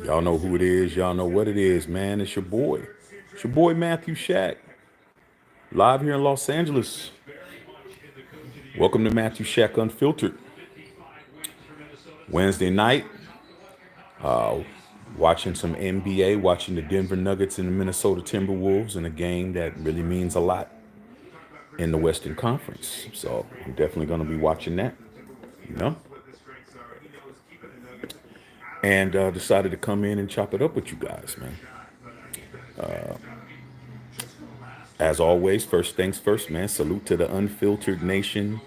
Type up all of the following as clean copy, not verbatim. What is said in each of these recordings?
Y'all know who it is. Y'all know what it is, man. It's your boy. It's your boy Matthew Shack, live here in Los Angeles. Welcome to Matthew Shack Unfiltered. Wednesday night, watching some NBA, watching the Denver Nuggets and the Minnesota Timberwolves in a game that really means a lot in the Western Conference. So I'm definitely going to be watching that, you know. And decided to come in and chop it up with you guys, man. As always, first things first, man. Salute to the Unfiltered Nation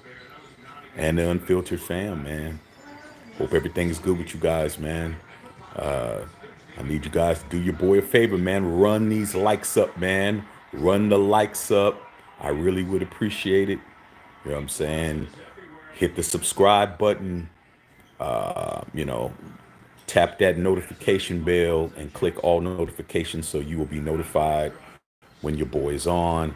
and the Unfiltered fam, man. Hope everything is good with you guys, man. I need you guys to do your boy a favor, man. Run these likes up, man. Run the likes up. I really would appreciate it. You know what I'm saying? Hit the subscribe button. You know, tap that notification bell and click all notifications so you will be notified when your boy is on.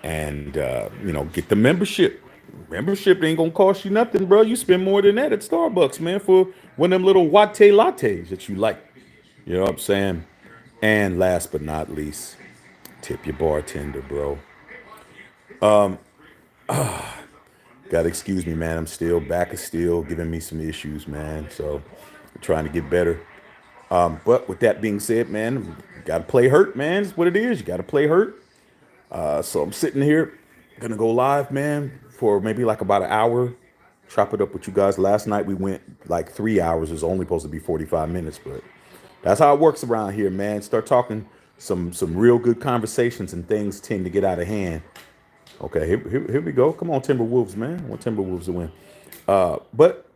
And, you know, get the membership. Membership ain't gonna cost you nothing, bro. You spend more than that at Starbucks, man, for one of them little latte lattes that you like. You know what I'm saying? And last but not least, tip your bartender, bro. Gotta excuse me, man. I'm still back is still giving me some issues, man. So I'm trying to get better. But with that being said, man, you gotta play hurt, man. That's what it is. You gotta play hurt. So I'm sitting here, gonna go live, man, for maybe like about an hour. Chop it up with you guys. Last night we went like 3 hours. It was only supposed to be 45 minutes, but that's how it works around here, man. Start talking some real good conversations and things tend to get out of hand. Okay, here we go. Come on, Timberwolves, man. I want Timberwolves to win. But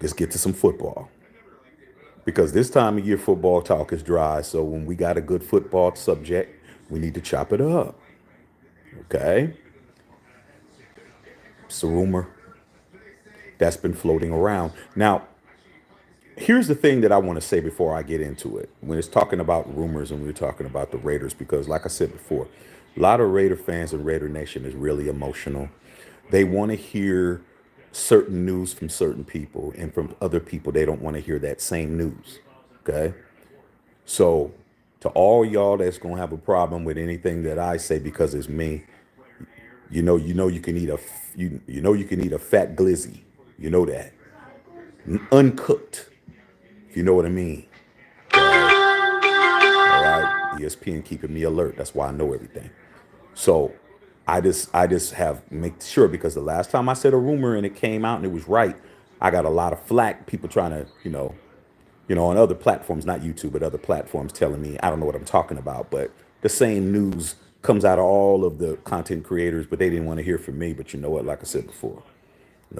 let's get to some football. Because this time of year football talk is dry. So when we got a good football subject, we need to chop it up. Okay? It's a rumor that's been floating around. Now, here's the thing that I want to say before I get into it. When it's talking about rumors and we're talking about the Raiders, because like I said before, a lot of Raider fans and Raider Nation is really emotional. They want to hear certain news from certain people, and from other people, they don't want to hear that same news. Okay? So, to all y'all that's gonna have a problem with anything that I say because it's me, you can eat you can eat a fat glizzy. You know that uncooked, if you know what I mean. All right, ESPN keeping me alert. That's why I know everything. So I just have make sure because the last time I said a rumor and it came out and it was right, I got a lot of flack. People trying to on other platforms, not YouTube, but other platforms telling me I don't know what I'm talking about. But the same news comes out of all of the content creators, but they didn't want to hear from me. But you know what? Like I said before,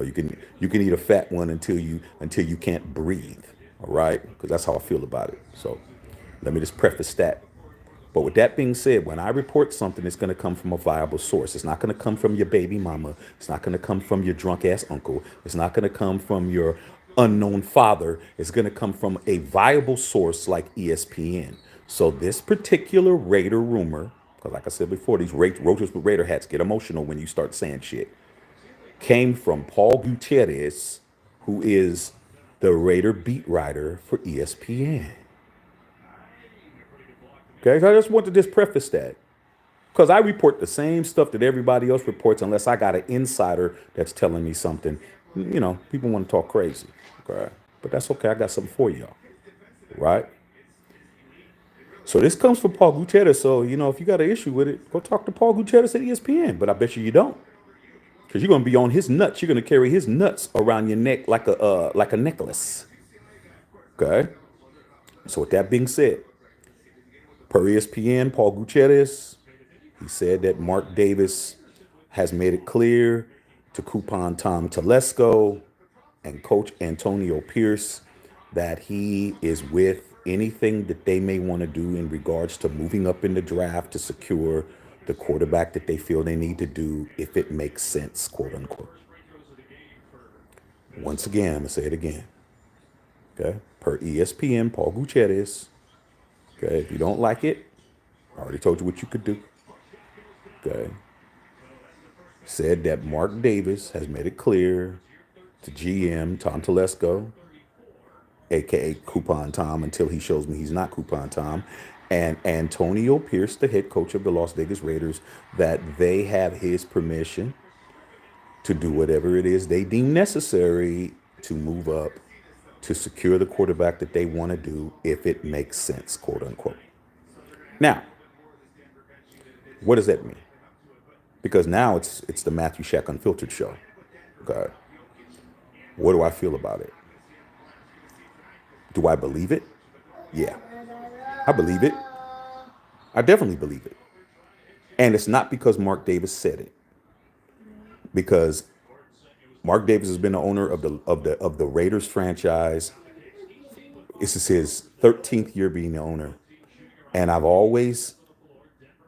you can eat a fat one until you can't breathe. All right, because that's how I feel about it. So let me just preface that. But with that being said, when I report something, it's going to come from a viable source. It's not going to come from your baby mama. It's not going to come from your drunk ass uncle. It's not going to come from your unknown father. It's going to come from a viable source like ESPN. So this particular Raider rumor, because like I said before, these roaches with Raider hats get emotional when you start saying shit, came from Paul Gutierrez, who is the Raider beat writer for ESPN. Okay, so I just want to just preface that. Because I report the same stuff that everybody else reports unless I got an insider that's telling me something. People want to talk crazy. Okay. But that's okay. I got something for y'all. Right? So this comes from Paul Gutierrez. So, if you got an issue with it, go talk to Paul Gutierrez at ESPN. But I bet you don't. Because you're going to be on his nuts. You're going to carry his nuts around your neck like a necklace. Okay? So with that being said, per ESPN, Paul Gutierrez, he said that Mark Davis has made it clear to Coupon Tom Telesco and Coach Antonio Pierce that he is with anything that they may want to do in regards to moving up in the draft to secure the quarterback that they feel they need to do if it makes sense, quote unquote. Once again, I'm going to say it again. Okay. Per ESPN, Paul Gutierrez. Okay. If you don't like it, I already told you what you could do. Okay. Said that Mark Davis has made it clear to GM Tom Telesco aka Coupon Tom, until he shows me he's not Coupon Tom, and Antonio Pierce, the head coach of the Las Vegas Raiders, that they have his permission to do whatever it is they deem necessary to move up to secure the quarterback that they want to do if it makes sense, quote unquote. Now, what does that mean? Because now it's the Matthew Shack Unfiltered show. Okay. What do I feel about it? Do I believe it? Yeah, I believe it. I definitely believe it. And it's not because Mark Davis said it. Because Mark Davis has been the owner of the Raiders franchise. This is his 13th year being the owner. And I've always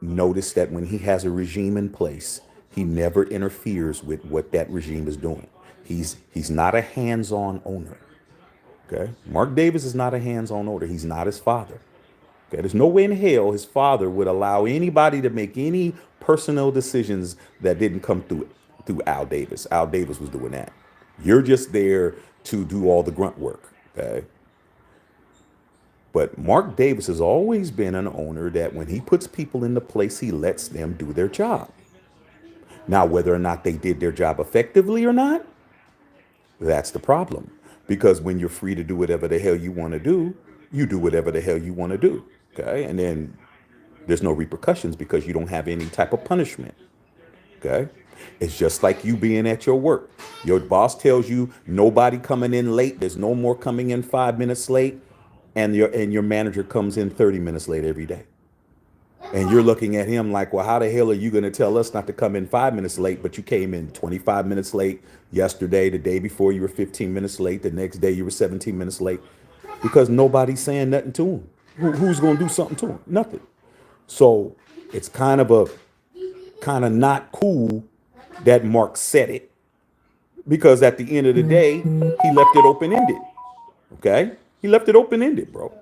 noticed that when he has a regime in place, he never interferes with what that regime is doing. He's not a hands-on owner. Okay? Mark Davis is not a hands-on owner. He's not his father. Okay? There's no way in hell his father would allow anybody to make any personnel decisions that didn't come through Al Davis. Al Davis was doing that. You're just there to do all the grunt work. Okay? But Mark Davis has always been an owner that when he puts people into place, he lets them do their job. Now, whether or not they did their job effectively or not, that's the problem. Because when you're free to do whatever the hell you want to do, you do whatever the hell you want to do. Okay? And then there's no repercussions because you don't have any type of punishment. Okay? It's just like you being at your work. Your boss tells you nobody coming in late. There's no more coming in 5 minutes late. And your manager comes in 30 minutes late every day. And you're looking at him like, well, how the hell are you going to tell us not to come in 5 minutes late, but you came in 25 minutes late yesterday, the day before you were 15 minutes late, the next day you were 17 minutes late, because nobody's saying nothing to him. Who's going to do something to him? Nothing. So it's kind of not cool that Mark said it, because at the end of the day, he left it open-ended. Okay? He left it open-ended, bro.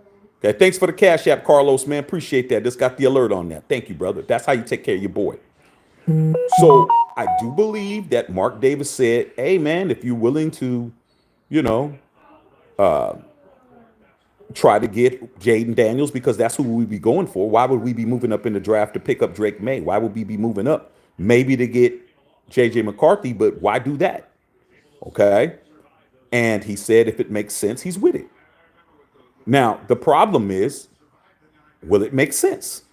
Okay, thanks for the Cash App, Carlos, man. Appreciate that. Just got the alert on that. Thank you, brother. That's how you take care of your boy. So I do believe that Mark Davis said, hey, man, if you're willing to, you know, try to get Jaden Daniels, because that's who we'd be going for. Why would we be moving up in the draft to pick up Drake May? Why would we be moving up? Maybe to get J.J. McCarthy, but why do that? Okay? And he said if it makes sense, he's with it. Now, the problem is, will it make sense?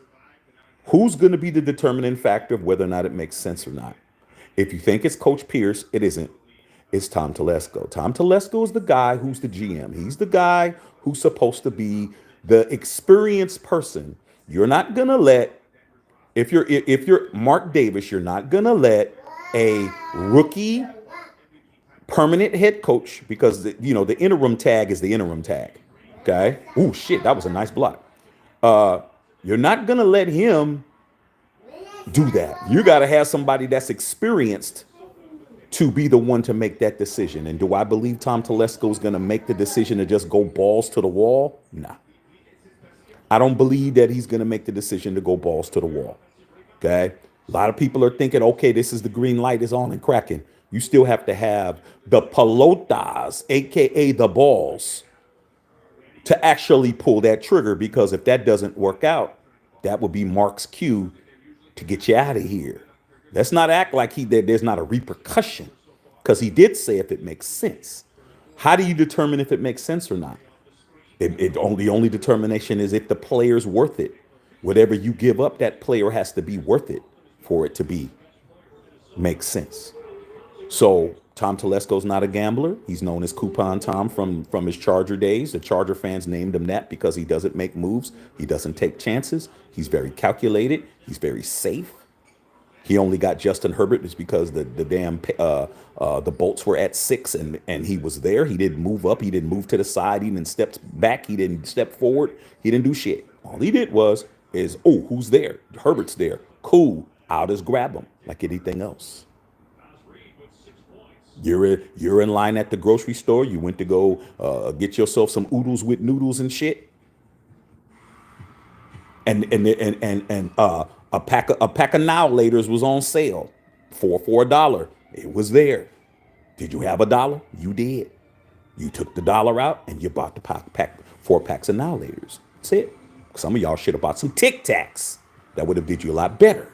Who's going to be the determining factor of whether or not it makes sense or not? If you think it's Coach Pierce, it isn't. It's Tom Telesco. Tom Telesco is the guy who's the GM. He's the guy who's supposed to be the experienced person. You're not going to let, if you're Mark Davis, you're not going to let a rookie permanent head coach, because the interim tag is the interim tag. Okay. Oh shit, that was a nice block. You're not gonna let him do that. You got to have somebody that's experienced to be the one to make that decision. And do I believe Tom Telesco is gonna make the decision to just go balls to the wall? Nah. I don't believe that he's gonna make the decision to go balls to the wall. Okay. A lot of people are thinking, okay, this is the green light is on and cracking. You still have to have the pelotas, aka the balls, to actually pull that trigger, because if that doesn't work out, that would be Mark's cue to get you out of here. Let's not act like there's not a repercussion, because he did say if it makes sense. How do you determine if it makes sense or not? The only determination is if the player's worth it. Whatever you give up, that player has to be worth it for it to make sense. So Tom Telesco's not a gambler. He's known as Coupon Tom from his Charger days. The Charger fans named him that because he doesn't make moves. He doesn't take chances. He's very calculated. He's very safe. He only got Justin Herbert just because the bolts were at 6 and he was there. He didn't move up. He didn't move to the side. He didn't step back. He didn't step forward. He didn't do shit. All he did is, oh, who's there? Herbert's there. Cool. I'll just grab him like anything else. You're in line at the grocery store. You went to go get yourself some oodles with noodles and shit. And a pack of Now Laters was on sale for $1. It was there. Did you have $1? You did. You took the dollar out and you bought the pack 4 packs of Annihilators. That's it. Some of y'all should have bought some Tic Tacs. That would have did you a lot better.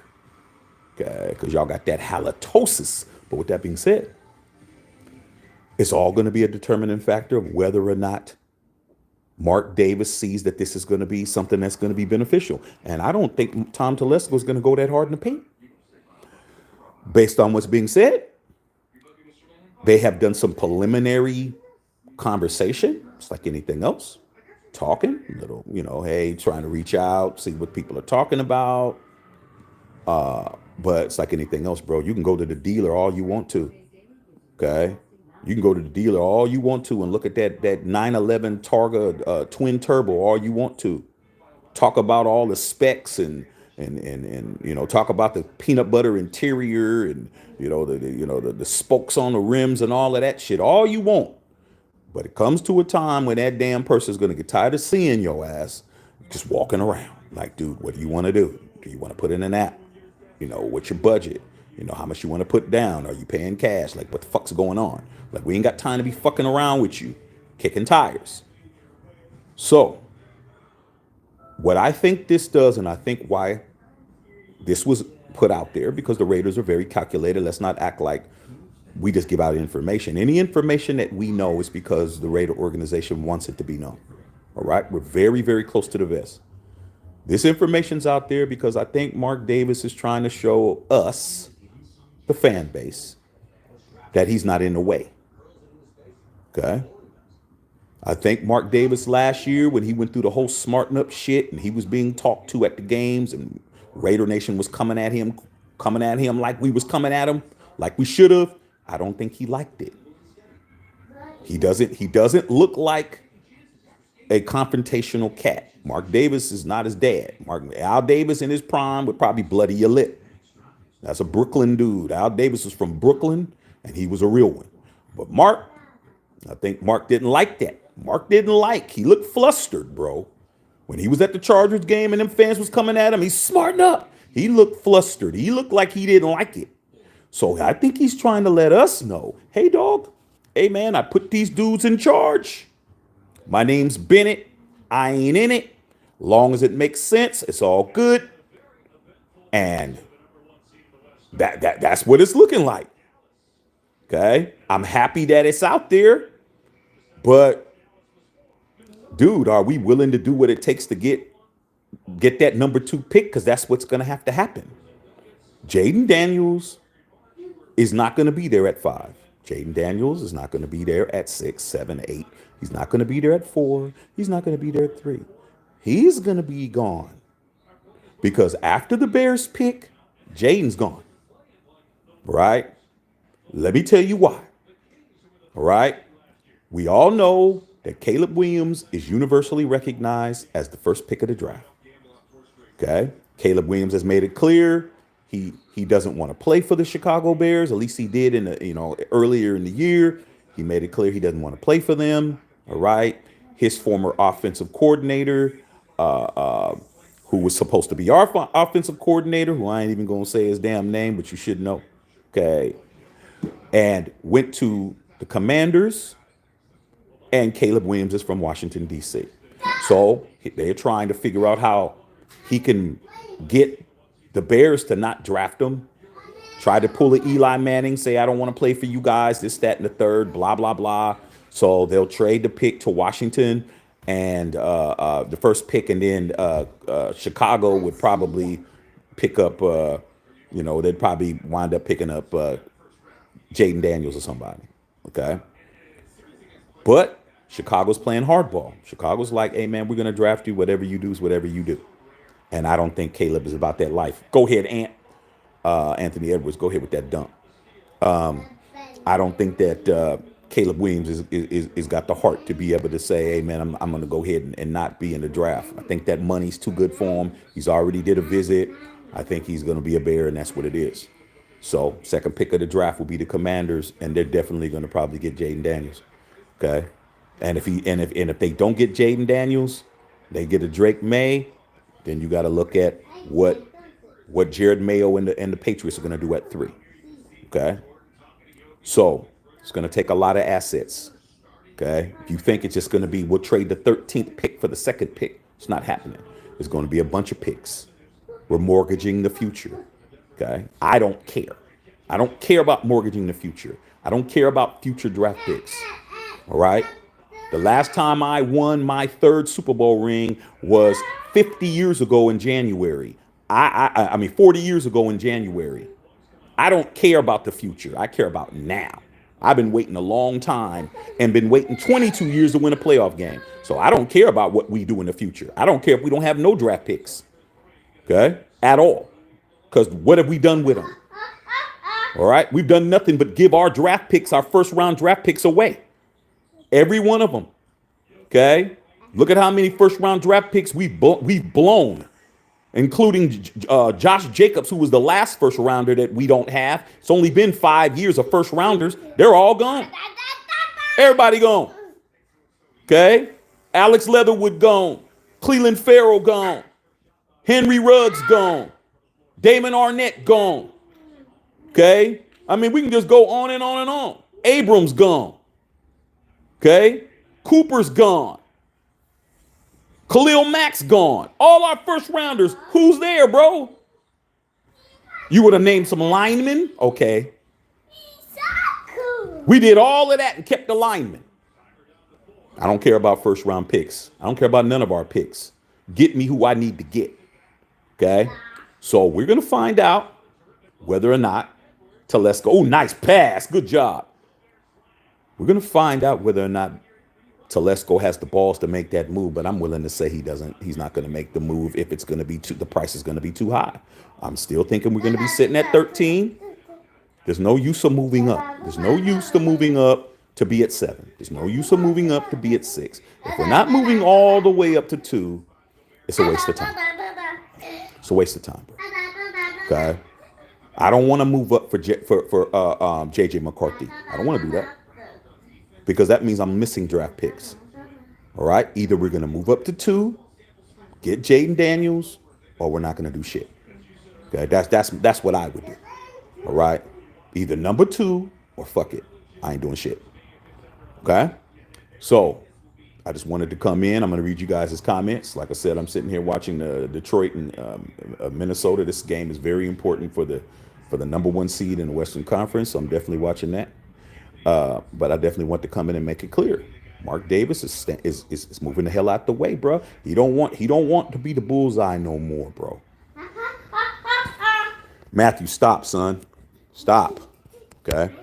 Okay, because y'all got that halitosis. But with that being said, it's all going to be a determining factor of whether or not Mark Davis sees that this is going to be something that's going to be beneficial. And I don't think Tom Telesco is going to go that hard in the paint. Based on what's being said, they have done some preliminary conversation. It's like anything else. Talking, little, hey, trying to reach out, see what people are talking about. But it's like anything else, bro. You can go to the dealer all you want to. Okay? You can go to the dealer all you want to and look at that 911 Targa twin turbo all you want to. Talk about all the specs and talk about the peanut butter interior and the spokes on the rims and all of that shit all you want. But it comes to a time when that damn person's gonna get tired of seeing your ass just walking around. Like, dude, what do you want to do? Do you want to put in an app? What's your budget? How much you want to put down? Are you paying cash? Like, what the fuck's going on? Like, we ain't got time to be fucking around with you, kicking tires. So, what I think this does, and I think why this was put out there, because the Raiders are very calculated. Let's not act like we just give out information. Any information that we know is because the Raider organization wants it to be known. All right? We're very, very close to the vest. This information's out there because I think Mark Davis is trying to show us, the fan base, that he's not in the way. Okay? I think Mark Davis last year, when he went through the whole smarten up shit and he was being talked to at the games and Raider Nation was coming at him like we was coming at him, like we should have, I don't think he liked it. He doesn't look like a confrontational cat. Mark Davis is not his dad. Al Davis in his prime would probably bloody your lip. That's a Brooklyn dude. Al Davis was from Brooklyn, and he was a real one. But I think Mark didn't like that. He looked flustered, bro. When he was at the Chargers game and them fans was coming at him, he's smarting up. He looked flustered. He looked like he didn't like it. So I think he's trying to let us know, hey, dog, hey, man, I put these dudes in charge. My name's Bennett. I ain't in it. Long as it makes sense, it's all good. And that's what it's looking like. Okay? I'm happy that it's out there. But, dude, are we willing to do what it takes to get that number 2 pick? Because that's what's going to have to happen. Jaden Daniels is not going to be there at 5. Jaden Daniels is not going to be there at 6, 7, 8. He's not going to be there at 4. He's not going to be there at 3. He's going to be gone. Because after the Bears pick, Jaden's gone. Right? Let me tell you why. All right? We all know that Caleb Williams is universally recognized as the first pick of the draft. Okay? Caleb Williams has made it clear he doesn't want to play for the Chicago Bears. At least he did earlier in the year. He made it clear he doesn't want to play for them. All right. His former offensive coordinator, who was supposed to be our offensive coordinator, who I ain't even gonna say his damn name, but you should know. Okay. And went to the Commanders. And Caleb Williams is from Washington, D.C. So they're trying to figure out how he can get the Bears to not draft him. Try to pull a Eli Manning, say, I don't want to play for you guys, this, that, and the third, blah, blah, blah. So they'll trade the pick to Washington and the first pick, and then Chicago would probably pick up, they'd probably wind up picking up Jaden Daniels or somebody, okay? But Chicago's playing hardball. Chicago's like, hey, man, we're going to draft you. Whatever you do is whatever you do. And I don't think Caleb is about that life. Go ahead, Anthony Edwards, go ahead with that dunk. I don't think that Caleb Williams is got the heart to be able to say, hey, man, I'm going to go ahead and not be in the draft. I think that money's too good for him. He's already did a visit. I think he's going to be a Bear, and that's what it is. So second pick of the draft will be the Commanders, and they're definitely going to probably get Jaden Daniels. Okay. And if they don't get Jaden Daniels, they get a Drake May, then you got to look at what Jared Mayo and the Patriots are going to do at 3. Okay. So it's going to take a lot of assets. Okay. If you think it's just going to be, we'll trade the 13th pick for the second pick, it's not happening. There's going to be a bunch of picks. We're mortgaging the future. Okay. I don't care. I don't care about mortgaging the future. I don't care about future draft picks. All right. The last time I won my third Super Bowl ring was 50 years ago in January. I mean, 40 years ago in January. I don't care about the future. I care about now. I've been waiting a long time and been waiting 22 years to win a playoff game. So I don't care about what we do in the future. I don't care if we don't have no draft picks. Okay? At all. Because what have we done with them? All right? We've done nothing but give our draft picks, our first round draft picks away. Every one of them. Okay? Look at how many first round draft picks we've blown, including Josh Jacobs, who was the last first rounder that we don't have. It's only been 5 years of first rounders. They're all gone. Everybody gone. Okay? Alex Leatherwood gone. Cleveland Farrell gone. Henry Ruggs gone. Damon Arnett gone. Okay? I mean, we can just go on and on and on. Abrams gone. Okay? Cooper's gone. Khalil Mack's gone. All our first rounders. Who's there, bro? You would have named some linemen? Okay. We did all of that and kept the linemen. I don't care about first round picks. I don't care about none of our picks. Get me who I need to get. Okay? So we're going to find out whether or not Telesco. Oh, nice pass. Good job. We're going to find out whether or not Telesco has the balls to make that move, but I'm willing to say he doesn't. He's not going to make the move if it's going to be the price is going to be too high. I'm still thinking we're going to be sitting at 13. There's no use of moving up. There's no use to moving up to be at 7. There's no use of moving up to be at 6. If we're not moving all the way up to 2, it's a waste of time. It's a waste of time, bro. Okay? I don't want to move up for JJ McCarthy. I don't want to do that. Because that means I'm missing draft picks. All right? Either we're going to move up to 2, get Jaden Daniels, or we're not going to do shit. Okay? That's what I would do. All right? Either number 2 or fuck it. I ain't doing shit. Okay? So, I just wanted to come in. I'm going to read you guys' comments. Like I said, I'm sitting here watching Detroit and Minnesota. This game is very important for the number 1 seed in the Western Conference. So I'm definitely watching that. But I definitely want to come in and make it clear. Mark Davis is moving the hell out the way, bro. He don't want to be the bullseye no more, bro. Matthew, stop, son. Stop. Okay.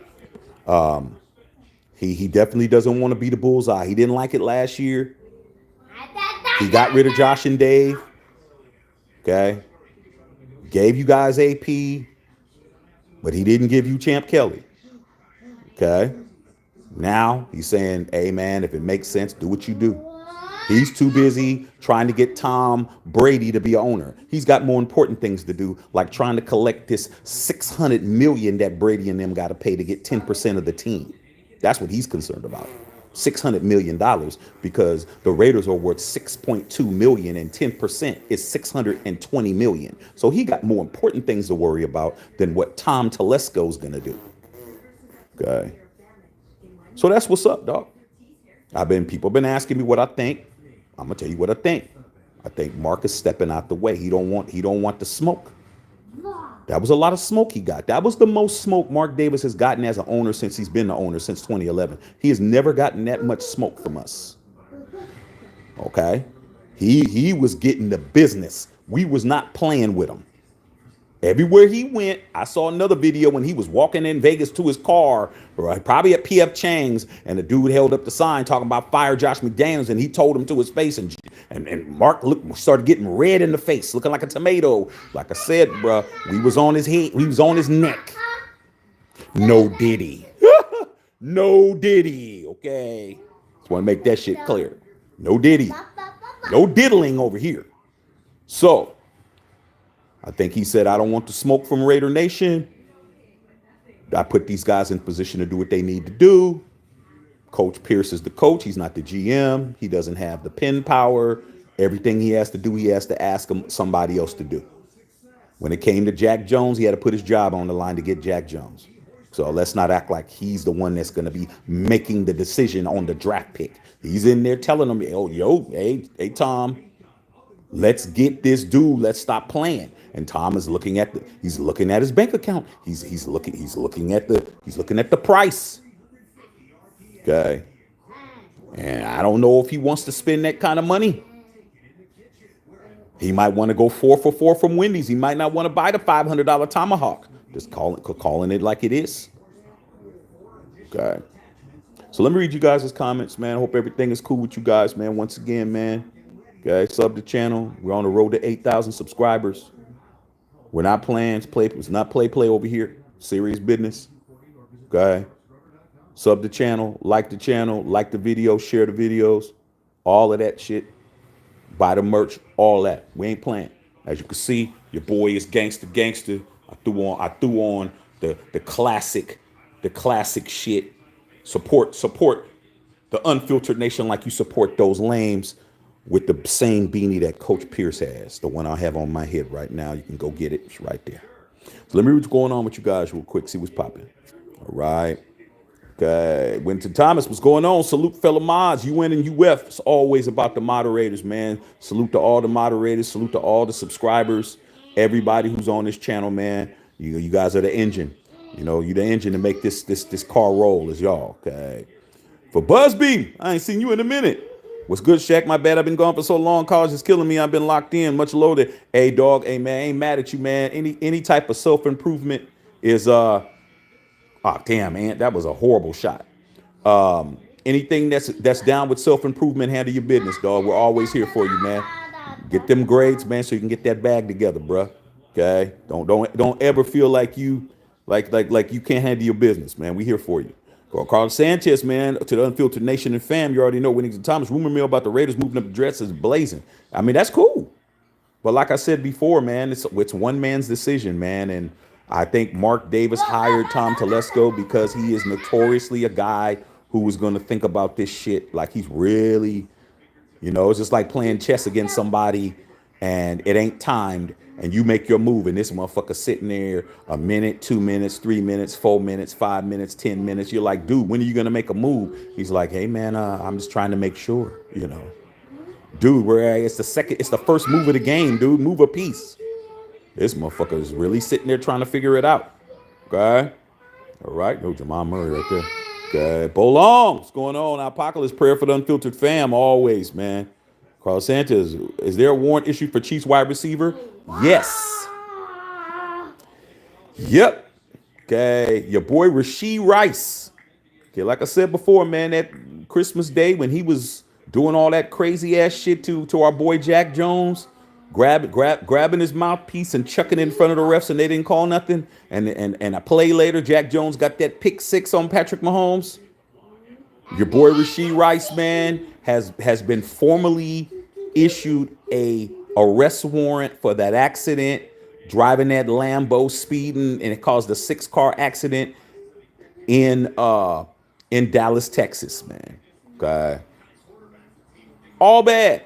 He definitely doesn't want to be the bullseye. He didn't like it last year. He got rid of Josh and Dave. Okay. Gave you guys AP, but he didn't give you Champ Kelly. Okay. Now he's saying, hey, man, if it makes sense, do what you do. He's too busy trying to get Tom Brady to be an owner. He's got more important things to do, like trying to collect this $600 million that Brady and them got to pay to get 10% of the team. That's what he's concerned about. $600 million, because the Raiders are worth $6.2 million and 10% is $620 million. So he got more important things to worry about than what Tom Telesco's going to do. Okay. So that's what's up, dog. People have been asking me what I think. I'm gonna tell you what I think. I think Mark is stepping out the way. He don't want the smoke. That was a lot of smoke he got. That was the most smoke Mark Davis has gotten as an owner since he's been the owner since 2011. He has never gotten that much smoke from us. Okay? He was getting the business. We was not playing with him. Everywhere he went, I saw another video when he was walking in Vegas to his car, right, probably at P.F. Chang's, and the dude held up the sign talking about fire Josh McDaniels, and he told him to his face, and Mark started getting red in the face, looking like a tomato. Like I said, bro, we was on his head, we was on his neck. No Diddy. No Diddy, okay? Just want to make that shit clear. No Diddy. No diddling over here. So, I think he said, I don't want the smoke from Raider Nation. I put these guys in position to do what they need to do. Coach Pierce is the coach. He's not the GM. He doesn't have the pen power. Everything he has to do, he has to ask somebody else to do. When it came to Jack Jones, he had to put his job on the line to get Jack Jones. So let's not act like he's the one that's going to be making the decision on the draft pick. He's in there telling them, "Oh, hey, Tom, let's get this dude. Let's stop playing." And Tom is looking at he's looking at his bank account. He's looking at the price. Okay. And I don't know if he wants to spend that kind of money. He might want to go 4 for 4 from Wendy's. He might not want to buy the $500 tomahawk. Just calling it like it is. Okay. So let me read you guys' comments, man. I hope everything is cool with you guys, man. Once again, man. Okay, sub the channel. We're on the road to 8,000 subscribers. We're not playing play. It's not play over here. Serious business. Okay. Sub the channel, like the video, share the videos, all of that shit. Buy the merch, all that. We ain't playing. As you can see, your boy is gangster. I threw on the classic shit. Support the unfiltered nation like you support those lames with the same beanie that Coach Pierce has. The one I have on my head right now. You can go get it. It's right there. So let me read what's going on with you guys real quick. See what's popping. All right. Okay. Winton Thomas, what's going on? Salute fellow mods. UN and UF. It's always about the moderators, man. Salute to all the moderators. Salute to all the subscribers. Everybody who's on this channel, man. You guys are the engine. You know, you the engine to make this car roll, is y'all. Okay. For Busby, I ain't seen you in a minute. What's good, Shaq? My bad. I've been gone for so long. College is killing me. I've been locked in, much loaded. Hey, dog. Hey, man. I ain't mad at you, man. Any type of self-improvement is oh damn, man. That was a horrible shot. Anything that's down with self-improvement, handle your business, dog. We're always here for you, man. Get them grades, man, so you can get that bag together, bruh. Okay? Don't ever feel like you like you can't handle your business, man. We here for you. Carlos Sanchez, man, to the Unfiltered Nation and fam. You already know Winnington Thomas. Rumor mill about the Raiders moving up the dress is blazing. I mean, that's cool. But like I said before, man, it's one man's decision, man. And I think Mark Davis hired Tom Telesco because he is notoriously a guy who was going to think about this shit like he's really, it's just like playing chess against somebody and it ain't timed and you make your move and this motherfucker sitting there a minute, 2 minutes, 3 minutes, 4 minutes, 5 minutes, 10 minutes. You're like, dude, when are you going to make a move? He's like, hey, man, I'm just trying to make sure, Dude, it's the first move of the game, dude. Move a piece. This motherfucker is really sitting there trying to figure it out. Okay? All right. No, Jamal Murray right there. Okay. Bolong, what's going on? Apocalypse prayer for the Unfiltered fam. Always, man. Carlos Sanchez, is there a warrant issued for Chiefs wide receiver? Yes. Yep. Okay. Your boy Rashee Rice. Okay, like I said before, man, that Christmas Day when he was doing all that crazy ass shit to our boy Jack Jones, grabbing his mouthpiece and chucking it in front of the refs and they didn't call nothing. And a play later, Jack Jones got that pick 6 on Patrick Mahomes. Your boy Rashee Rice, man, has been formally issued a arrest warrant for that accident, driving that Lambo, speeding, and it caused a 6-car accident in Dallas, Texas, man. Okay. All bad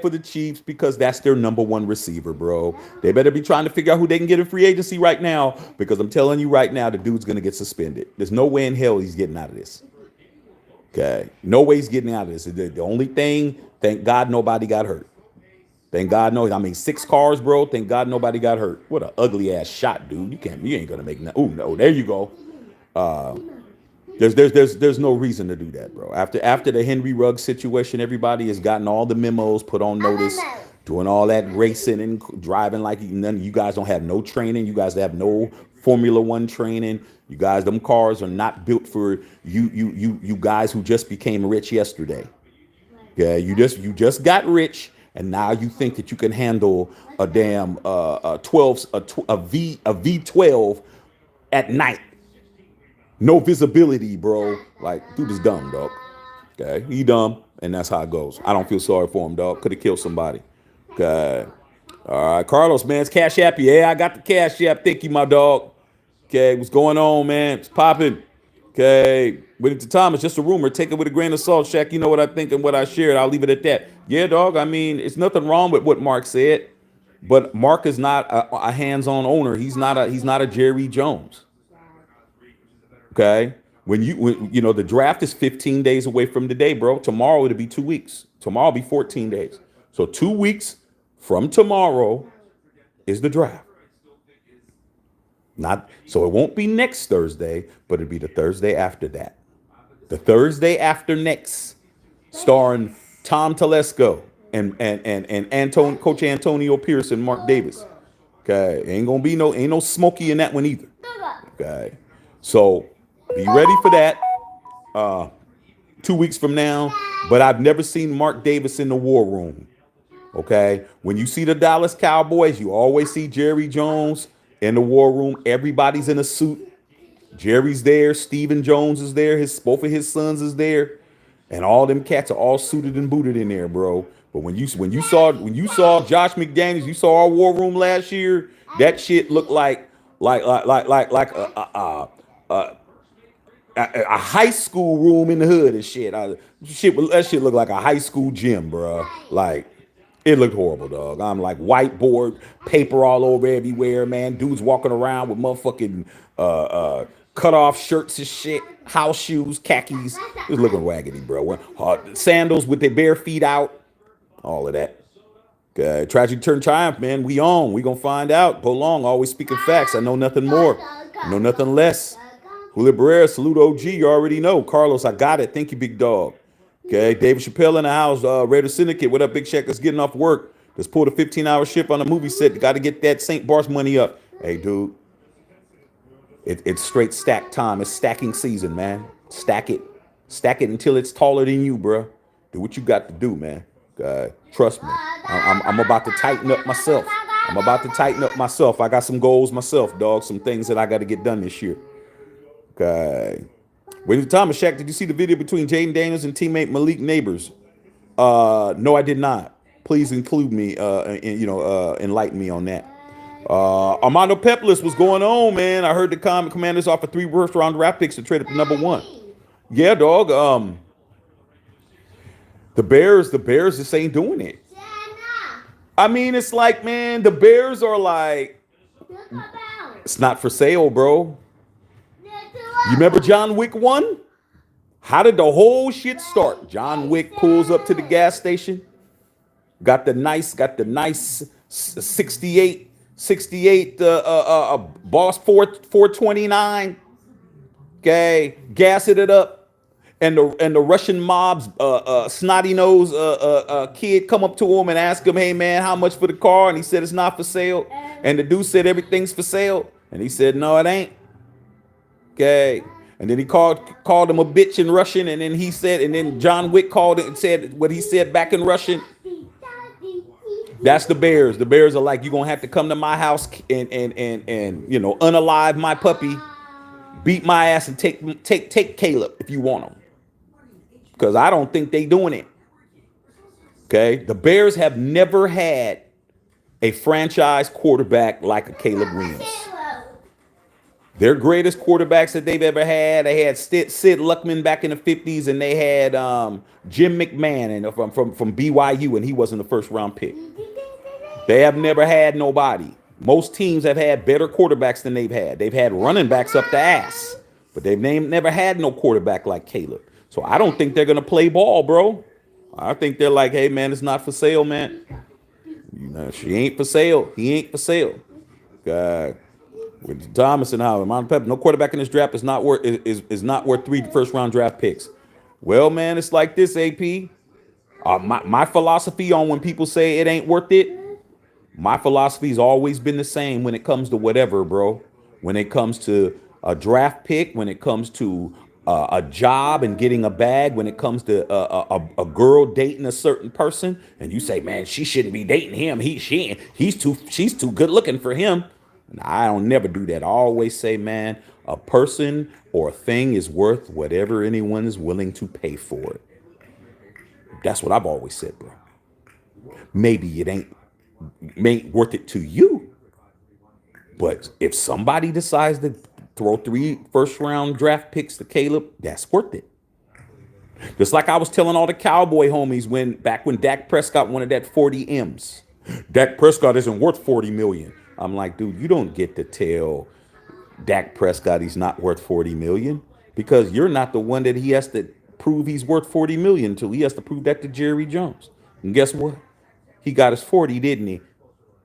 for the Chiefs because that's their number one receiver, bro. They better be trying to figure out who they can get in free agency right now because I'm telling you right now, the dude's going to get suspended. There's no way in hell he's getting out of this. Okay. No way he's getting out of this. The only thing, thank God nobody got hurt. Thank God no. I mean, 6 cars, bro. Thank God nobody got hurt. What an ugly ass shot, dude. You ain't going to make no. Oh, no. There you go. There's no reason to do that, bro. After the Henry Ruggs situation, everybody has gotten all the memos, put on notice, doing all that racing and driving like you guys don't have no training. You guys have no Formula One training. You guys, them cars are not built for you guys who just became rich yesterday. Yeah, you just got rich, and now you think that you can handle a damn V12 at night. No visibility, bro. Like, dude is dumb, dog. Okay, he dumb, and that's how it goes. I don't feel sorry for him, dog. Could have killed somebody. Okay. All right, Carlos, man, it's Cash App. Yeah, I got the Cash App. Thank you, my dog. Okay, what's going on, man? It's popping. Okay, Winnington Thomas, just a rumor. Take it with a grain of salt, Shaq. You know what I think and what I shared. I'll leave it at that. Yeah, dog. I mean, it's nothing wrong with what Mark said, but Mark is not a hands-on owner. He's not a Jerry Jones. Okay. When you know the draft is 15 days away from today, bro. Tomorrow it'll be 2 weeks. Tomorrow will be 14 days. So 2 weeks from tomorrow is the draft. Not so it won't be next Thursday, but it'll be the Thursday after that. The Thursday after next, starring Tom Telesco and Coach Antonio Pierce and Mark Davis. Okay, ain't no Smokey in that one either. Okay, so be ready for that. 2 weeks from now, but I've never seen Mark Davis in the war room. Okay, when you see the Dallas Cowboys, you always see Jerry Jones in the war room. Everybody's in a suit. Jerry's there. Stephen Jones is there. Both of his sons is there, and all them cats are all suited and booted in there, bro. But when you saw Josh McDaniels, you saw our war room last year. That shit looked like a high school room in the hood and shit. That shit looked like a high school gym, bro. Like. It looked horrible, dog. I'm like whiteboard, paper all over everywhere, man. Dudes walking around with motherfucking cut off shirts and shit, house shoes, khakis. It was looking raggedy, bro. Sandals with their bare feet out, all of that. Tragedy turned triumph, man. We on. We gonna find out. Prolong, always speaking facts. I know nothing more. I know nothing less. Julio Barrera, salute OG. You already know. Carlos, I got it. Thank you, big dog. Okay, David Chappelle in the house. Raider Syndicate. What up, Big Shaq? That's getting off work. Just pulled a 15-hour shift on a movie set. Got to get that St. Bart's money up. Hey, dude. It's straight stack time. It's stacking season, man. Stack it. Stack it until it's taller than you, bro. Do what you got to do, man. Trust me. I'm about to tighten up myself. I got some goals myself, dog. Some things that I got to get done this year. Okay. Wait Thomas, Shaq, did you see the video between Jaden Daniels and teammate Malik Neighbors? No, I did not. Please include me, enlighten me on that. Armando Peplis, what's going on, man? I heard the Commanders offer 3 first-round draft picks to trade up to number 1. Yeah, dog. The Bears just ain't doing it. I mean, it's like, man, the Bears are like, it's not for sale, bro. You remember John Wick 1? How did the whole shit start? John Wick pulls up to the gas station. Got the nice 68 Boss 429. Okay, gassing it up. And the Russian mob's snotty nose kid come up to him and ask him, "Hey man, how much for the car?" And he said it's not for sale. And the dude said everything's for sale. And he said, "No, it ain't." Okay. And then he called him a bitch in Russian, and then John Wick called it and said what he said back in Russian. That's the Bears. The Bears are like, you're gonna have to come to my house and unalive my puppy, beat my ass, and take Caleb if you want him. Because I don't think they doing it. Okay. The Bears have never had a franchise quarterback like a Caleb Williams. Their greatest quarterbacks that they've ever had, they had Sid Luckman back in the 50s, and they had Jim McMahon from BYU, and he wasn't a first-round pick. They have never had nobody. Most teams have had better quarterbacks than they've had. They've had running backs up the ass, but they've never had no quarterback like Caleb. So I don't think they're going to play ball, bro. I think they're like, hey, man, it's not for sale, man. She ain't for sale. He ain't for sale. God. With Thomas and Howard, Mount Pepper, no quarterback in this draft is not worth 3 first-round draft picks. Well, man, it's like this, AP. My philosophy on when people say it ain't worth it, my philosophy's always been the same when it comes to whatever, bro. When it comes to a draft pick, when it comes to a job and getting a bag, when it comes to a girl dating a certain person, and you say, man, she shouldn't be dating him. She's too good looking for him. And I don't never do that. I always say, man, a person or a thing is worth whatever anyone is willing to pay for it. That's what I've always said, bro. Maybe it ain't worth it to you. But if somebody decides to throw 3 first-round draft picks to Caleb, that's worth it. Just like I was telling all the Cowboy homies back when Dak Prescott wanted that 40 M's. Dak Prescott isn't worth 40 million. I'm like, dude, you don't get to tell Dak Prescott he's not worth 40 million. because you're not the one that he has to prove he's worth 40 million to. He has to prove that to Jerry Jones. And guess what? He got his 40, didn't he?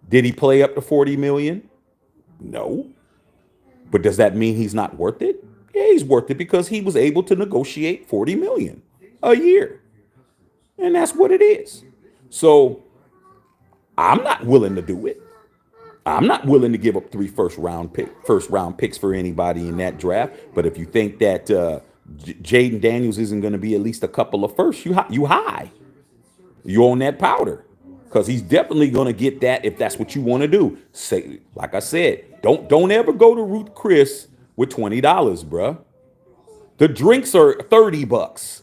Did he play up to 40 million? No. But does that mean he's not worth it? Yeah, he's worth it because he was able to negotiate 40 million a year. And that's what it is. So I'm not willing to do it. I'm not willing to give up 3 first round picks for anybody in that draft. But if you think that Jaden Daniels isn't going to be at least a couple of firsts, you high. You own that powder, because he's definitely going to get that if that's what you want to do. Say, like I said, don't ever go to Ruth Chris with $20, bruh. The drinks are $30.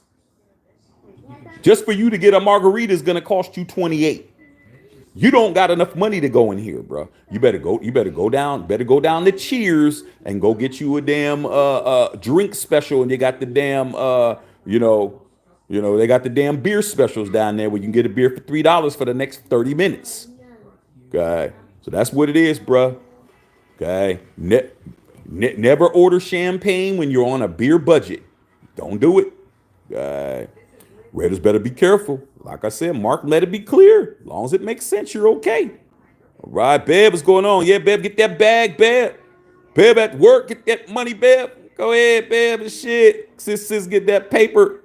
Just for you to get a margarita is going to cost you 28. You don't got enough money to go in here, bro. You better go down to Cheers and go get you a damn drink special, and they got the damn they got the damn beer specials down there where you can get a beer for $3 for the next 30 minutes. Okay. So that's what it is, bro. Okay. Never order champagne when you're on a beer budget. Don't do it. Okay. Raiders better be careful. Like I said, Mark, let it be clear. As long as it makes sense, you're okay. All right, Bev, what's going on? Yeah, Bev, get that bag, Bev. Bev at work, get that money, Bev. Go ahead, Bev, and shit. Sis, get that paper.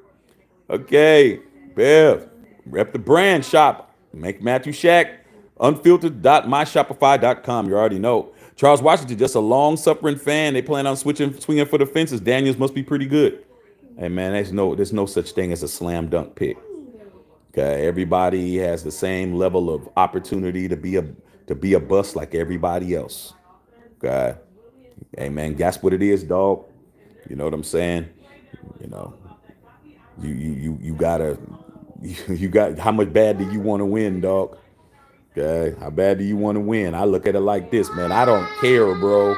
Okay, Bev, rep the brand shop. Make Matthew Shack unfiltered.myshopify.com. You already know. Charles Washington, just a long-suffering fan. They plan on swinging for the fences. Daniels must be pretty good. Hey, man, there's no such thing as a slam dunk pick. Okay, everybody has the same level of opportunity to be a bust like everybody else. Okay, hey man, that's what it is, dog. You know what I'm saying? You know, you gotta you got how much bad do you want to win, dog? Okay, how bad do you want to win? I look at it like this, man. I don't care, bro.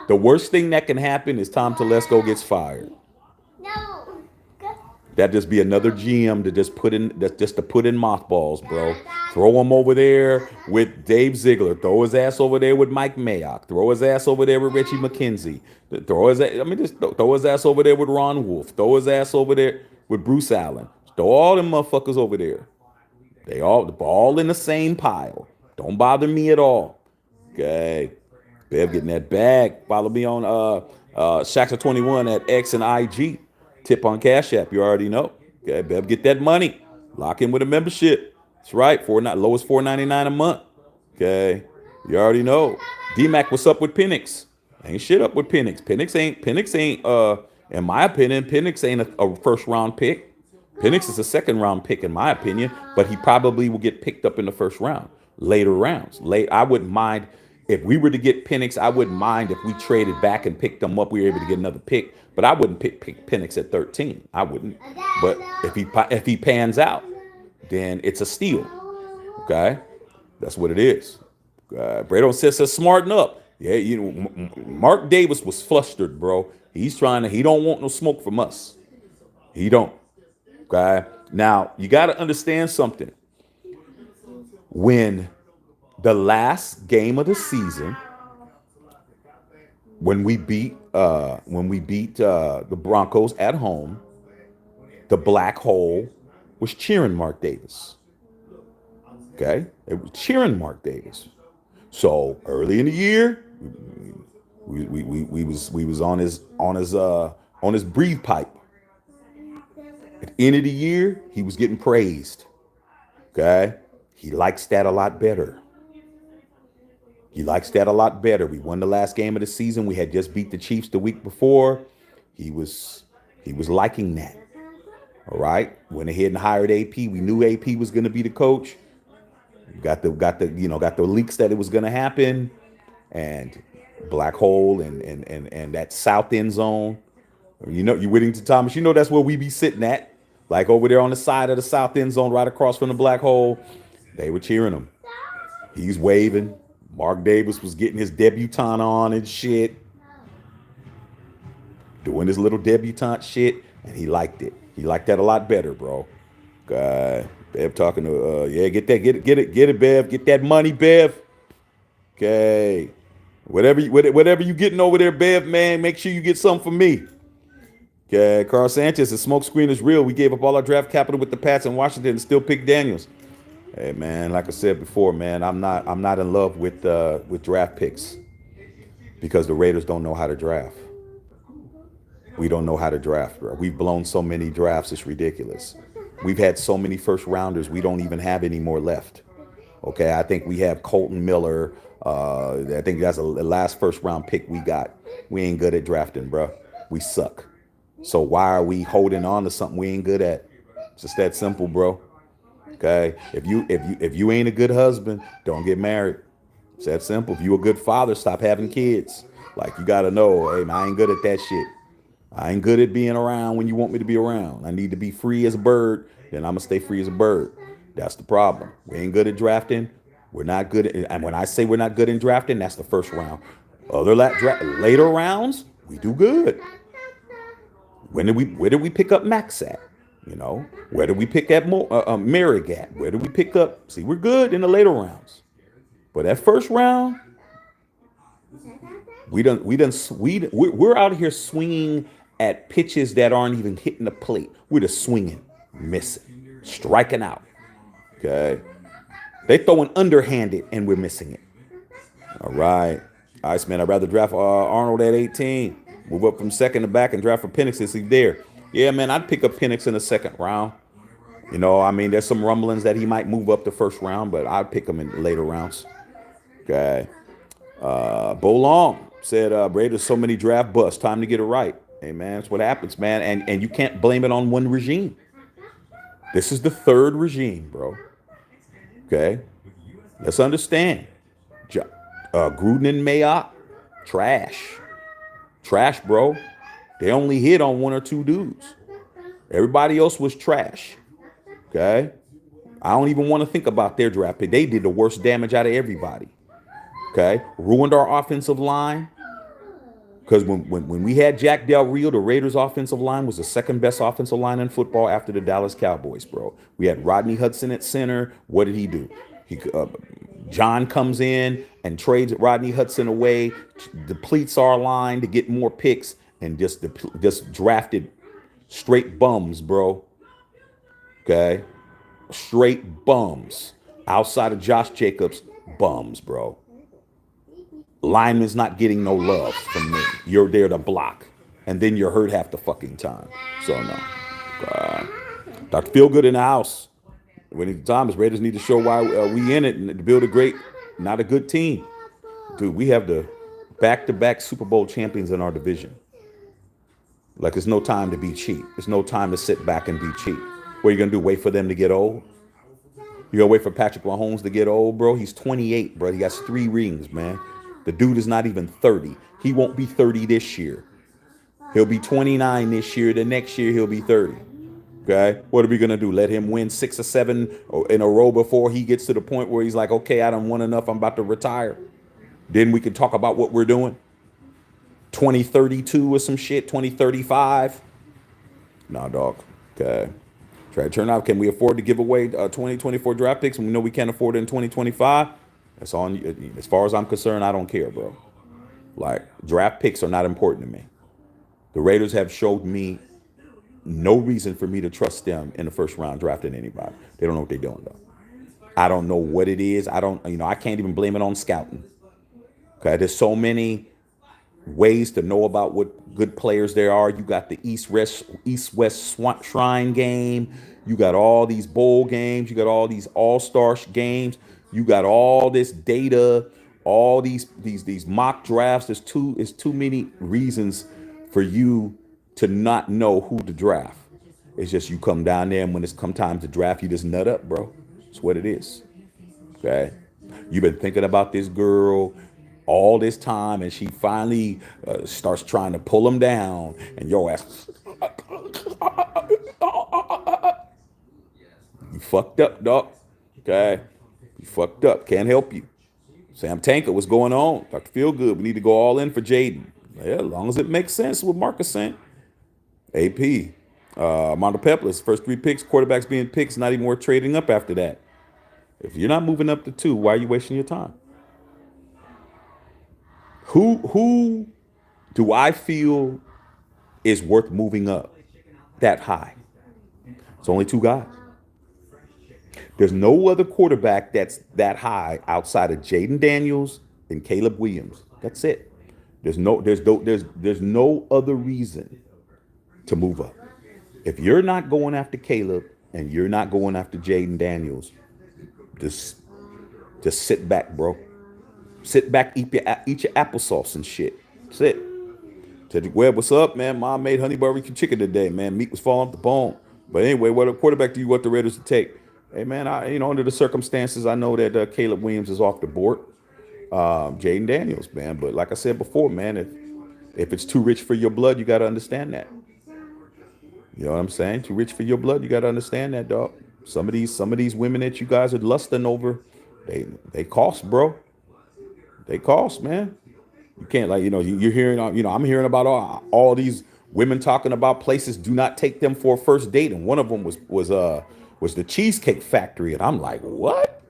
The worst thing that can happen is Tom Telesco gets fired. That just be another GM to just put in mothballs, bro. Throw him over there with Dave Ziegler. Throw his ass over there with Mike Mayock. Throw his ass over there with Richie McKenzie. Just throw his ass over there with Ron Wolf. Throw his ass over there with Bruce Allen. Throw all them motherfuckers over there. They all in the same pile. Don't bother me at all. Okay. Bev getting that bag. Follow me on Shaxer21 at X and IG. Tip on Cash App, you already know. Okay, Bev, get that money. Lock in with a membership. That's right. Lowest $4.99 a month. Okay, you already know. D-Mac, what's up with Penix? Ain't shit up with Penix. Penix ain't. In my opinion, Penix ain't a first round pick. Penix is a second round pick in my opinion, but he probably will get picked up in the first round, later rounds. I wouldn't mind if we were to get Penix. I wouldn't mind if we traded back and picked them up. We were able to get another pick. But I wouldn't pick Penix at 13. I wouldn't. But if he pans out, then it's a steal. Okay, that's what it is. Brado says smarten up. Yeah, Mark Davis was flustered, bro. He don't want no smoke from us. He don't. Okay. Now you got to understand something. When the last game of the season, when we beat the Broncos at home, the black hole was cheering Mark Davis. Okay, it was cheering Mark Davis. So early in the year, we was on his breathe pipe. At the end of the year, he was getting praised. Okay, he likes that a lot better. He likes that a lot better. We won the last game of the season. We had just beat the Chiefs the week before. He was liking that. All right. Went ahead and hired AP. We knew AP was going to be the coach. Got the leaks that it was going to happen, and black hole and that south end zone. You Whittington Thomas. That's where we be sitting at, like over there on the side of the south end zone, right across from the black hole. They were cheering him. He's waving. Mark Davis was getting his debutante on and shit, doing his little debutante shit, and he liked it. He liked that a lot better, bro. Bev talking to get it, Bev, get that money, Bev. Okay, whatever you getting over there, Bev, man, make sure you get something for me. Okay, Carl Sanchez, the smoke screen is real. We gave up all our draft capital with the Pats in Washington and still picked Daniels. Hey man, like I said before, man, I'm not in love with draft picks because the Raiders don't know how to draft. We don't know how to draft, bro. We've blown so many drafts, it's ridiculous. We've had so many first rounders, we don't even have any more left. Okay, I think we have Colton Miller. I think that's the last first round pick we got. We ain't good at drafting, bro. We suck. So why are we holding on to something we ain't good at? It's just that simple, bro. Okay, if you ain't a good husband, don't get married. It's that simple. If you a good father, stop having kids. Like you gotta know, hey man, I ain't good at that shit. I ain't good at being around when you want me to be around. I need to be free as a bird, then I'm gonna stay free as a bird. That's the problem. We ain't good at drafting. We're not good at, and when I say we're not good in drafting, that's the first round. Later rounds, we do good. Where did we pick up Max at? You know, where did we pick up Merrick at? Where did we pick up? See, we're good in the later rounds, but that first round, we're out here swinging at pitches that aren't even hitting the plate. We're just swinging, missing, striking out. Okay, they throwing underhanded and we're missing it. All right, Iceman. I'd rather draft Arnold at 18, move up from second to back and draft for Penix if he's there. Yeah, man, I'd pick up Penix in the second round. You know, I mean, there's some rumblings that he might move up the first round, but I'd pick him in later rounds. Okay. Bo Long said, Raiders so many draft busts. Time to get it right. Hey, man, that's what happens, man. And you can't blame it on one regime. This is the third regime, bro. Okay? Let's understand. Gruden and Mayock, trash. Trash, bro. They only hit on one or two dudes. Everybody else was trash. Okay? I don't even want to think about their draft pick. They did the worst damage out of everybody. Okay? Ruined our offensive line. Because when we had Jack Del Rio, the Raiders' offensive line was the second best offensive line in football after the Dallas Cowboys, bro. We had Rodney Hudson at center. What did he do? John comes in and trades Rodney Hudson away, depletes our line to get more picks, and just drafted straight bums, bro. Okay? Straight bums. Outside of Josh Jacobs, bums, bro. Lineman's not getting no love from me. You're there to block. And then you're hurt half the fucking time. So, no. Dr. Feelgood in the house. Winning Thomas, Raiders need to show why we in it and to build a great, not a good team. Dude, we have the back-to-back Super Bowl champions in our division. Like, it's no time to be cheap. It's no time to sit back and be cheap. What are you going to do, wait for them to get old? You going to wait for Patrick Mahomes to get old, bro? He's 28, bro. He has 3 rings, man. The dude is not even 30. He won't be 30 this year. He'll be 29 this year. The next year, he'll be 30. Okay? What are we going to do? Let him win 6 or 7 in a row before he gets to the point where he's like, okay, I done won enough. I'm about to retire. Then we can talk about what we're doing. 2032 or some shit. 2035. Nah, dog. Okay. Try to turn out. Can we afford to give away 2024 draft picks when we know we can't afford it in 2025? That's on you. As far as I'm concerned, I don't care, bro. Like, draft picks are not important to me. The Raiders have showed me no reason for me to trust them in the first round drafting anybody. They don't know what they're doing, though. I don't know what it is. I can't even blame it on scouting. Okay, there's so many ways to know about what good players there are. You got the East-West Shrine game. You got all these bowl games. You got all these all-star games. You got all this data, all these mock drafts. There's too many reasons for you to not know who to draft. It's just you come down there, and when it's come time to draft, you just nut up, bro. That's what it is. Okay? You've been thinking about this girl all this time, and she finally starts trying to pull him down, and your ass, you fucked up, dog. Okay? You fucked up. Can't help you. Sam Tanker, what's going on? Dr. Feelgood, we need to go all in for Jaden. Yeah, as long as it makes sense with Marcus saying. AP. Mondo Peplis, first 3 picks, quarterbacks being picks, not even worth trading up after that. If you're not moving up to 2, why are you wasting your time? Who do I feel is worth moving up that high. It's only two guys. There's no other quarterback that's that high outside of Jaden Daniels and Caleb Williams. That's it. There's no other reason to move up. If you're not going after Caleb and you're not going after Jaden Daniels, just sit back, bro. Sit back, eat your applesauce and shit. That's it. Tedrick Webb, what's up, man? Mom made honey barbecue chicken today, man. Meat was falling off the bone. But anyway, what quarterback do you want the Raiders to take? Hey, man, under the circumstances, I know that Caleb Williams is off the board. Jaden Daniels, man. But like I said before, man, if it's too rich for your blood, you got to understand that. You know what I'm saying? Too rich for your blood, you got to understand that, dog. Some of these women that you guys are lusting over, they cost, bro. They cost, man. You can't you're hearing, I'm hearing about all these women talking about places do not take them for a first date, and one of them was the Cheesecake Factory, and I'm like, what?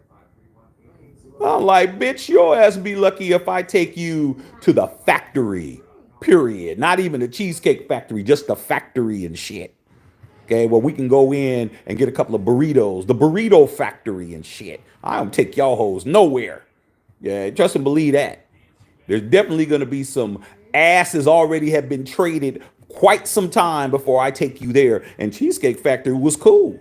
I'm like, bitch, your ass be lucky if I take you to the factory, period. Not even the Cheesecake Factory, just the factory and shit. Okay, well, we can go in and get a couple of burritos, the burrito factory and shit. I don't take y'all hoes nowhere. Yeah, trust and believe that. There's definitely going to be some asses already have been traded quite some time before I take you there. And Cheesecake Factory was cool.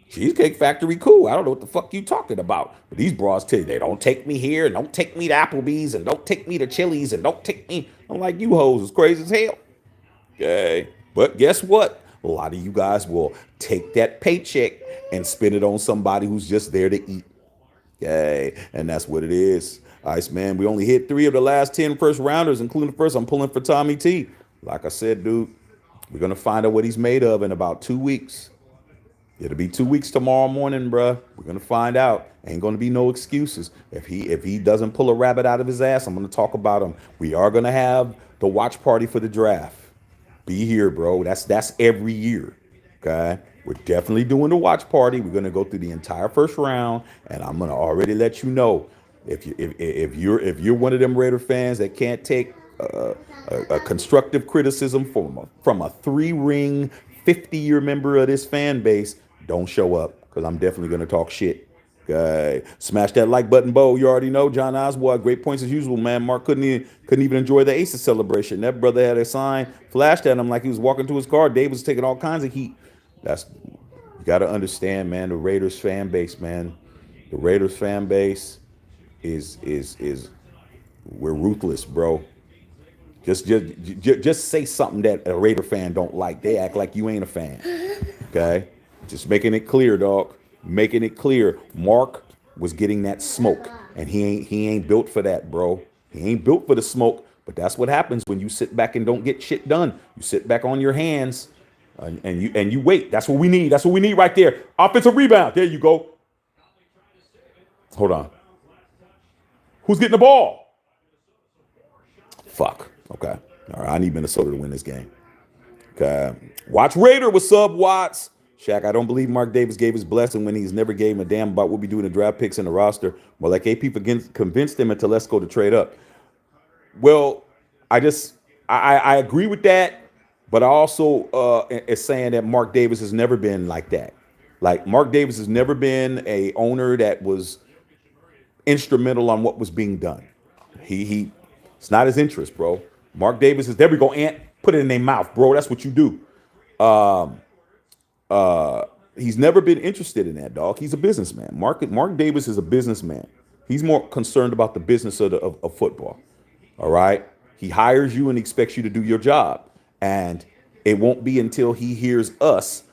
Cheesecake Factory, cool. I don't know what the fuck you talking about. But these bras tell you, they don't take me here, and don't take me to Applebee's, and don't take me to Chili's, and don't take me. I'm like, you hoes is crazy as hell. Okay. But guess what? A lot of you guys will take that paycheck and spend it on somebody who's just there to eat. Okay. And that's what it is. Ice man, we only hit 3 of the last 10 first rounders, including the first. I'm pulling for Tommy T. Like I said, dude, we're going to find out what he's made of in about 2 weeks. It'll be 2 weeks tomorrow morning, bruh. We're going to find out. Ain't going to be no excuses. If he doesn't pull a rabbit out of his ass, I'm going to talk about him. We are going to have the watch party for the draft. Be here, bro. That's every year. Okay? We're definitely doing the watch party. We're going to go through the entire first round, and I'm going to already let you know. If you're one of them Raider fans that can't take a constructive criticism from a 3-ring 50-year member of this fan base, don't show up, because I'm definitely going to talk shit. Okay. Smash that like button, Bo. You already know. John Oswald, great points as usual, man. Mark couldn't even enjoy the Aces celebration. That brother had a sign flashed at him like he was walking to his car. Dave was taking all kinds of heat. You got to understand, man. The Raiders fan base, man. The Raiders fan base is we're ruthless, bro. Just say something that a Raider fan don't like. They act like you ain't a fan. Okay? Just making it clear, dog. Making it clear. Mark was getting that smoke, and he ain't built for that, bro. He ain't built for the smoke. But that's what happens when you sit back and don't get shit done. You sit back on your hands, and you wait. That's what we need. That's what we need right there. Offensive rebound. There you go. Hold on. Who's getting the ball? Fuck. Okay. All right. I need Minnesota to win this game. Okay. Watch Raider. What's up, Watts? Shaq, I don't believe Mark Davis gave his blessing when he's never gave him a damn about what we do in the draft picks in the roster. Well, like AP convinced him and Telesco to trade up. Well, I agree with that, but I also is saying that Mark Davis has never been like that. Like, Mark Davis has never been a owner that was instrumental on what was being done. It's not his interest, bro. Mark Davis is, there we go, Ant, put it in their mouth, bro. That's what you do. He's never been interested in that, dog. He's a businessman. Mark Davis is a businessman. He's more concerned about the business of football. All right. He hires you and expects you to do your job. And it won't be until he hears us,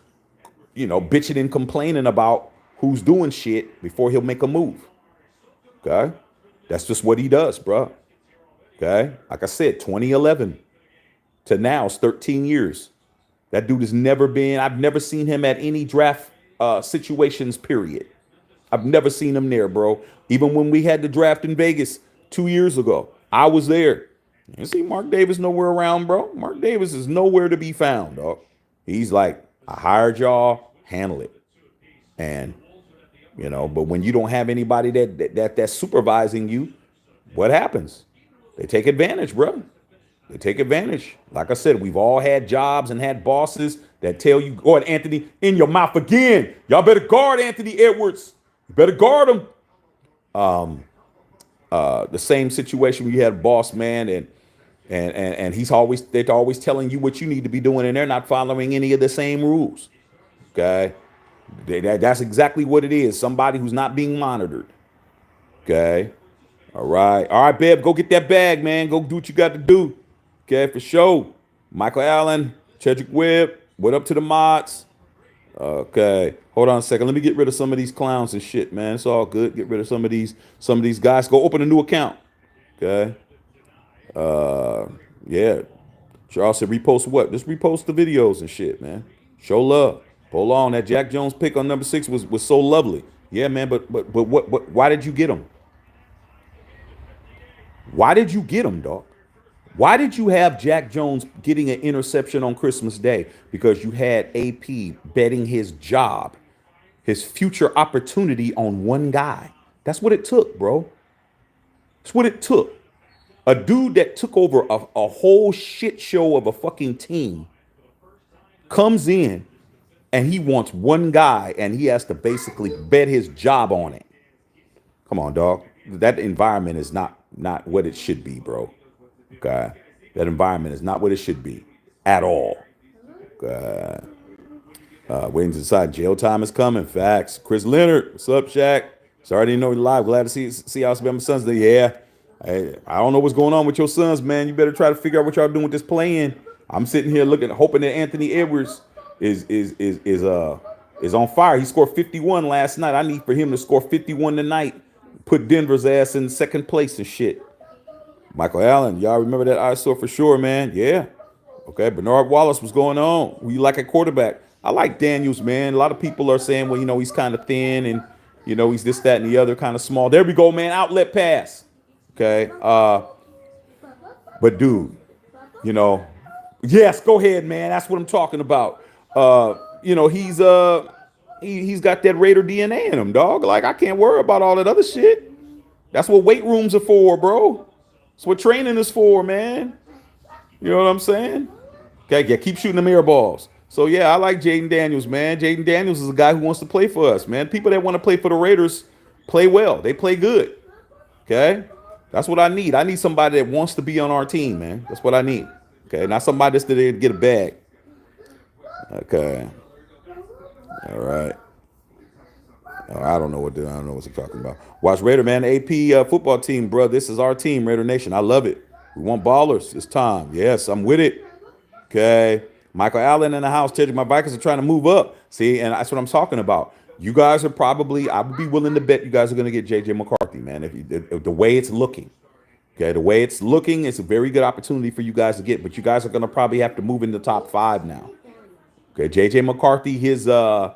bitching and complaining about who's doing shit before he'll make a move. Okay. That's just what he does, bro. Okay. Like I said, 2011 to now is 13 years. That dude has never been, I've never seen him at any draft situations, period. I've never seen him there, bro. Even when we had the draft in Vegas 2 years ago, I was there. You see Mark Davis nowhere around, bro. Mark Davis is nowhere to be found, dog. He's like, I hired y'all, handle it. And, but when you don't have anybody that's supervising you, what happens? They take advantage, bro. They take advantage. Like I said, we've all had jobs and had bosses that tell you, "Oh, Anthony, in your mouth again. Y'all better guard Anthony Edwards. You better guard him." The same situation where you had a boss man and they're always telling you what you need to be doing, and they're not following any of the same rules. Okay, that's exactly what it is. Somebody who's not being monitored. Okay, all right, babe, go get that bag, man. Go do what you got to do. Okay, for sure. Michael Allen, Chedrick Webb, what up to the mods? Okay, hold on a second. Let me get rid of some of these clowns and shit, man. It's all good. Get rid of some of these guys. Go open a new account. Okay. Yeah. Charles said repost what? Just repost the videos and shit, man. Show love. Hold on. That Jack Jones pick on number 6 was so lovely. Yeah, man. But what? Why did you get him? Why did you get him, dog? Why did you have Jack Jones getting an interception on Christmas Day? Because you had AP betting his job, his future opportunity on one guy. That's what it took, bro. That's what it took. A dude that took over a whole shit show of a fucking team comes in and he wants one guy and he has to basically bet his job on it. Come on, dog. That environment is not what it should be, bro. Okay. That environment is not what it should be at all. Waiting to decide. Jail time is coming. Facts. Chris Leonard. What's up, Shaq? Sorry I didn't know you live. Glad to see how my sons. Yeah. I don't know what's going on with your sons, man. You better try to figure out what y'all doing with this play-in. I'm sitting here hoping that Anthony Edwards is on fire. He scored 51 last night. I need for him to score 51 tonight. Put Denver's ass in second place and shit. Michael Allen, y'all remember that ISO for sure, man. Yeah. Okay. Bernard Wallace, what's going on? Who you like at quarterback? I like Daniels, man. A lot of people are saying, well, he's kind of thin and, he's this, that, and the other, kind of small. There we go, man. Outlet pass. Okay. But dude, yes, go ahead, man. That's what I'm talking about. He's got that Raider DNA in him, dog. Like, I can't worry about all that other shit. That's what weight rooms are for, bro. That's what training is for, man. You know what I'm saying? Okay, yeah, keep shooting them air balls. So, yeah, I like Jaden Daniels, man. Jaden Daniels is a guy who wants to play for us, man. People that want to play for the Raiders play well. They play good. Okay? That's what I need. I need somebody that wants to be on our team, man. That's what I need. Okay? Not somebody that's there to get a bag. Okay. All right. I don't know what they're talking about. Watch Raider, man. AP football team, bro. This is our team, Raider Nation. I love it. We want ballers. It's time. Yes, I'm with it. Okay. Michael Allen in the house. My Vikings are trying to move up. See, and that's what I'm talking about. You guys are probably, I would be willing to bet you guys are going to get J.J. McCarthy, man. If the way it's looking. Okay, the way it's looking, it's a very good opportunity for you guys to get. But you guys are going to probably have to move in the top 5 now. Okay, J.J. McCarthy, his pro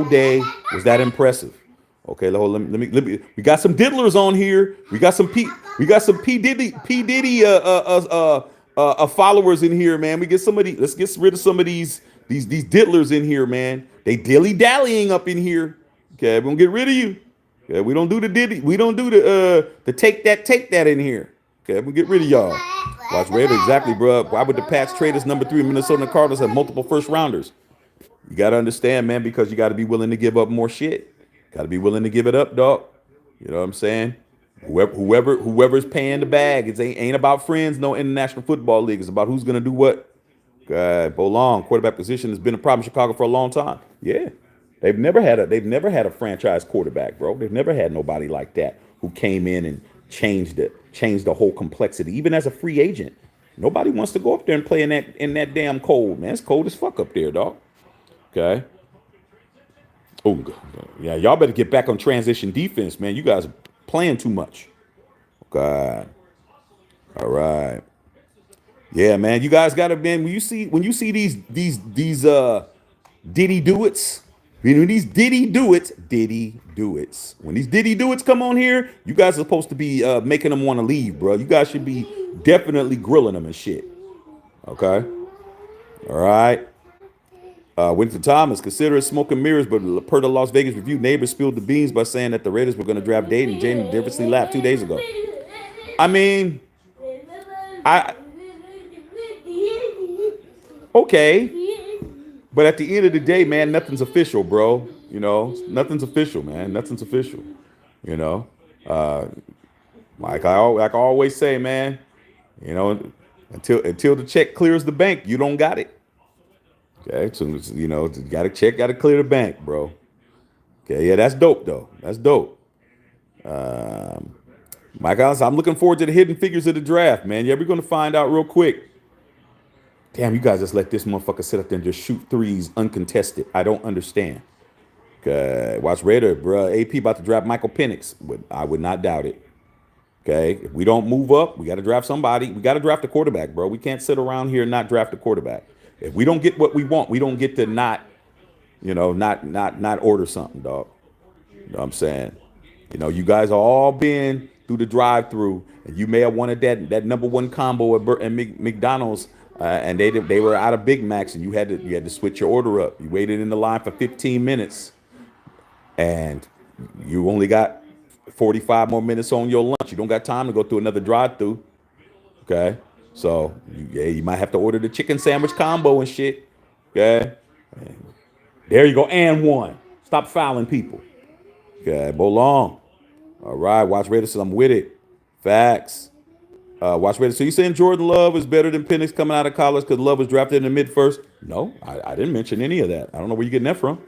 day was that impressive. Okay, let me. We got some diddlers on here. We got some P Diddy followers in here, man. Let's get rid of some of these diddlers in here, man. They dilly dallying up in here. Okay, we're gonna get rid of you. Okay, we don't do the diddy. We don't do the take that in here. Okay, we'll get rid of y'all. Watch Raider, exactly, bro. Why would the Pats trade us number 3 Minnesota Cardinals have multiple first rounders? You got to understand, man, because you got to be willing to give up more shit. Got to be willing to give it up, dog. You know what I'm saying? Whoever's paying the bag, it ain't about friends, no International Football League. It's about who's going to do what. Bolong, quarterback position has been a problem in Chicago for a long time. Yeah. They've never had a franchise quarterback, bro. They've never had nobody like that who came in and changed the whole complexity. Even as a free agent, nobody wants to go up there and play in that damn cold, man. It's cold as fuck up there, dog. Okay. Oh, yeah. Y'all better get back on transition defense, man. You guys are playing too much. Okay. All right. Yeah, man. You guys got to, man. When you see these Diddy do-its, when these Diddy do-its, when these Diddy do-its come on here, you guys are supposed to be making them want to leave, bro. You guys should be definitely grilling them and shit. Okay. All right. Winston Thomas, consider it smoke and mirrors, but per the Las Vegas Review, neighbors spilled the beans by saying that the Raiders were going to draft Dayton. Jaden Davidson laughed 2 days ago. I mean, I okay, but at the end of the day, man, nothing's official, bro. You know, nothing's official, man. Nothing's official. You know, like I always say, man. You know, until the check clears the bank, you don't got it. Okay, so you know, got to check, got to clear the bank, bro. Okay, yeah, that's dope though. That's dope. Mike Allen, I'm looking forward to the hidden figures of the draft, man. Yeah, we're gonna find out real quick. Damn, you guys just let this motherfucker sit up there and just shoot threes uncontested. I don't understand. Okay, watch Raider, bro. AP about to draft Michael Penix, but I would not doubt it. Okay, if we don't move up, we got to draft somebody. We got to draft a quarterback, bro. We can't sit around here and not draft a quarterback. If we don't get what we want, we don't get to not, not order something, dog. You know what I'm saying? You know, you guys are all been through the drive-through, and you may have wanted that number one combo at McDonald's, and they were out of Big Macs, and you had to switch your order up. You waited in the line for 15 minutes, and you only got 45 more minutes on your lunch. You don't got time to go through another drive-through. Okay, so you might have to order the chicken sandwich combo and shit. Okay, there you go, and one. Stop fouling people. Okay, Bolong. All right, Watch Raider says I'm with it. Facts. Watch Raider. So you saying Jordan Love is better than Penix coming out of college because Love was drafted in the mid first? No, I didn't mention any of that. I don't know where you're getting that from.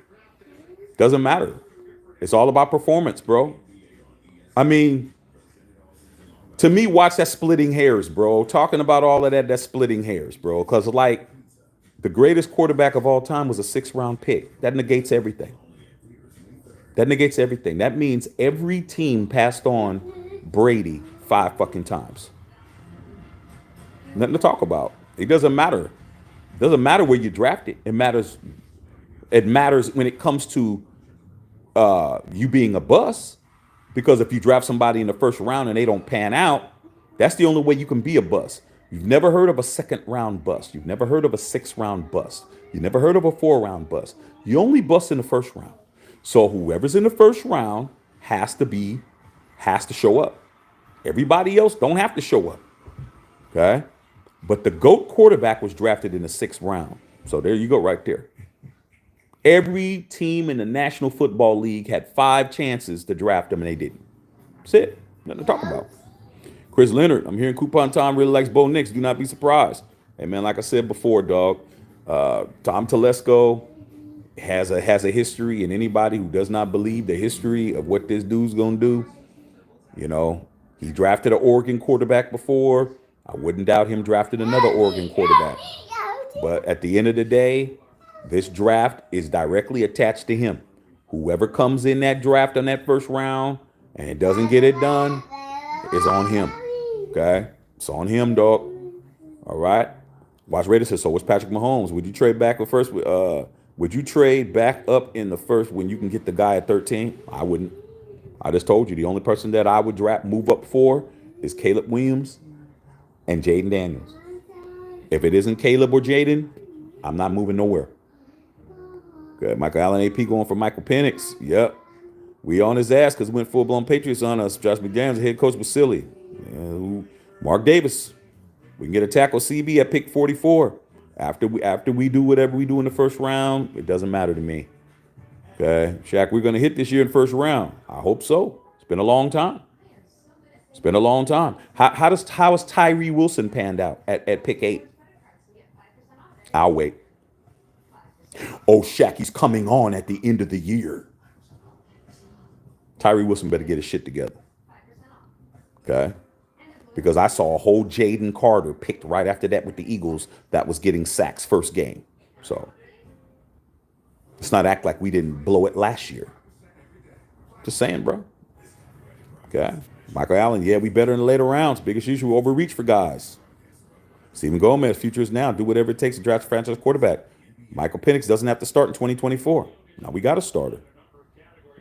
Doesn't matter. It's all about performance, bro. I mean, to me, watch that splitting hairs, bro. Talking about all of that's splitting hairs, bro. Because, like, the greatest quarterback of all time was a 6th-round pick. That negates everything. That negates everything. That means every team passed on Brady 5 fucking times. Nothing to talk about. It doesn't matter. It doesn't matter where you draft it. It matters. It matters when it comes to you being a bust. Because if you draft somebody in the first round and they don't pan out, that's the only way you can be a bust. You've never heard of a 2nd-round bust. You've never heard of a 6th-round bust. You never heard of a 4-round bust. You only bust in the first round. So whoever's in the first round has to show up. Everybody else don't have to show up. Okay? But the GOAT quarterback was drafted in the 6th round. So there you go right there. Every team in the National Football League had 5 chances to draft him, and they didn't. That's it. Nothing to talk about. Chris Leonard, I'm hearing Coupon Tom really likes Bo Nix. Do not be surprised. Hey, man, like I said before, dog, Tom Telesco has a history, and anybody who does not believe the history of what this dude's going to do, you know, he drafted an Oregon quarterback before. I wouldn't doubt him drafting another Oregon quarterback. But at the end of the day, this draft is directly attached to him. Whoever comes in that draft on that first round and it doesn't get it done is on him. Okay? It's on him, dog. All right? Watch Raider says, so what's Patrick Mahomes? Would you trade back with first? Would you trade back up in the first when you can get the guy at 13? I wouldn't. I just told you the only person that I would move up for is Caleb Williams and Jaden Daniels. If it isn't Caleb or Jaden, I'm not moving nowhere. Good. Michael Allen AP going for Michael Penix. Yep. We on his ass because we went full-blown Patriots on us. Josh McDaniels, head coach, was silly. Mark Davis. We can get a tackle CB at pick 44. After we do whatever we do in the first round, it doesn't matter to me. Okay. Shaq, we're going to hit this year in the first round. I hope so. It's been a long time. How is Tyree Wilson panned out at pick 8? I'll wait. Oh, Shaq, he's coming on at the end of the year. Tyree Wilson better get his shit together. Okay? Because I saw a whole Jaden Carter picked right after that with the Eagles that was getting sacks first game. So let's not act like we didn't blow it last year. Just saying, bro. Okay? Michael Allen, yeah, we better in the later rounds. Biggest issue, overreach for guys. Stephen Gomez, future is now. Do whatever it takes to draft a franchise quarterback. Michael Penix doesn't have to start in 2024. Now we got a starter.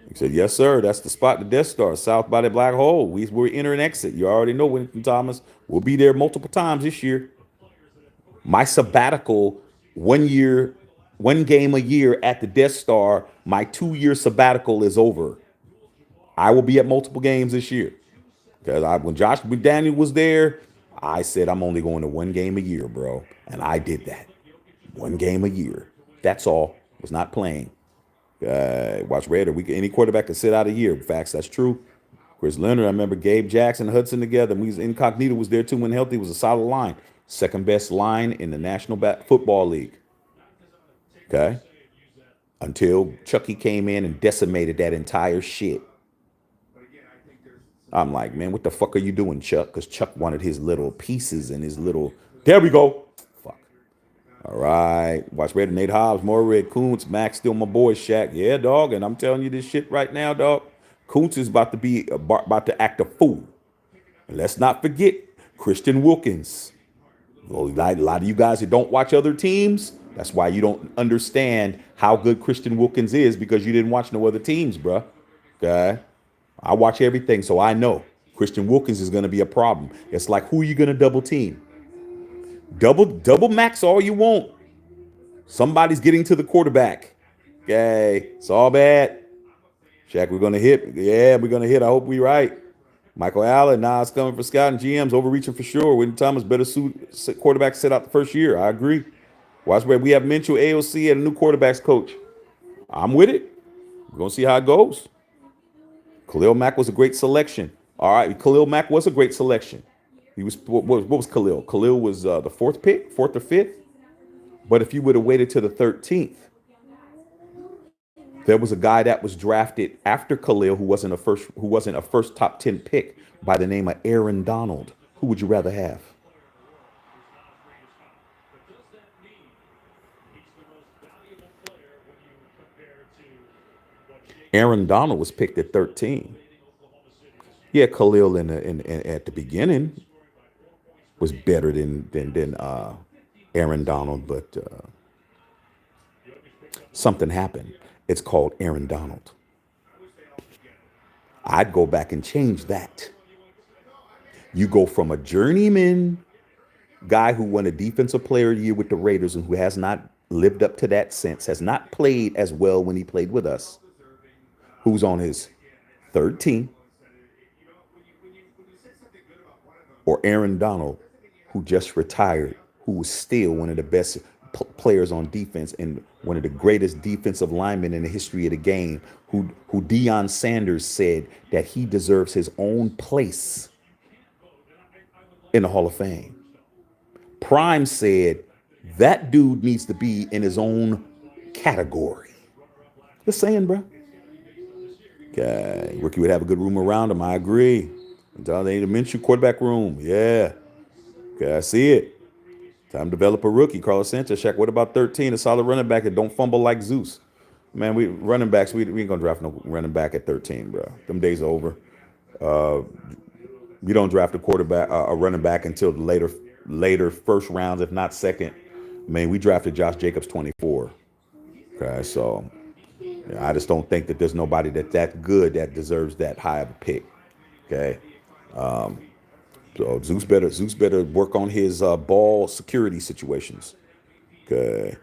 He said, yes, sir. That's the spot, the Death Star, south by the black hole. We're enter and exit. You already know Winston Thomas. We'll be there multiple times this year. My sabbatical, 1 game a year at the Death Star, my 2-year sabbatical is over. I will be at multiple games this year. Because when Josh McDaniel was there, I said I'm only going to one game a year, bro. And I did that. One game a year. That's all. Was not playing. Watch Raider. Any quarterback can sit out a year. Facts, that's true. Chris Leonard, I remember Gabe Jackson, Hudson together. Incognito was there too when healthy. It was a solid line. Second best line in the National Football League. Okay? Until Chucky came in and decimated that entire shit. I'm like, man, what the fuck are you doing, Chuck? Because Chuck wanted his little pieces and his little. There we go. Fuck. All right. Watch Raider, Nate Hobbs, more Red Koontz, Max, still my boy, Shaq. Yeah, dog. And I'm telling you this shit right now, dog. Koontz is about to act a fool. And let's not forget Christian Wilkins. Well, a lot of you guys that don't watch other teams, that's why you don't understand how good Christian Wilkins is, because you didn't watch no other teams, bruh. Okay? I watch everything, so I know Christian Wilkins is going to be a problem. It's like, who are you going to double team? Double max all you want. Somebody's getting to the quarterback. Okay, it's all bad. Shaq, we're going to hit. Yeah, we're going to hit. I hope we're right. Michael Allen, it's coming for scouting. GM's overreaching for sure. When Thomas better suit quarterback sit out the first year. I agree. Watch where we have Minshew, AOC, and a new quarterbacks coach. I'm with it. We're going to see how it goes. Khalil Mack was a great selection. All right, Khalil Mack was a great selection. He was what was Khalil? Khalil was the fourth or fifth. But if you would have waited to the 13th, there was a guy that was drafted after Khalil who wasn't a first top 10 pick by the name of Aaron Donald. Who would you rather have? Aaron Donald was picked at 13. Yeah, Khalil at the beginning was better than Aaron Donald, but something happened. It's called Aaron Donald. I'd go back and change that. You go from a journeyman guy who won a defensive player of the year with the Raiders and who has not lived up to that since, has not played as well when he played with us, who's on his third team, or Aaron Donald, who just retired, who was still one of the best players on defense and one of the greatest defensive linemen in the history of the game, who Deion Sanders said that he deserves his own place in the Hall of Fame. Prime said that dude needs to be in his own category. Just saying, bro. Okay, Rookie would have a good room around him. I agree. They need a Minshew quarterback room. Yeah. Okay, I see it. Time to develop a rookie. Carlos Sanchez, Shaq. What about 13? A solid running back that don't fumble like Zeus. Man, we running backs. We ain't gonna draft no running back at 13, bro. Them days are over. You don't draft a running back until the later first rounds, if not second. Man, we drafted Josh Jacobs 24. Okay, so I just don't think that there's nobody that good that deserves that high of a pick. Okay. So Zeus better work on his ball security situations. Okay.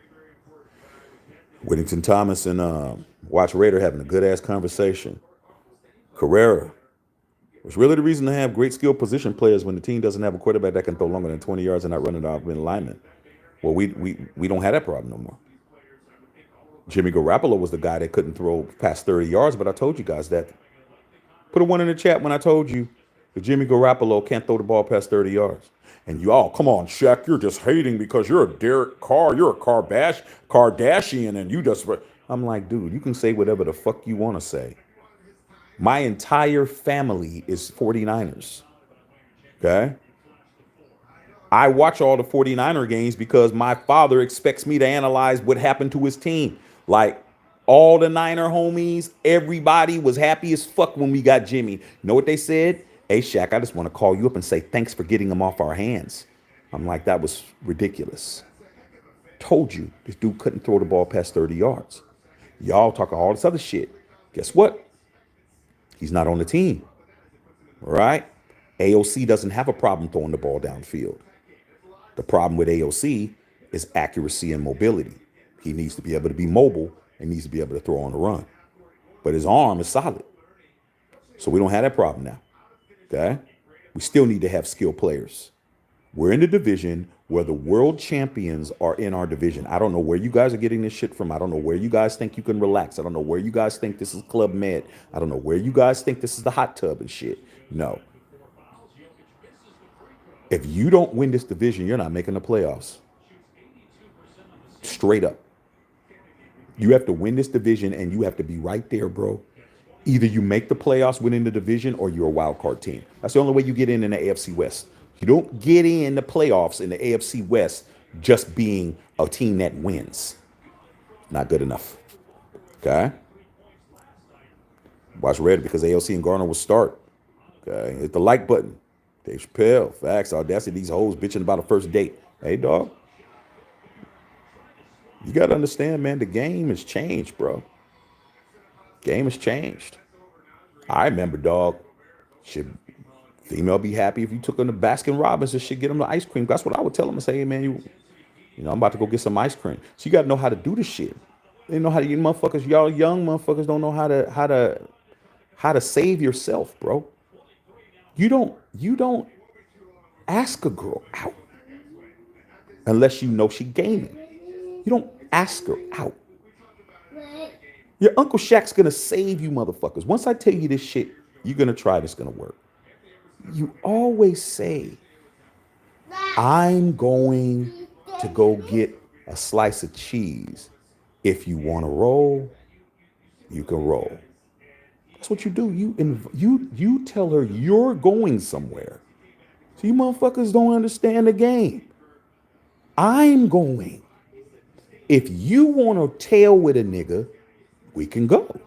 Whittington Thomas and Watch Raider having a good ass conversation. Carrera. It's really the reason to have great skill position players when the team doesn't have a quarterback that can throw longer than 20 yards and not running off in alignment. Well, we don't have that problem no more. Jimmy Garoppolo was the guy that couldn't throw past 30 yards, but I told you guys that. Put a one in the chat when I told you that Jimmy Garoppolo can't throw the ball past 30 yards. And you all, come on, Shaq, you're just hating because you're a Derek Carr, you're a Kardashian, and you just... I'm like, dude, you can say whatever the fuck you want to say. My entire family is 49ers. Okay? I watch all the 49er games because my father expects me to analyze what happened to his team. Like, all the Niner homies, everybody was happy as fuck when we got Jimmy. You know what they said? Hey, Shaq, I just want to call you up and say thanks for getting him off our hands. I'm like, that was ridiculous. Told you, this dude couldn't throw the ball past 30 yards. Y'all talk all this other shit. Guess what? He's not on the team. All right? AOC doesn't have a problem throwing the ball downfield. The problem with AOC is accuracy and mobility. He needs to be able to be mobile and needs to be able to throw on the run. But his arm is solid. So we don't have that problem now. Okay? We still need to have skilled players. We're in the division where the world champions are in our division. I don't know where you guys are getting this shit from. I don't know where you guys think you can relax. I don't know where you guys think this is Club Med. I don't know where you guys think this is the hot tub and shit. No. If you don't win this division, you're not making the playoffs. Straight up. You have to win this division and you have to be right there, bro. Either you make the playoffs winning the division or you're a wild card team. That's the only way you get in the AFC West. You don't get in the playoffs in the AFC West just being a team that wins. Not good enough. Okay? Watch Reddit because AOC and Garner will start. Okay? Hit the like button. Dave Chappelle, facts, audacity, these hoes bitching about a first date. Hey, dog. You got to understand, man, the game has changed, bro. Game has changed. I remember, dog. Shit, female be happy if you took them to Baskin Robbins and shit, get them the ice cream. That's what I would tell them and say, hey, man, you know, I'm about to go get some ice cream. So you got to know how to do this shit. You know how to, you motherfuckers, y'all young motherfuckers don't know how to save yourself, bro. You don't ask a girl out unless you know she gaming. You don't ask her out. Your Uncle Shaq's gonna save you motherfuckers. Once I tell you this shit, you're gonna try this, gonna work. You always say, I'm going to go get a slice of cheese. If you want to roll, you can roll. That's what you do. You tell her you're going somewhere. So you motherfuckers don't understand the game. I'm going. If you want to tail with a nigga, we can go.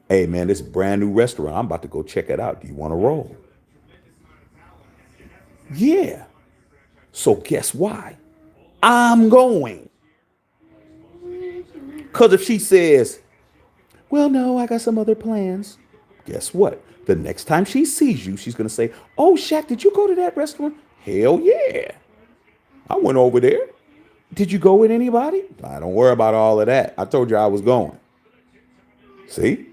Hey man, this brand new restaurant. I'm about to go check it out. Do you want to roll? Yeah. So guess why? I'm going. Because if she says, well, no, I got some other plans. Guess what? The next time she sees you, she's going to say, oh, Shaq, did you go to that restaurant? Hell yeah. I went over there. Did you go with anybody? I don't worry about all of that. I told you I was going. See?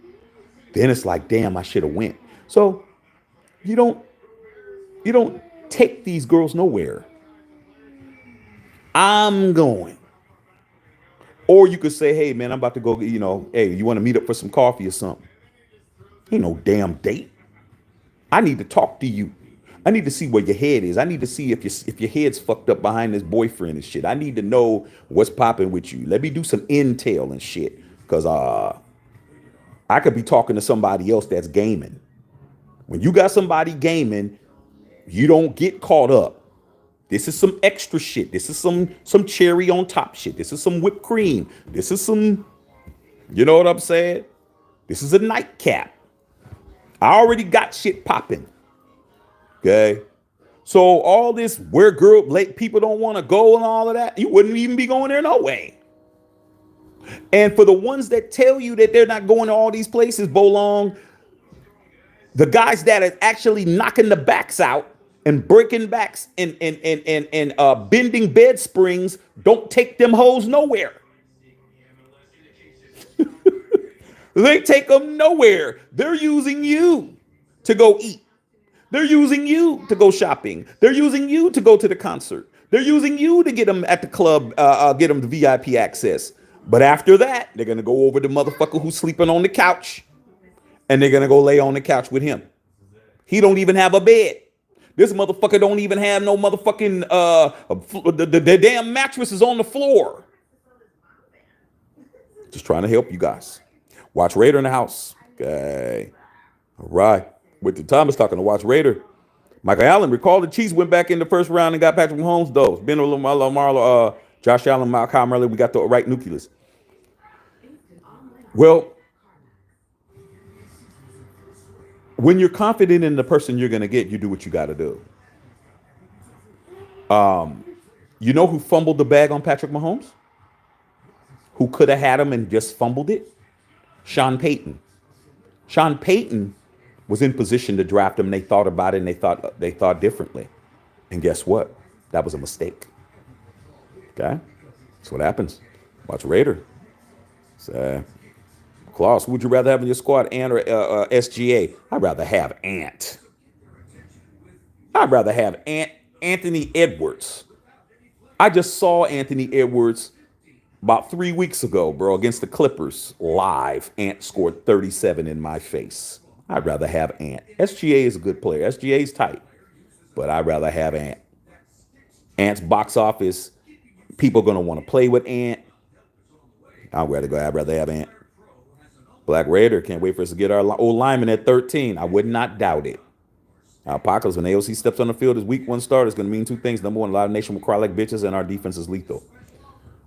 Then it's like, damn, I should have went. So you don't take these girls nowhere. I'm going. Or you could say, hey, man, I'm about to go, you know, hey, you want to meet up for some coffee or something? Ain't no damn date. I need to talk to you. I need to see where your head is. I need to see if your head's fucked up behind this boyfriend and shit. I need to know what's popping with you. Let me do some intel and shit. Because I could be talking to somebody else that's gaming. When you got somebody gaming, you don't get caught up. This is some extra shit. This is some cherry on top shit. This is some whipped cream. This is some, you know what I'm saying? This is a nightcap. I already got shit popping. Okay. So all this where people don't want to go and all of that, you wouldn't even be going there no way. And for the ones that tell you that they're not going to all these places, Bolong, the guys that are actually knocking the backs out and breaking backs and bending bed springs don't take them hoes nowhere. They take them nowhere. They're using you to go eat. They're using you to go shopping. They're using you to go to the concert. They're using you to get them at the club, get them the VIP access. But after that, they're going to go over the motherfucker who's sleeping on the couch and they're going to go lay on the couch with him. He don't even have a bed. This motherfucker don't even have no motherfucking, the damn mattress is on the floor. Just trying to help you guys. Watch Raider in the house. Okay. All right. With the Thomas talking to Watch Raider. Michael Allen, recall the Chiefs went back in the first round and got Patrick Mahomes, though. Ben Lamar, Josh Allen, Kyle Murray, we got the right nucleus. Well, when you're confident in the person you're going to get, you do what you got to do. You know who fumbled the bag on Patrick Mahomes? Who could have had him and just fumbled it? Sean Payton. Sean Payton was in position to draft him. And they thought about it and they thought differently. And guess what? That was a mistake. Okay? That's what happens. Watch Raider. So, Klaus, who would you rather have in your squad, Ant or SGA? I'd rather have Ant. I'd rather have Ant Anthony Edwards. I just saw Anthony Edwards about 3 weeks ago, bro, against the Clippers live. Ant scored 37 in my face. I'd rather have Ant. SGA is a good player. SGA is tight, but I'd rather have Ant. Ant's box office, people going to want to play with Ant. I'd rather have Ant. Black Raider, can't wait for us to get our old lineman at 13. I would not doubt it. Apocalypse, when AOC steps on the field as week one starter, it's going to mean two things. Number one, a lot of nation will cry like bitches, and our defense is lethal.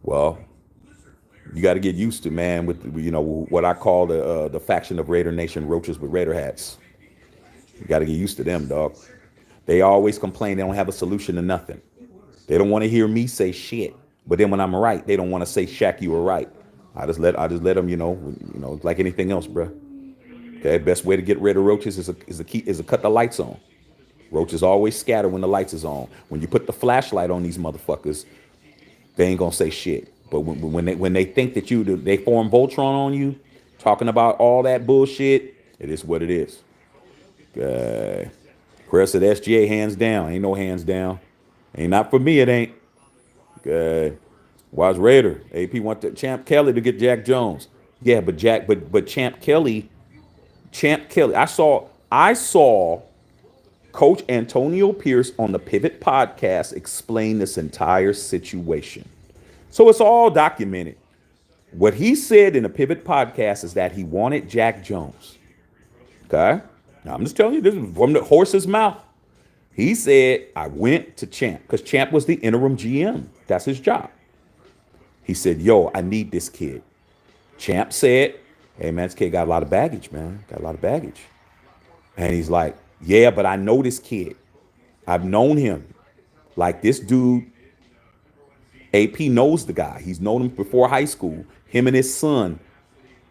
Well, you got to get used to, man, with what I call the faction of Raider Nation roaches with Raider hats. You got to get used to them, dog. They always complain they don't have a solution to nothing. They don't want to hear me say shit, but then when I'm right, they don't want to say Shaq, you were right. I just let them, like anything else, bro. Okay, best way to get rid of roaches is to cut the lights on. Roaches always scatter when the lights is on. When you put the flashlight on these motherfuckers, they ain't gonna say shit. But when they think that they form Voltron on you, talking about all that bullshit, it is what it is. Okay. Chris said SGA hands down. Ain't no hands down. Ain't not for me. It ain't. Okay. Wise Raider. AP want Champ Kelly to get Jack Jones. Yeah, but Champ Kelly. I saw Coach Antonio Pierce on the Pivot podcast explain this entire situation. So it's all documented. What he said in the Pivot podcast is that he wanted Jack Jones. Okay? Now I'm just telling you this is from the horse's mouth. He said, I went to Champ because Champ was the interim GM. That's his job. He said, yo, I need this kid. Champ said, hey, man, this kid got a lot of baggage, man. Got a lot of baggage. And he's like, yeah, but I know this kid. I've known him. Like this dude, AP knows the guy. He's known him before high school. Him and his son,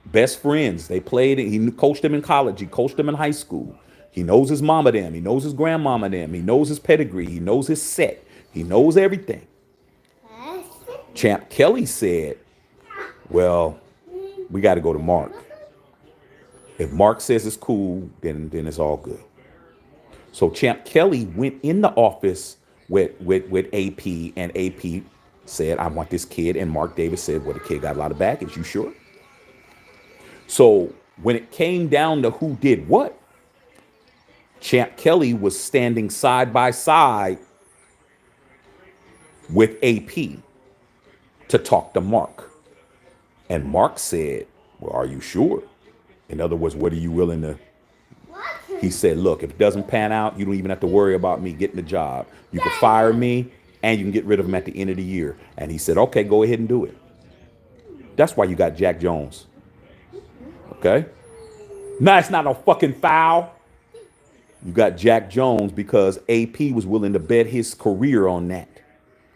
best friends. They played. He coached him in college. He coached him in high school. He knows his mama them. He knows his grandmama them. He knows his pedigree. He knows his set. He knows everything. Champ Kelly said, well, we got to go to Mark. If Mark says it's cool, then it's all good. So Champ Kelly went in the office with AP, and AP said, I want this kid. And Mark Davis said, well, the kid got a lot of baggage. You sure? So when it came down to who did what, Champ Kelly was standing side by side with AP to talk to Mark. And Mark said, well, are you sure? In other words, what are you willing to? He said, look, if it doesn't pan out, you don't even have to worry about me getting the job. You can fire me and you can get rid of him at the end of the year. And he said, okay, go ahead and do it. That's why you got Jack Jones. Okay? Now it's not a fucking foul. You got Jack Jones because AP was willing to bet his career on that.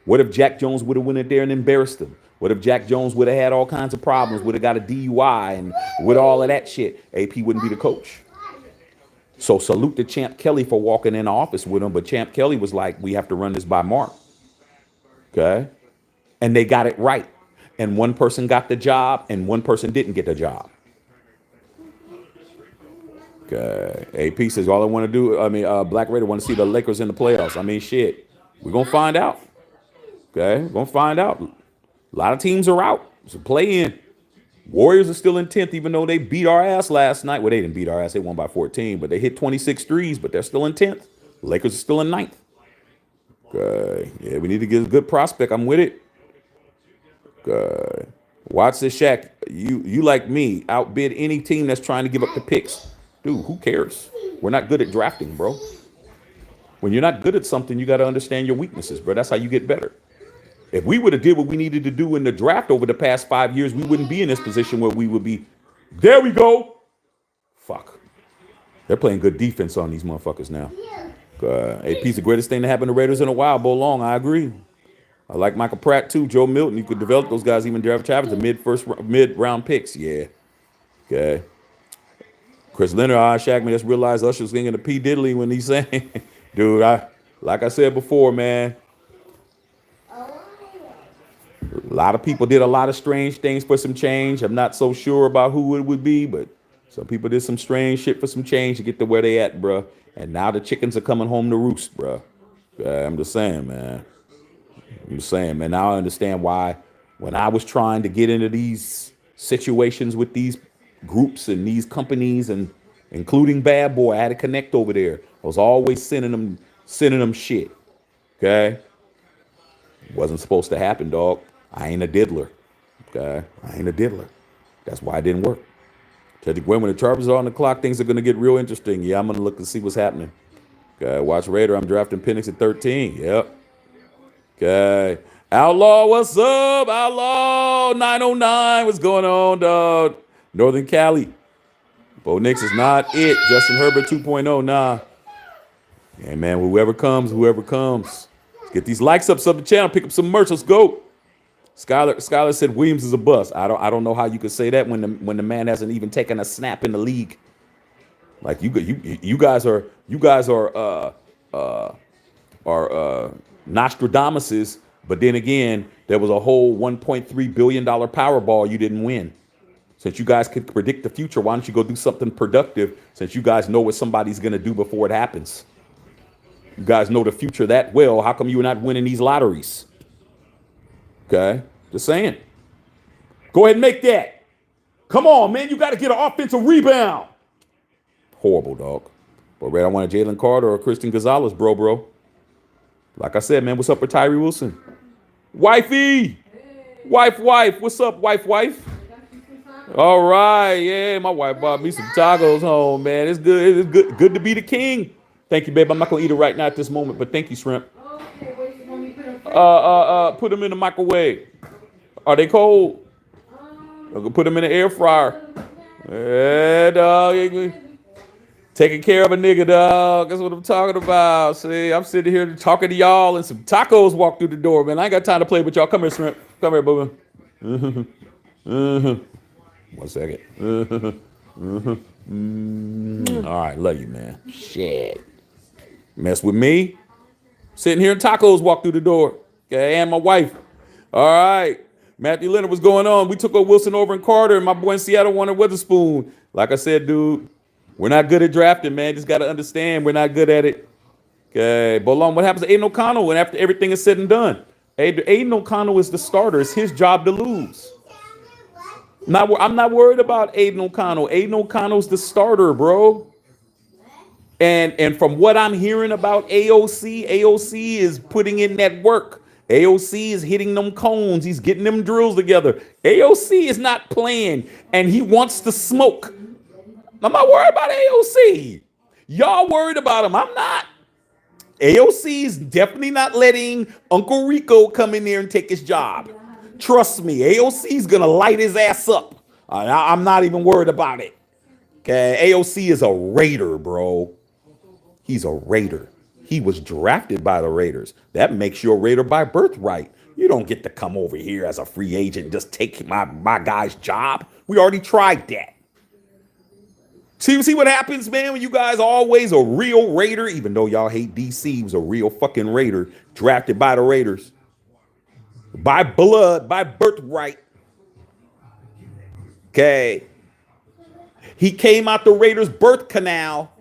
What if Jack Jones would have went in there and embarrassed him? What if Jack Jones would have had all kinds of problems, would have got a DUI and with all of that shit? AP wouldn't be the coach. So salute to Champ Kelly for walking in the office with him. But Champ Kelly was like, we have to run this by Mark. Okay? And they got it right. And one person got the job and one person didn't get the job. Okay. AP says, all I want to do, Black Raider want to see the Lakers in the playoffs. I mean, shit. We're going to find out. Okay? We're going to find out. A lot of teams are out. So play in. Warriors are still in 10th, even though they beat our ass last night. Well, they didn't beat our ass. They won by 14, but they hit 26 threes, but they're still in 10th. Lakers are still in 9th. Okay. Yeah, we need to get a good prospect. I'm with it. Okay. Watch this, Shaq. You like me, outbid any team that's trying to give up the picks. Dude, who cares? We're not good at drafting, bro. When you're not good at something, you got to understand your weaknesses, bro. That's how you get better. If we would have did what we needed to do in the draft over the past 5 years, we wouldn't be in this position where we would be. There we go. Fuck. They're playing good defense on these motherfuckers now. AP's the greatest thing to happen to Raiders in a while. Bo Long, I agree. I like Michael Pratt too. Joe Milton, you could develop those guys, even draft Travis, the mid-round picks. Yeah. Okay. Chris Leonard, Shaq, just realized Usher's thinking of P. Diddley when he's saying, dude, like I said before, man. A lot of people did a lot of strange things for some change. I'm not so sure about who it would be, but some people did some strange shit for some change to get to where they at, bruh. And now the chickens are coming home to roost, bruh. I'm just saying, man. I'm just saying, man. Now I understand why when I was trying to get into these situations with these groups and these companies and including Bad Boy, I had to connect over there. I was always sending them shit. Okay? Wasn't supposed to happen, dog. I ain't a diddler. Okay? I ain't a diddler. That's why it didn't work. Teddy Gwen, when the Chargers are on the clock, things are going to get real interesting. Yeah, I'm going to look and see what's happening. Okay, watch Raider. I'm drafting Penix at 13. Yep. Okay. Outlaw, what's up? Outlaw 909. What's going on, dog? Northern Cali. Bo Nix is not it. Justin Herbert 2.0. Nah. Yeah, man, whoever comes. Let's get these likes up, sub the channel, pick up some merch. Let's go. Skylar said Williams is a bust. I don't know how you could say that when the man hasn't even taken a snap in the league. Like you guys are Nostradamuses, but then again, there was a whole $1.3 billion Powerball you didn't win. Since you guys could predict the future, why don't you go do something productive since you guys know what somebody's going to do before it happens? You guys know the future that well. How come you're not winning these lotteries? Okay, just saying. Go ahead and make that. Come on, man. You got to get an offensive rebound. Horrible, dog. But Red, I want a Jalen Carter or Christian Gonzalez, bro. Like I said, man, what's up with Tyree Wilson? Wifey! Wife. What's up, wife? All right, yeah, my wife bought me some tacos home, man. It's good to be the king. Thank you, babe. I'm not going to eat it right now at this moment, but thank you, shrimp. Put them in the microwave. Are they cold? I'm gonna put them in the air fryer. Yeah, dog. Taking care of a nigga, dog. That's what I'm talking about. See, I'm sitting here talking to y'all and some tacos walk through the door, man. I ain't got time to play with y'all. Come here, shrimp. Come here, boo. 1 second. All right, love you, man. Shit. Mess with me. Sitting here and tacos walk through the door. Okay, and my wife. All right. Matthew Leonard, what's going on? We took Wilson over in Carter, and my boy in Seattle wanted Witherspoon. Like I said, dude, we're not good at drafting, man. Just got to understand we're not good at it. Okay. Bolon, what happens to Aiden O'Connell when after everything is said and done? Aiden O'Connell is the starter. It's his job to lose. I'm not worried about Aiden O'Connell. Aiden O'Connell's the starter, bro. And from what I'm hearing about AOC is putting in that work. AOC is hitting them cones. He's getting them drills together. AOC is not playing, and he wants to smoke. I'm not worried about AOC. Y'all worried about him. I'm not. AOC is definitely not letting Uncle Rico come in there and take his job. Trust me, AOC is going to light his ass up. I'm not even worried about it. Okay, AOC is a Raider, bro. He's a Raider. He was drafted by the Raiders. That makes you a Raider by birthright. You don't get to come over here as a free agent and just take my guy's job. We already tried that. See what happens, man, when you guys are always a real Raider, even though y'all hate DC, he was a real fucking Raider, drafted by the Raiders. By blood, by birthright. Okay. He came out the Raiders' birth canal.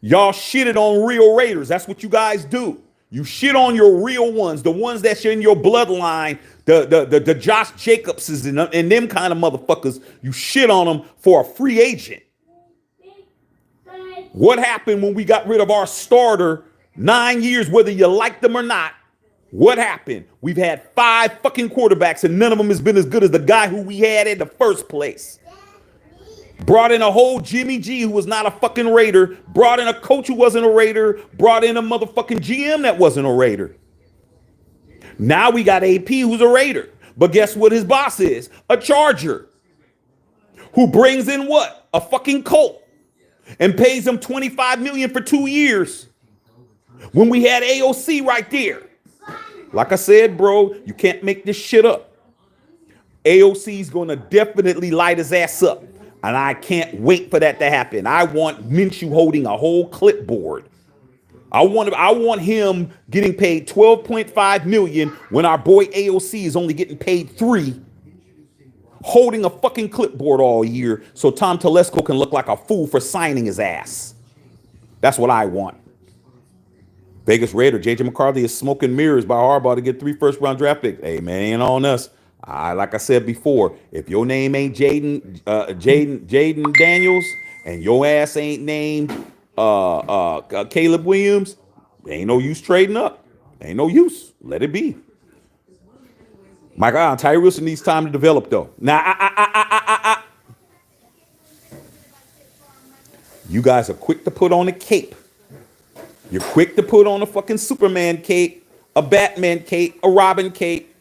Y'all shitted on real Raiders. That's what you guys do. You shit on your real ones, the ones that's in your bloodline, the Josh Jacobses and them kind of motherfuckers. You shit on them for a free agent. What happened when we got rid of our starter 9 years, whether you liked them or not? What happened? We've had 5 fucking quarterbacks, and none of them has been as good as the guy who we had in the first place. Brought in a whole Jimmy G who was not a fucking Raider. Brought in a coach who wasn't a Raider. Brought in a motherfucking GM that wasn't a Raider. Now we got AP who's a Raider. But guess what his boss is? A Charger. Who brings in what? A fucking Colt. And pays him $25 million for 2 years. When we had AOC right there. Like I said, bro, you can't make this shit up. AOC's going to definitely light his ass up. And I can't wait for that to happen. I want Minshew holding a whole clipboard. I want him getting paid $12.5 million when our boy AOC is only getting paid $3 million, holding a fucking clipboard all year so Tom Telesco can look like a fool for signing his ass. That's what I want. Vegas Raider, J.J. McCarthy is smoking mirrors by Harbaugh to get 3 first-round draft picks. Hey, man, ain't on us. Like I said before, if your name ain't Jaden Daniels and your ass ain't named Caleb Williams, ain't no use trading up. Ain't no use. Let it be. My God, Tyree Wilson needs time to develop, though. Now, you guys are quick to put on a cape. You're quick to put on a fucking Superman cape, a Batman cape, a Robin cape,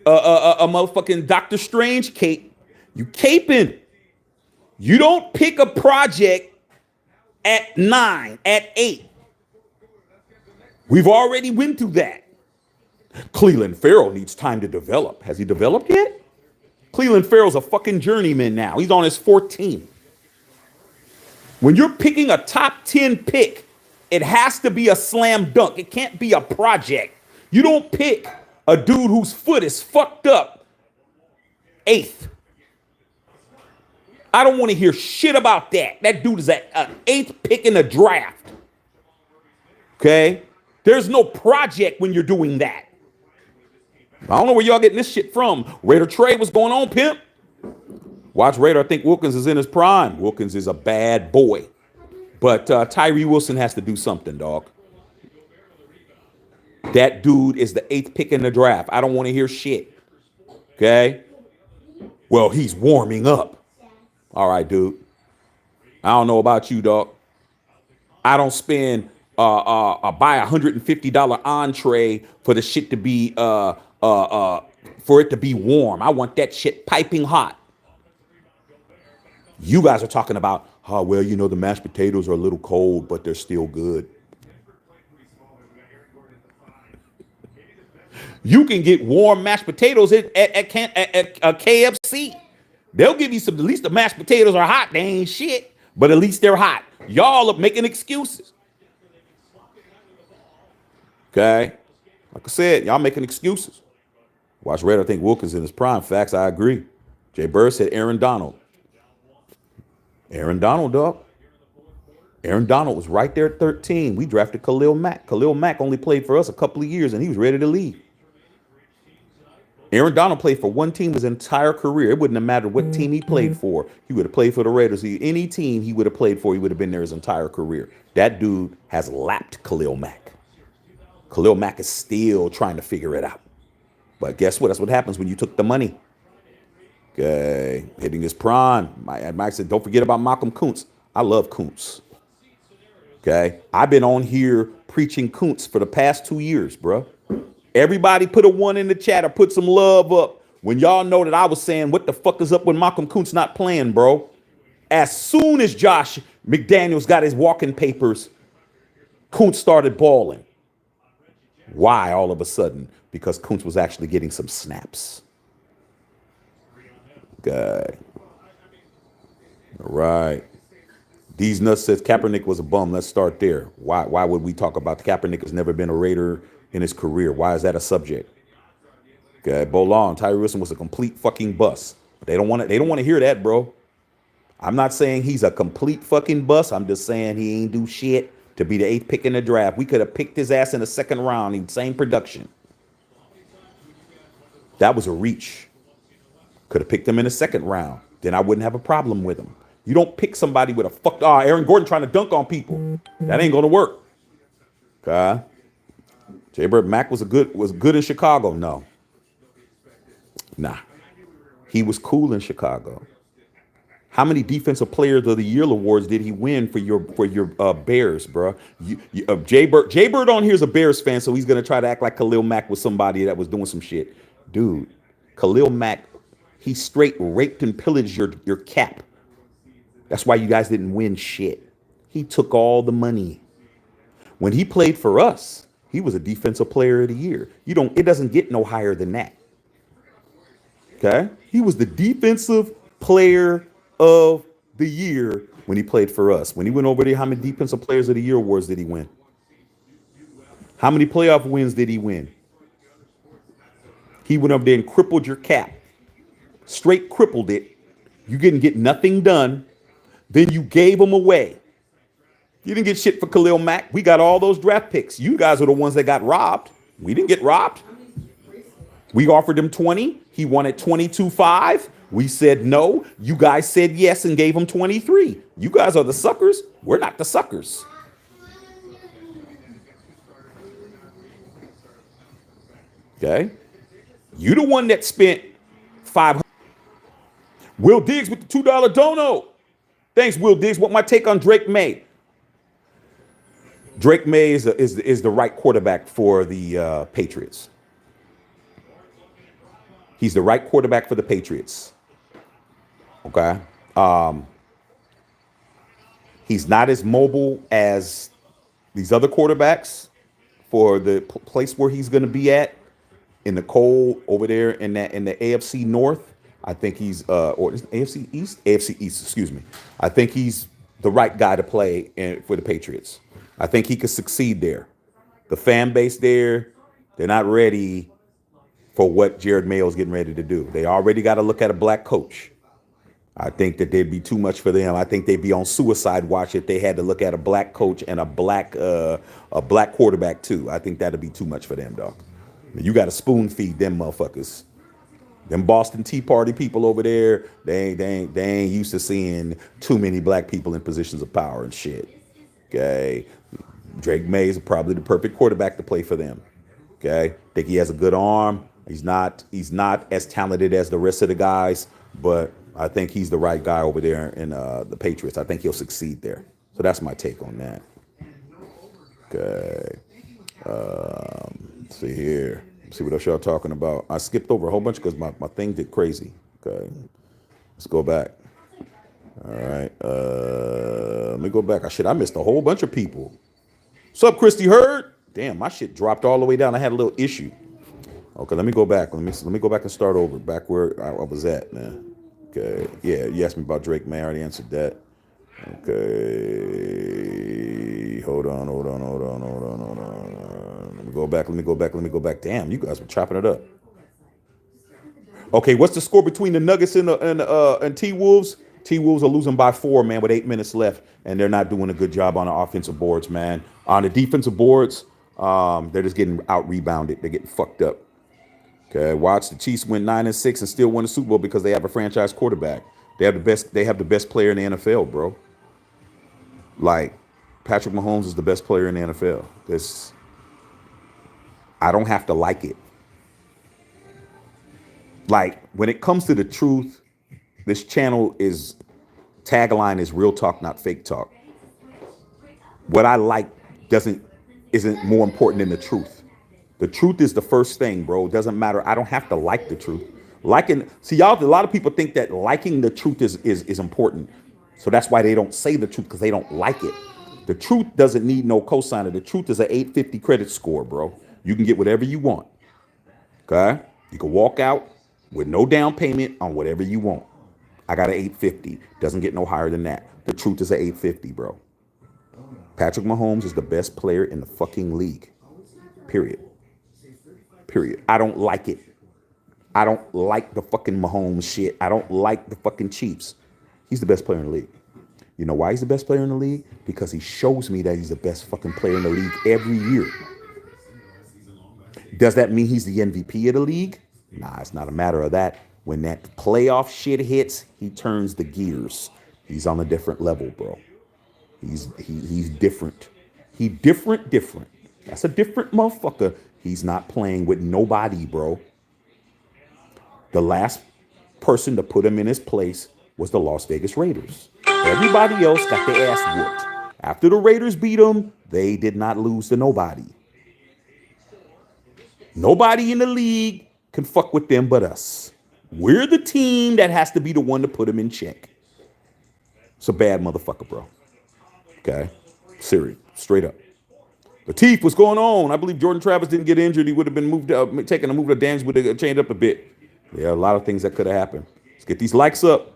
a motherfucking Doctor Strange cape. You caping. You don't pick a project at 9, at 8. We've already went through that. Cleveland Farrell needs time to develop. Has he developed yet? Cleveland Farrell's a fucking journeyman now. He's on his 14th. When you're picking a top 10 pick, it has to be a slam dunk. It can't be a project. You don't pick a dude whose foot is fucked up 8th. I don't want to hear shit about that. That dude is an 8th pick in the draft. Okay? There's no project when you're doing that. I don't know where y'all getting this shit from. Raider trade, what's going on, pimp? Watch Raider. I think Wilkins is in his prime. Wilkins is a bad boy. But Tyree Wilson has to do something, dog. That dude is the 8th pick in the draft. I don't want to hear shit. Okay? Well, he's warming up. All right, dude. I don't know about you, dog. I don't spend buy $150 entree for the shit to be for it to be warm. I want that shit piping hot. You guys are talking about, oh, well, you know, the mashed potatoes are a little cold, but they're still good. You can get warm mashed potatoes at KFC. They'll give you some, at least the mashed potatoes are hot. They ain't shit, but at least they're hot. Y'all are making excuses. Okay? Like I said, y'all making excuses. Watch Red, I think Wilkins in his prime. Facts, I agree. Jay Bird said Aaron Donald. Aaron Donald, dog. Aaron Donald was right there at 13. We drafted Khalil Mack. Khalil Mack only played for us a couple of years, and he was ready to leave. Aaron Donald played for one team his entire career. It wouldn't have mattered what team he played for. He would have played for the Raiders. Any team he would have played for, he would have been there his entire career. That dude has lapped Khalil Mack. Khalil Mack is still trying to figure it out. But guess what? That's what happens when you took the money. Okay, hitting his prime. Mike said, don't forget about Malcolm Kuntz. I love Kuntz. Okay, I've been on here preaching Kuntz for the past 2 years, bro. Everybody put a 1 in the chat or put some love up when y'all know that I was saying, what the fuck is up with Malcolm Kuntz not playing, bro? As soon as Josh McDaniels got his walking papers, Kuntz started balling. Why all of a sudden? Because Kuntz was actually getting some snaps. Okay. All right. These nuts says Kaepernick was a bum. Let's start there. Why would we talk about Kaepernick has never been a Raider in his career? Why is that a subject? Okay, Bolon, Tyree Wilson was a complete fucking bust. They don't want to hear that, bro. I'm not saying he's a complete fucking bust. I'm just saying he ain't do shit to be the 8th pick in the draft. We could have picked his ass in the 2nd round, same production. That was a reach. Could have picked him in the 2nd round. Then I wouldn't have a problem with him. You don't pick somebody with a fucked. Aaron Gordon trying to dunk on people. That ain't gonna work. Okay. Jay Bird Mack was good in Chicago. No. Nah. He was cool in Chicago. How many Defensive Players of the Year awards did he win for your Bears, bro? Jay Bird on here is a Bears fan, so he's gonna try to act like Khalil Mack was somebody that was doing some shit. Dude, Khalil Mack, he straight raped and pillaged your cap. That's why you guys didn't win shit. He took all the money. When he played for us, he was a Defensive Player of the Year. It doesn't get no higher than that. Okay? He was the Defensive Player of the Year when he played for us. When he went over there, how many Defensive Players of the Year awards did he win? How many playoff wins did he win? He went up there and crippled your cap. Straight crippled it. You didn't get nothing done. Then you gave him away. You didn't get shit for Khalil Mack. We got all those draft picks. You guys are the ones that got robbed. We didn't get robbed. We offered him 20. He wanted 22.5. We said no. You guys said yes and gave him 23. You guys are the suckers. We're not the suckers. Okay? You the one that spent 500. Will Diggs with the $2 dono. Thanks, Will Diggs. What my take on Drake May? Drake May is the right quarterback for the Patriots. He's the right quarterback for the Patriots. Okay. He's not as mobile as these other quarterbacks for the place where he's going to be at in the cold over there in the AFC North. I think he's or AFC East, AFC East. Excuse me. I think he's the right guy to play for the Patriots. I think he could succeed there. The fan base there, they're not ready for what Jared Mayo's getting ready to do. They already got to look at a black coach. I think that there'd be too much for them. I think they'd be on suicide watch if they had to look at a black coach and a black quarterback too. I think that'd be too much for them, dog. You got to spoon feed them motherfuckers. Them Boston Tea Party people over there, they ain't used to seeing too many black people in positions of power and shit. Okay, Drake May is probably the perfect quarterback to play for them. Okay, think he has a good arm. He's not as talented as the rest of the guys, but I think he's the right guy over there in the Patriots. I think he'll succeed there. So that's my take on that. Okay. Let's see here. Let's see what else y'all talking about. I skipped over a whole bunch because my thing did crazy. Okay. Let's go back. All right. Let me go back. I missed a whole bunch of people. What's up, Christy Hurd? Damn, my shit dropped all the way down. I had a little issue. Okay, let me go back. Let me go back and start over. Back where I was at, man. Okay. Yeah, you asked me about Drake May. I already answered that. Okay. Hold on. Let me go back. Damn, you guys were chopping it up. Okay, what's the score between the Nuggets and T-Wolves? T-Wolves are losing by 4, man, with 8 minutes left, and they're not doing a good job on the offensive boards, man. On the defensive boards, they're just getting out-rebounded. They're getting fucked up. Okay, watch the Chiefs win 9-6 and still win the Super Bowl because they have a franchise quarterback. They have the best player in the NFL, bro. Like, Patrick Mahomes is the best player in the NFL. I don't have to like it. Like, when it comes to the truth, this channel tagline is real talk, not fake talk. What I like isn't more important than the truth. The truth is the first thing, bro. It doesn't matter. I don't have to like the truth. A lot of people think that liking the truth is important. So that's why they don't say the truth, because they don't like it. The truth doesn't need no cosigner. The truth is an 850 credit score, bro. You can get whatever you want. Okay? You can walk out with no down payment on whatever you want. I got an 850. Doesn't get no higher than that. The truth is an 850, bro. Patrick Mahomes is the best player in the fucking league. Period. I don't like it. I don't like the fucking Mahomes shit. I don't like the fucking Chiefs. He's the best player in the league. You know why he's the best player in the league? Because he shows me that he's the best fucking player in the league every year. Does that mean he's the MVP of the league? Nah, it's not a matter of that. When that playoff shit hits, he turns the gears. He's on a different level, bro. He's different. He different. That's a different motherfucker. He's not playing with nobody, bro. The last person to put him in his place was the Las Vegas Raiders. Everybody else got their ass whooped. After the Raiders beat them, they did not lose to nobody. Nobody in the league can fuck with them but us. We're the team that has to be the one to put him in check. It's a bad motherfucker, bro. Okay? Serious. Straight up. Latif, what's going on? I believe Jordan Travis didn't get injured. He would have been moved up, taken a move of damage, would have changed up a bit. Yeah, a lot of things that could have happened. Let's get these likes up.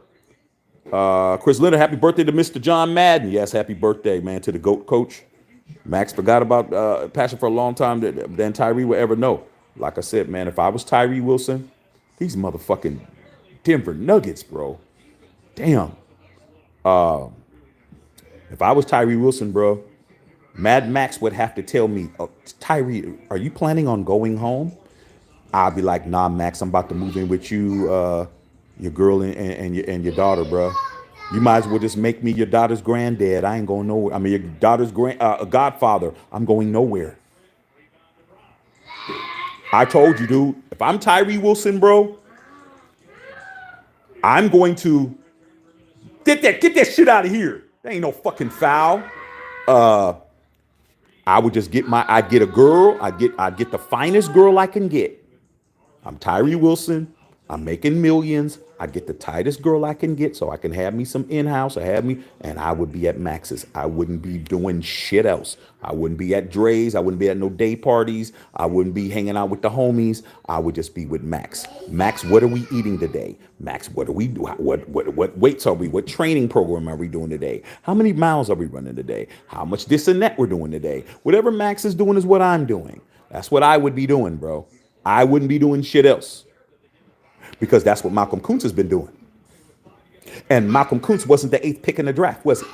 Chris Leonard, happy birthday to Mr. John Madden. Yes, happy birthday, man, to the GOAT coach. Max forgot about passion for a long time than Tyree will ever know. Like I said, man, if I was Tyree Wilson, these motherfucking Denver Nuggets, bro. Damn. If I was Tyree Wilson, bro, Mad Max would have to tell me, oh, Tyree, are you planning on going home? I'll be like, nah, Max, I'm about to move in with you, your girl and your daughter, bro. You might as well just make me your daughter's granddad. I ain't going nowhere. I mean, your daughter's godfather. I'm going nowhere. I told you, dude. If I'm Tyree Wilson, bro, I'm going to get that shit out of here. There ain't no fucking foul. I would just I get a girl. I get the finest girl I can get. I'm Tyree Wilson. I'm making millions. I get the tightest girl I can get so I can have me some in-house. And I would be at Max's. I wouldn't be doing shit else. I wouldn't be at Dre's. I wouldn't be at no day parties. I wouldn't be hanging out with the homies. I would just be with Max. Max, what are we eating today? Max, what do we do? What weights are we? What training program are we doing today? How many miles are we running today? How much this and that we're doing today? Whatever Max is doing is what I'm doing. That's what I would be doing, bro. I wouldn't be doing shit else. Because that's what Malcolm Kuntz has been doing. And Malcolm Kuntz wasn't the 8th pick in the draft, was he?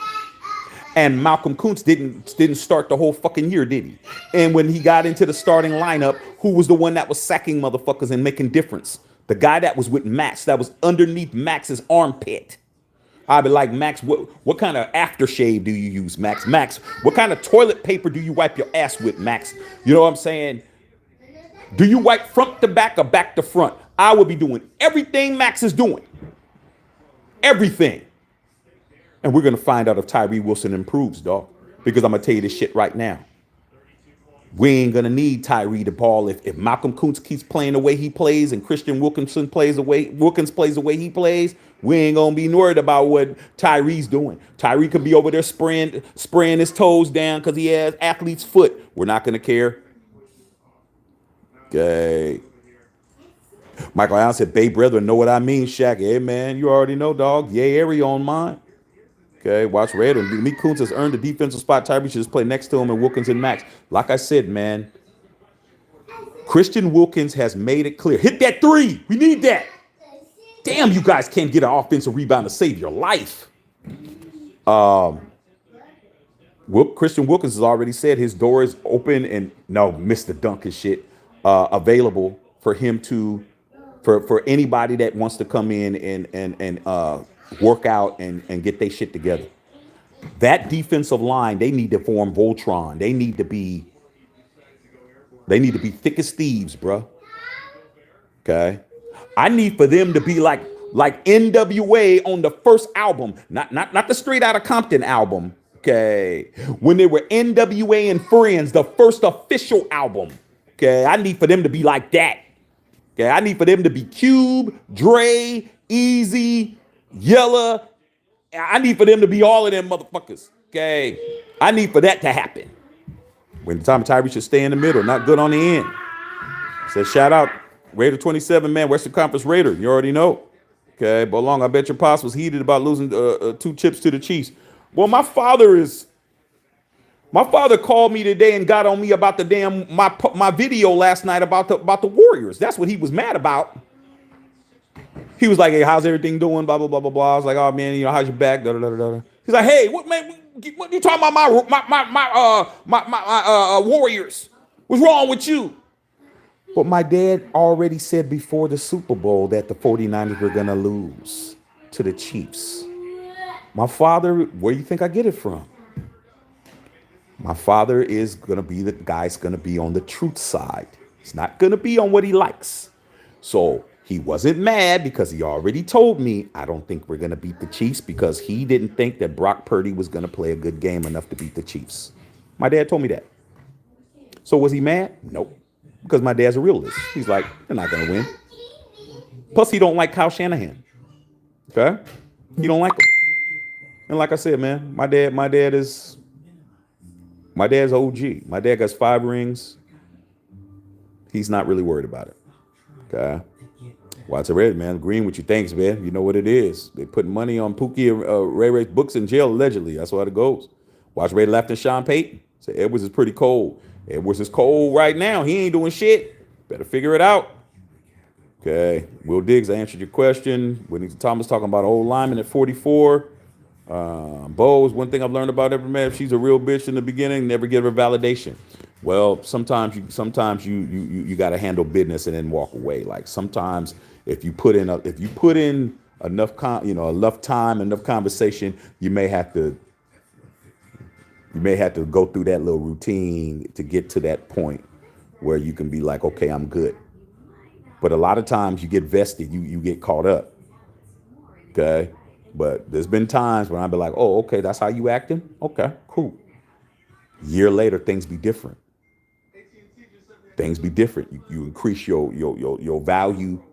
And Malcolm Kuntz didn't start the whole fucking year, did he? And when he got into the starting lineup, who was the one that was sacking motherfuckers and making difference? The guy that was with Max, that was underneath Max's armpit. I'd be like, Max, what kind of aftershave do you use, Max? Max, what kind of toilet paper do you wipe your ass with, Max? You know what I'm saying? Do you wipe front to back or back to front? I would be doing everything Max is doing. Everything. And we're going to find out if Tyree Wilson improves, dog. Because I'm going to tell you this shit right now. We ain't going to need Tyree to ball if Malcolm Kuntz keeps playing the way he plays and Christian Wilkins plays the way he plays. We ain't going to be worried about what Tyree's doing. Tyree could be over there spraying his toes down because he has athlete's foot. We're not going to care. Okay. Michael Allen said, Bay brethren, know what I mean, Shaq. Hey, man, you already know, dog. Yay, area on mine. Okay, watch Raider. Meek Kuntz has earned the defensive spot. Tyree should just play next to him and Wilkins and Max. Like I said, man, Christian Wilkins has made it clear. Hit that three. We need that. Damn, you guys can't get an offensive rebound to save your life. Christian Wilkins has already said his door is open and Mr. Dunk and shit available for him to for anybody that wants to come in and work out and get their shit together. That defensive line, they need to form Voltron. They need to be thick as thieves, bro. Okay. I need for them to be like NWA on the first album, not the Straight Outta Compton album. Okay. When they were NWA and Friends, the first official album. Okay. I need for them to be like that. Okay. I need for them to be Cube, Dre, Easy, Yella. I need for them to be all of them motherfuckers. Okay. I need for that to happen. When the time Tyree should stay in the middle, not good on the end. Says shout out Raider 27, man, Western Conference Raider. You already know. Okay. But long, I bet your pops was heated about losing 2 chips to the Chiefs. Well, my father called me today and got on me about the damn my video last night about the Warriors. That's what he was mad about. He was like, "Hey, how's everything doing?" Blah blah blah blah blah. I was like, "Oh man, how's your back?" Da, da, da, da. He's like, "Hey, what man? What you talking about my Warriors? What's wrong with you?" But my dad already said before the Super Bowl that the 49ers were gonna lose to the Chiefs. My father, where do you think I get it from? My father is going to be the guy's going to be on the truth side. He's not going to be on what he likes. So he wasn't mad because he already told me, I don't think we're going to beat the Chiefs because he didn't think that Brock Purdy was going to play a good game enough to beat the Chiefs. My dad told me that. So was he mad? Nope. Because my dad's a realist. He's like, they're not going to win. Plus, he don't like Kyle Shanahan. Okay? He don't like him. And like I said, man, my dad's OG. My dad got 5 rings. He's not really worried about it. Okay. Watch it, Red, man. Agreeing with you. Thanks, man. You know what it is. They put money on Pookie and Ray Ray's books in jail, allegedly. That's how it goes. Watch Ray left and Sean Payton. Say Edwards is pretty cold. Edwards is cold right now. He ain't doing shit. Better figure it out. Okay. Will Diggs, I answered your question. Whitney Thomas talking about old lineman at 44. Bose, one thing I've learned about every man, if she's a real bitch in the beginning, never give her validation. Well, sometimes you got to handle business and then walk away. Like sometimes if you put in enough time, enough conversation, you may have to go through that little routine to get to that point where you can be like, okay, I'm good. But a lot of times you get vested, you get caught up. Okay. But there's been times when I've been like, oh, okay, that's how you acting? Okay, cool. Year later, things be different. Things be different. You increase your value.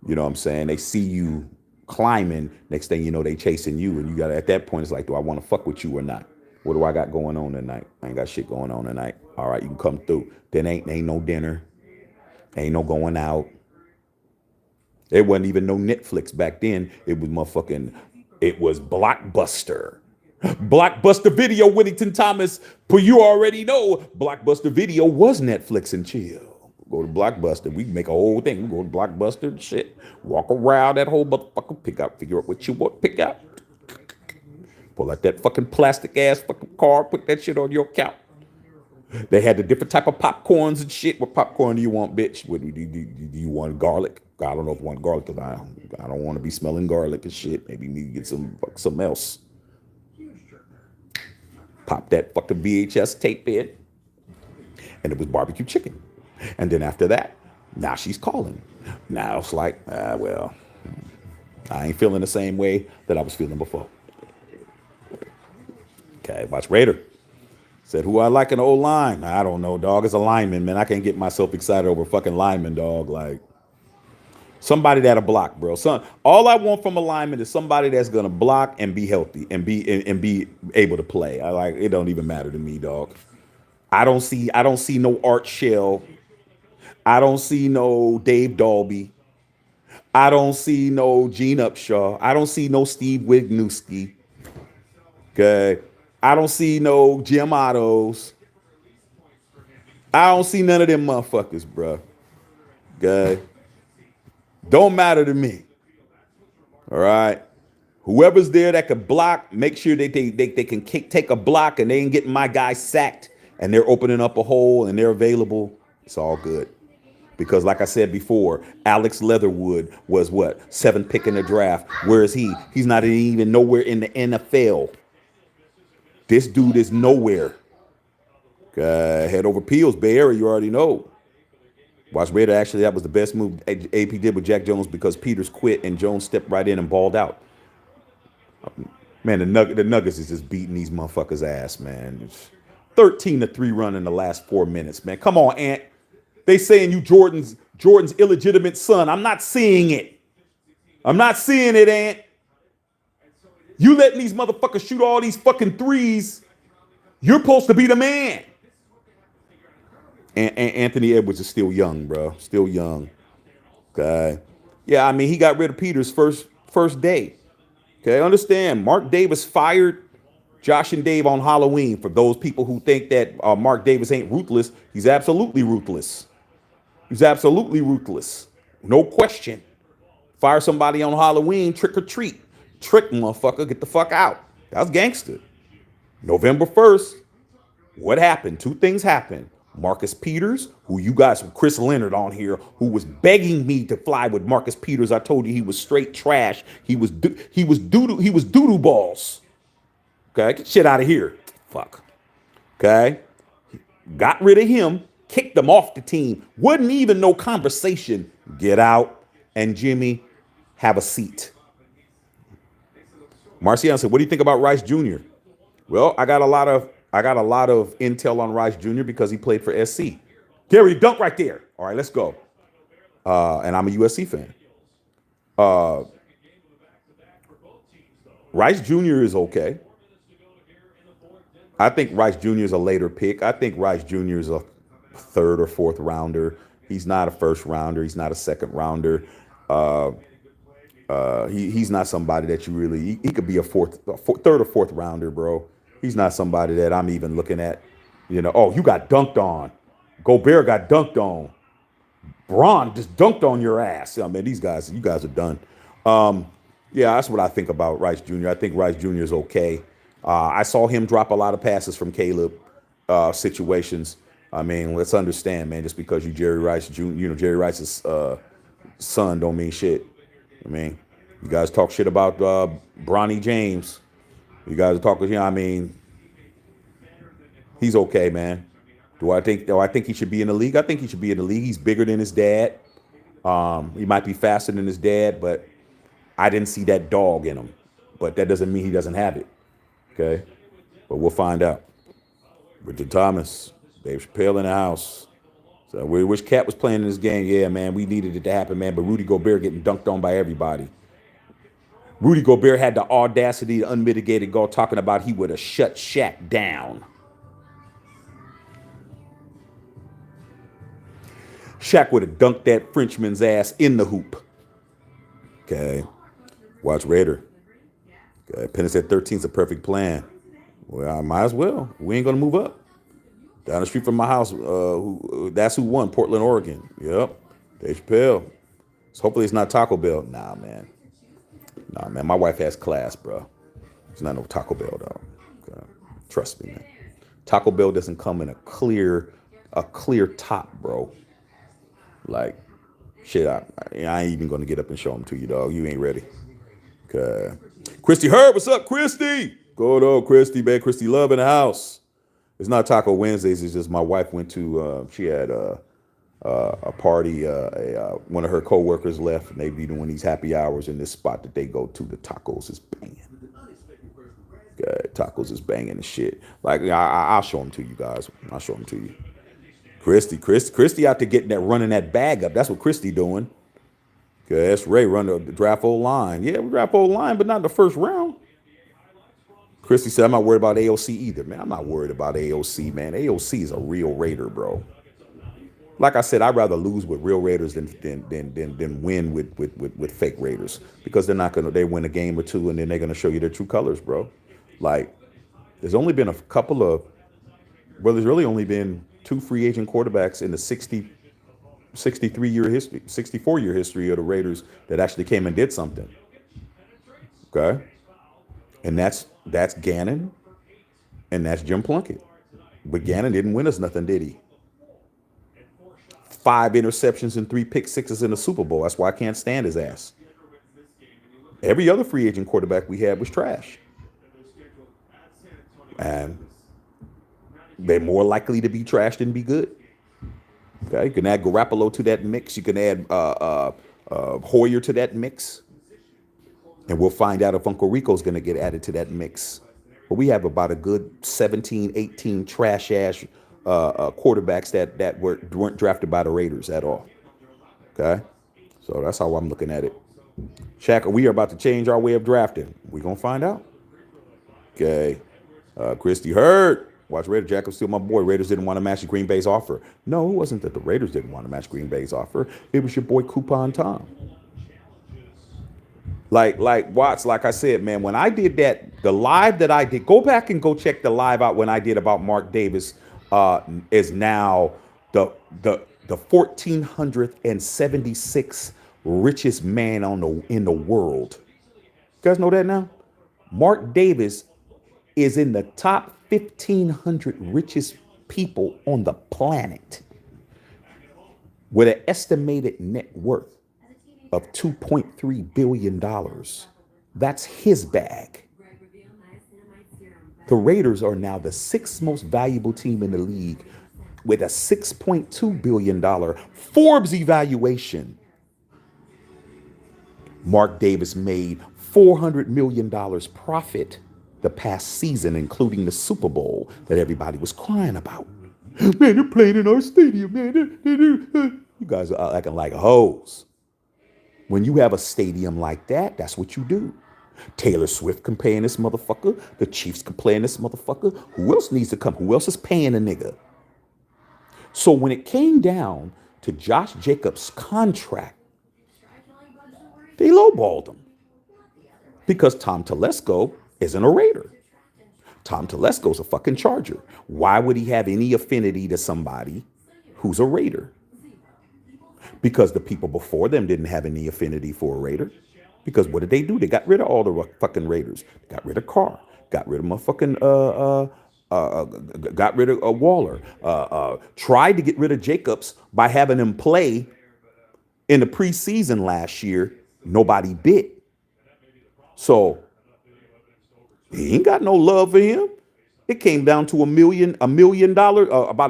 You know what I'm saying? They see you climbing. Next thing you know, they chasing you. And you got at that point, it's like, do I want to fuck with you or not? What do I got going on tonight? I ain't got shit going on tonight. All right, you can come through. Then ain't no dinner. Ain't no going out. It wasn't even no Netflix back then. It was Blockbuster. Blockbuster Video, Whittington Thomas. But you already know Blockbuster Video was Netflix and chill. Go to Blockbuster. We make a whole thing. We go to Blockbuster and shit. Walk around that whole motherfucker. Figure out what you want to pick out. Pull out that fucking plastic ass fucking card. Put that shit on your account. They had the different type of popcorns and shit. What popcorn do you want, bitch? Do you want garlic? I don't know if you want garlic because I don't want to be smelling garlic and shit. Maybe you need to get something else. Pop that fucking VHS tape in. And it was barbecue chicken. And then after that, now she's calling. Now it's like, well, I ain't feeling the same way that I was feeling before. Okay, watch Raider. Said, who I like in the old line? I don't know, dog. It's a lineman, man. I can't get myself excited over fucking lineman, dog. Like, somebody that'll block, bro. All I want from a lineman is somebody that's gonna block and be healthy and be able to play. It don't even matter to me, dog. I don't see no Art Shell. I don't see no Dave Dalby. I don't see no Gene Upshaw. I don't see no Steve Wisniewski. Okay. I don't see no Jim Ottos. I don't see none of them motherfuckers, bro. Okay. Don't matter to me. All right. Whoever's there that can block, make sure that they can take a block and they ain't getting my guy sacked and they're opening up a hole and they're available. It's all good. Because like I said before, Alex Leatherwood was what? 7th pick in the draft. Where is he? He's not even nowhere in the NFL. This dude is nowhere. Head over Peels, Bay Area, you already know. Watch Raider, actually, that was the best move AP did with Jack Jones because Peters quit and Jones stepped right in and balled out. Man, the Nuggets is just beating these motherfuckers' ass, man. It's 13-3 run in the last 4 minutes, man. Come on, Ant. They saying you Jordan's illegitimate son. I'm not seeing it. I'm not seeing it, Ant. You letting these motherfuckers shoot all these fucking threes. You're supposed to be the man. And Anthony Edwards is still young, bro. Still young. Okay. Yeah, I mean, he got rid of Peters first day. Okay, understand. Mark Davis fired Josh and Dave on Halloween. For those people who think that Mark Davis ain't ruthless, he's absolutely ruthless. He's absolutely ruthless. No question. Fire somebody on Halloween, trick or treat. Trick, motherfucker, get the fuck out. That was gangster. November 1st, what happened? 2 things happened. Marcus Peters, who you guys, Chris Leonard on here, who was begging me to fly with Marcus Peters. I told you he was straight trash. He was doo-doo balls. Okay, get shit out of here. Fuck. Okay. Got rid of him, kicked him off the team. Wasn't even no conversation. Get out. And Jimmy, have a seat. Marcion said, what do you think about Rice Jr.? Well, I got a lot of intel on Rice Jr. because he played for SC. Gary, dunk right there. All right, let's go. And I'm a USC fan. Rice Jr. is okay. I think Rice Jr. is a later pick. I think Rice Jr. is a 3rd or 4th rounder. He's not a 1st rounder. He's not a 2nd rounder. He's not somebody that you really. He could be a 3rd or 4th rounder, bro. He's not somebody that I'm even looking at. Oh, you got dunked on. Gobert got dunked on. Braun just dunked on your ass. I mean, you guys are done. Yeah, that's what I think about Rice Jr. I think Rice Jr. is okay. I saw him drop a lot of passes from Caleb situations. I mean, let's understand, man. Just because you Jerry Rice Jr., Jerry Rice's son, don't mean shit. I mean, you guys talk shit about Bronny James. You guys are talking, I mean, he's okay, man. Do I think he should be in the league? I think he should be in the league. He's bigger than his dad. He might be faster than his dad, but I didn't see that dog in him. But that doesn't mean he doesn't have it. Okay? But we'll find out. Richard Thomas, Dave Chappelle in the house. So we wish Cat was playing in this game. Yeah, man, we needed it to happen, man. But Rudy Gobert getting dunked on by everybody. Rudy Gobert had the audacity, the unmitigated goal, talking about he would have shut Shaq down. Shaq would have dunked that Frenchman's ass in the hoop. Okay. Watch Raider. Okay. Pennis at 13 is a perfect plan. Well, I might as well. We ain't going to move up. Down the street from my house, that's who won, Portland, Oregon. Yep. Dave Chappelle. So hopefully it's not Taco Bell. Nah, man. My wife has class, bro. It's not no Taco Bell, though. Okay. Trust me, man. Taco Bell doesn't come in a clear top, bro. Like, shit, I ain't even going to get up and show them to you, dog. You ain't ready. Okay. Christy Herb, what's up, Christy? Go, dog, Christy, man. Christy Love in the house. It's not Taco Wednesdays. It's just my wife went to, she had a party. One of her coworkers left, and they be doing these happy hours in this spot that they go to. The tacos is banging. Okay, tacos is banging and shit. Like, I'll show them to you guys. I'll show them to you. Christy out there getting that, running that bag up. That's what Christy doing. Okay, that's Ray running the draft old line. Yeah, we draft old line, but not in the first round. Christy said, I'm not worried about AOC either, man. I'm not worried about AOC, man. AOC is a real Raider, bro. Like I said, I'd rather lose with real Raiders than win with fake Raiders, because they win a game or two and then they're gonna show you their true colors, bro. Like, there's only been there's really only been 2 free agent quarterbacks in the 63-year history, 64-year history of the Raiders that actually came and did something. Okay? And that's Gannon and that's Jim Plunkett. But Gannon didn't win us nothing, did he? 5 interceptions and 3 pick sixes in the Super Bowl. That's why I can't stand his ass. Every other free agent quarterback we had was trash. And they're more likely to be trash than be good. Okay, you can add Garoppolo to that mix. You can add Hoyer to that mix. And we'll find out if Uncle Rico's going to get added to that mix. But we have about a good 17, 18 trash-ass quarterbacks that weren't drafted by the Raiders at all. Okay? So that's how I'm looking at it. Shaq, we are about to change our way of drafting. We're going to find out. Okay. Christy Hurt. Watch Raider. Jack, still my boy. Raiders didn't want to match Green Bay's offer. No, it wasn't that the Raiders didn't want to match Green Bay's offer. It was your boy Coupon Tom. Like Watts, like I said, man, when I did the live that I did, go back and go check the live out when I did about Mark Davis, is now the 1476th richest man in the world. You guys know that now? Mark Davis is in the top 1,500 richest people on the planet with an estimated net worth of $2.3 billion. That's his bag. The Raiders are now the 6th most valuable team in the league with a $6.2 billion Forbes evaluation. Mark Davis made $400 million profit the past season, including the Super Bowl that everybody was crying about. Man, they're playing in our stadium, man. You guys are acting like hoes. When you have a stadium like that, that's what you do. Taylor Swift can play in this motherfucker. The Chiefs can play in this motherfucker. Who else needs to come? Who else is paying a nigga? So when it came down to Josh Jacobs' contract, they lowballed him. Because Tom Telesco isn't a Raider. Tom Telesco's a fucking Charger. Why would he have any affinity to somebody who's a Raider? Because the people before them didn't have any affinity for a Raider. Because what did they do? They got rid of all the fucking Raiders. Got rid of Carr. Got rid of motherfucking got rid of Waller. Tried to get rid of Jacobs by having him play in the preseason last year. Nobody bit. So he ain't got no love for him. It came down to $1 million, about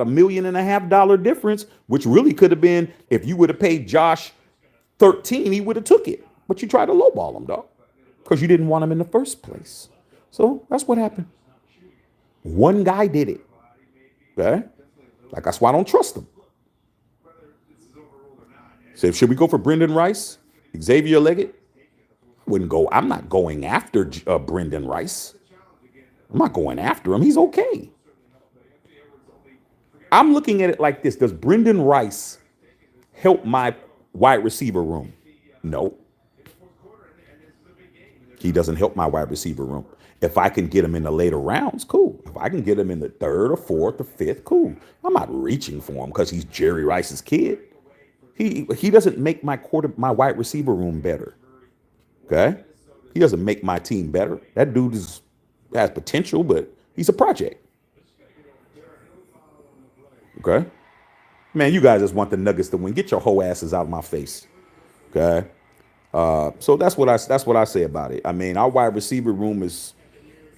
$1.5 million difference, which really could have been if you would have paid Josh 13, he would have took it. But you tried to lowball him, dog, because you didn't want him in the first place. So that's what happened. One guy did it. Okay? Like, that's why I don't trust him. So should we go for Brendan Rice? Xavier Leggett? Wouldn't go. I'm not going after Brendan Rice. I'm not going after him. He's okay. I'm looking at it like this. Does Brendan Rice help my wide receiver room? No. He doesn't help my wide receiver room. If I can get him in the later rounds, cool. If I can get him in the third or fourth or fifth, cool. I'm not reaching for him because he's Jerry Rice's kid. He doesn't make my wide receiver room better. Okay? He doesn't make my team better. That dude has potential, but he's a project. Okay? Man, you guys just want the Nuggets to win. Get your whole asses out of my face. Okay? So that's what I say about it. I mean, our wide receiver room is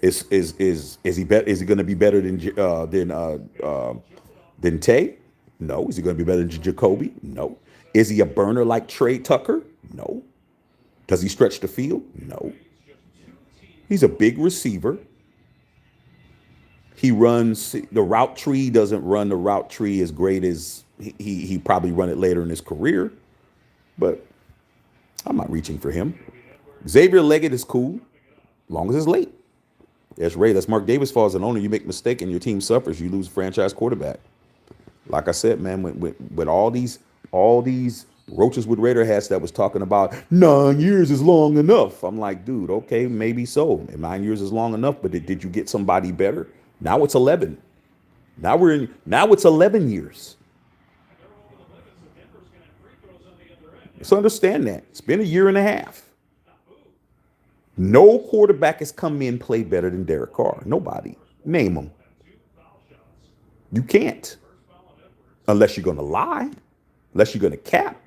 he going to be better than Tay? No. Is he going to be better than Jacoby? No. Is he a burner like Trey Tucker? No. Does he stretch the field? No. He's a big receiver. He runs the route tree, doesn't run the route tree as great as he probably run it later in his career. But I'm not reaching for him. Xavier Leggett is cool, as long as it's late. That's Ray. That's Mark Davis' fault as an owner. You make a mistake and your team suffers. You lose a franchise quarterback. Like I said, man, with all these roaches with Raider hats that was talking about 9 years is long enough. I'm like, dude, okay, maybe so. 9 years is long enough, but did you get somebody better? Now it's 11. Now it's 11 years. Let's understand that. It's been a year and a half. No quarterback has come in and played better than Derek Carr. Nobody. Name them. You can't. Unless you're going to lie. Unless you're going to cap.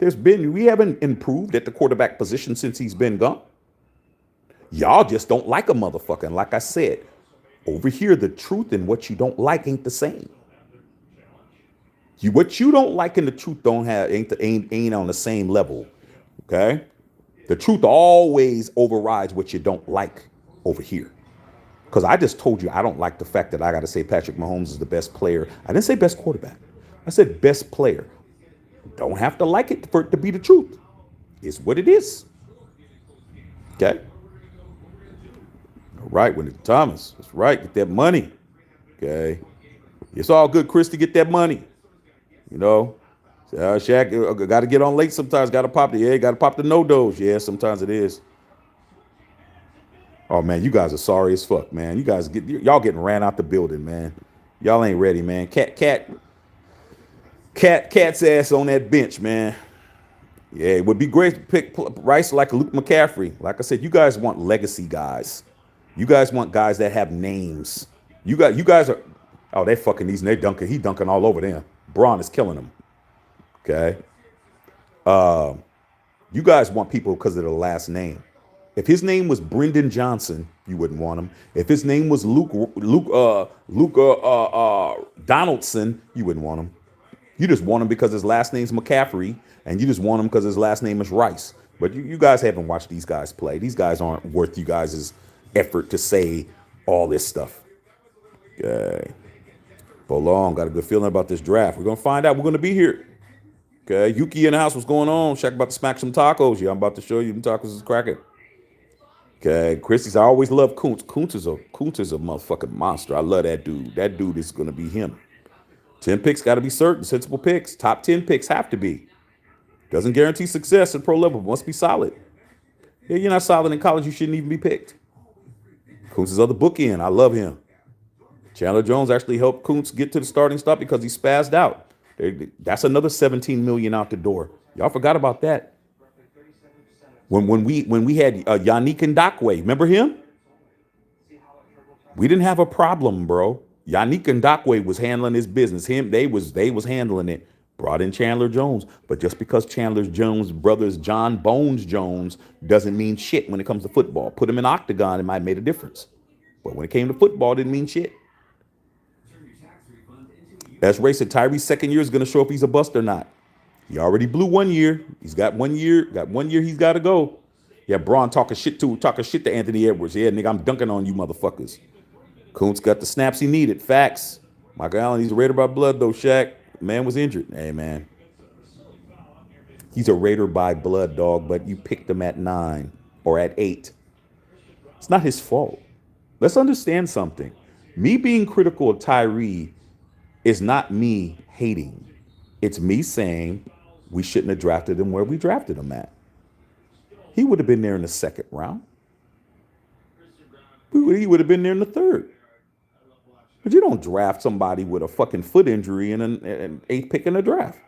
We haven't improved at the quarterback position since he's been gone. Y'all just don't like a motherfucker. And like I said, over here, the truth and what you don't like ain't the same. What you don't like and the truth ain't on the same level. Okay? The truth always overrides what you don't like over here. Because I just told you I don't like the fact that I got to say Patrick Mahomes is the best player. I didn't say best quarterback. I said best player. Don't have to like it for it to be the truth. It's what it is. Okay? All right, Wendy Thomas. That's right. Get that money. Okay? It's all good, Christy. Get that money. You know? Shaq, got to get on late sometimes. Got to pop the no-dos. Yeah, sometimes it is. Oh, man, you guys are sorry as fuck, man. Y'all getting ran out the building, man. Y'all ain't ready, man. Cat's ass on that bench, man. Yeah, it would be great to pick Rice like Luke McCaffrey. Like I said, you guys want legacy guys. You guys want guys that have names. You guys are, oh, they fucking these, they dunking. He dunking all over them. Braun is killing them. Okay. You guys want people because of the last name. If his name was Brendan Johnson, you wouldn't want him. If his name was Luke Donaldson, you wouldn't want him. You just want him because his last name's McCaffrey, and you just want him because his last name is Rice. But you guys haven't watched these guys play. These guys aren't worth you guys' effort to say all this stuff. Okay. Belong. Got a good feeling about this draft. We're going to find out. We're going to be here. Okay. Yuki in the house. What's going on? Shaq about to smack some tacos. Yeah, I'm about to show you. Them tacos is cracking. Okay. Christie's, I always love Kuntz. Kuntz is a motherfucking monster. I love that dude. That dude is going to be him. 10 picks got to be certain. Sensible picks. Top 10 picks have to be. Doesn't guarantee success at pro level. Must be solid. Yeah, you're not solid in college. You shouldn't even be picked. Kuntz is other bookend. I love him. Chandler Jones actually helped Kuntz get to the starting spot because he spazzed out. That's another $17 million out the door. Y'all forgot about that. When we had Yannick Ndakwe, remember him? We didn't have a problem, bro. Yannick Ndakwe was handling his business. They was handling it. Brought in Chandler Jones, but just because Chandler Jones' brothers John Bones Jones doesn't mean shit when it comes to football. Put him in octagon, it might have made a difference. But when it came to football, it didn't mean shit. As Ray said, Tyree's second year is going to show if he's a bust or not. He already blew 1 year. He's got 1 year. Got 1 year. He's got to go. Yeah, Braun talking shit to Anthony Edwards. Yeah, nigga, I'm dunking on you, motherfuckers. Kuntz got the snaps he needed. Facts. Michael Allen, he's a Raider by blood though. Shaq, man was injured. Hey man, he's a Raider by blood, dog. But you picked him at 9 or at 8. It's not his fault. Let's understand something. Me being critical of Tyree is not me hating. It's me saying we shouldn't have drafted him where we drafted him at. He would have been there in the second round. He would have been there in the third. But you don't draft somebody with a fucking foot injury and an 8th pick in the draft.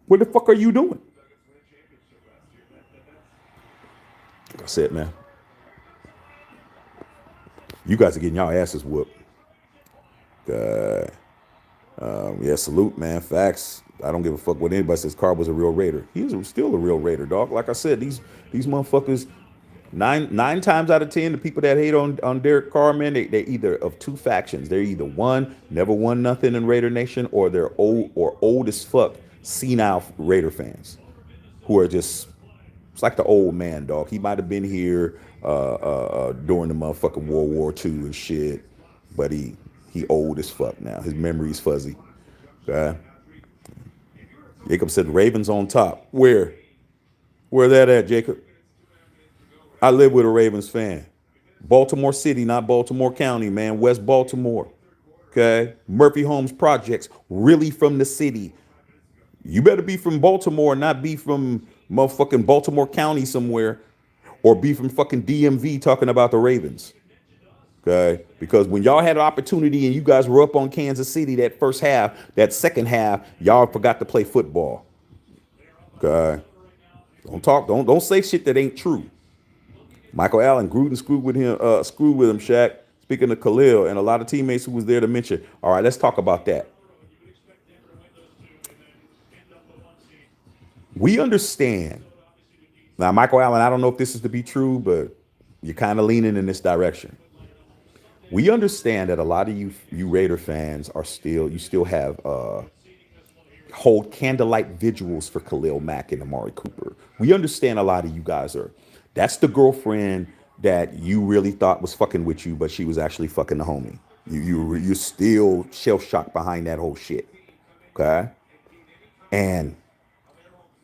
What the fuck are you doing? Like I said, man. You guys are getting y'all asses whooped. Yeah, salute, man. Facts. I don't give a fuck what anybody says. Carr was a real Raider. He's still a real Raider, dog. Like I said, these motherfuckers, nine times out of 10, the people that hate on Derek Carr, man, they either of two factions. They're either one, never won nothing in Raider Nation, or they're old as fuck, senile Raider fans who are just, it's like the old man, dog. He might have been here during the motherfucking World War II and shit, but he old as fuck now. His memory's fuzzy. Okay. Jacob said Ravens on top. Where that at, Jacob? I live with a Ravens fan. Baltimore City, not Baltimore County, man. West Baltimore. Okay. Murphy Homes Projects, really from the city. You better be from Baltimore, not be from motherfucking Baltimore County somewhere, or be from fucking DMV talking about the Ravens. Okay, because when y'all had an opportunity and you guys were up on Kansas City that first half, that second half, y'all forgot to play football. Okay, don't say shit that ain't true. Michael Allen, Gruden screwed with him, Shaq. Speaking of Khalil and a lot of teammates who was there to mention. All right, let's talk about that. We understand. Now, Michael Allen, I don't know if this is to be true, but you're kind of leaning in this direction. We understand that a lot of you Raider fans you still have hold candlelight vigils for Khalil Mack and Amari Cooper. We understand a lot of you guys that's the girlfriend that you really thought was fucking with you, but she was actually fucking the homie. You're still shell shocked behind that whole shit. Okay? And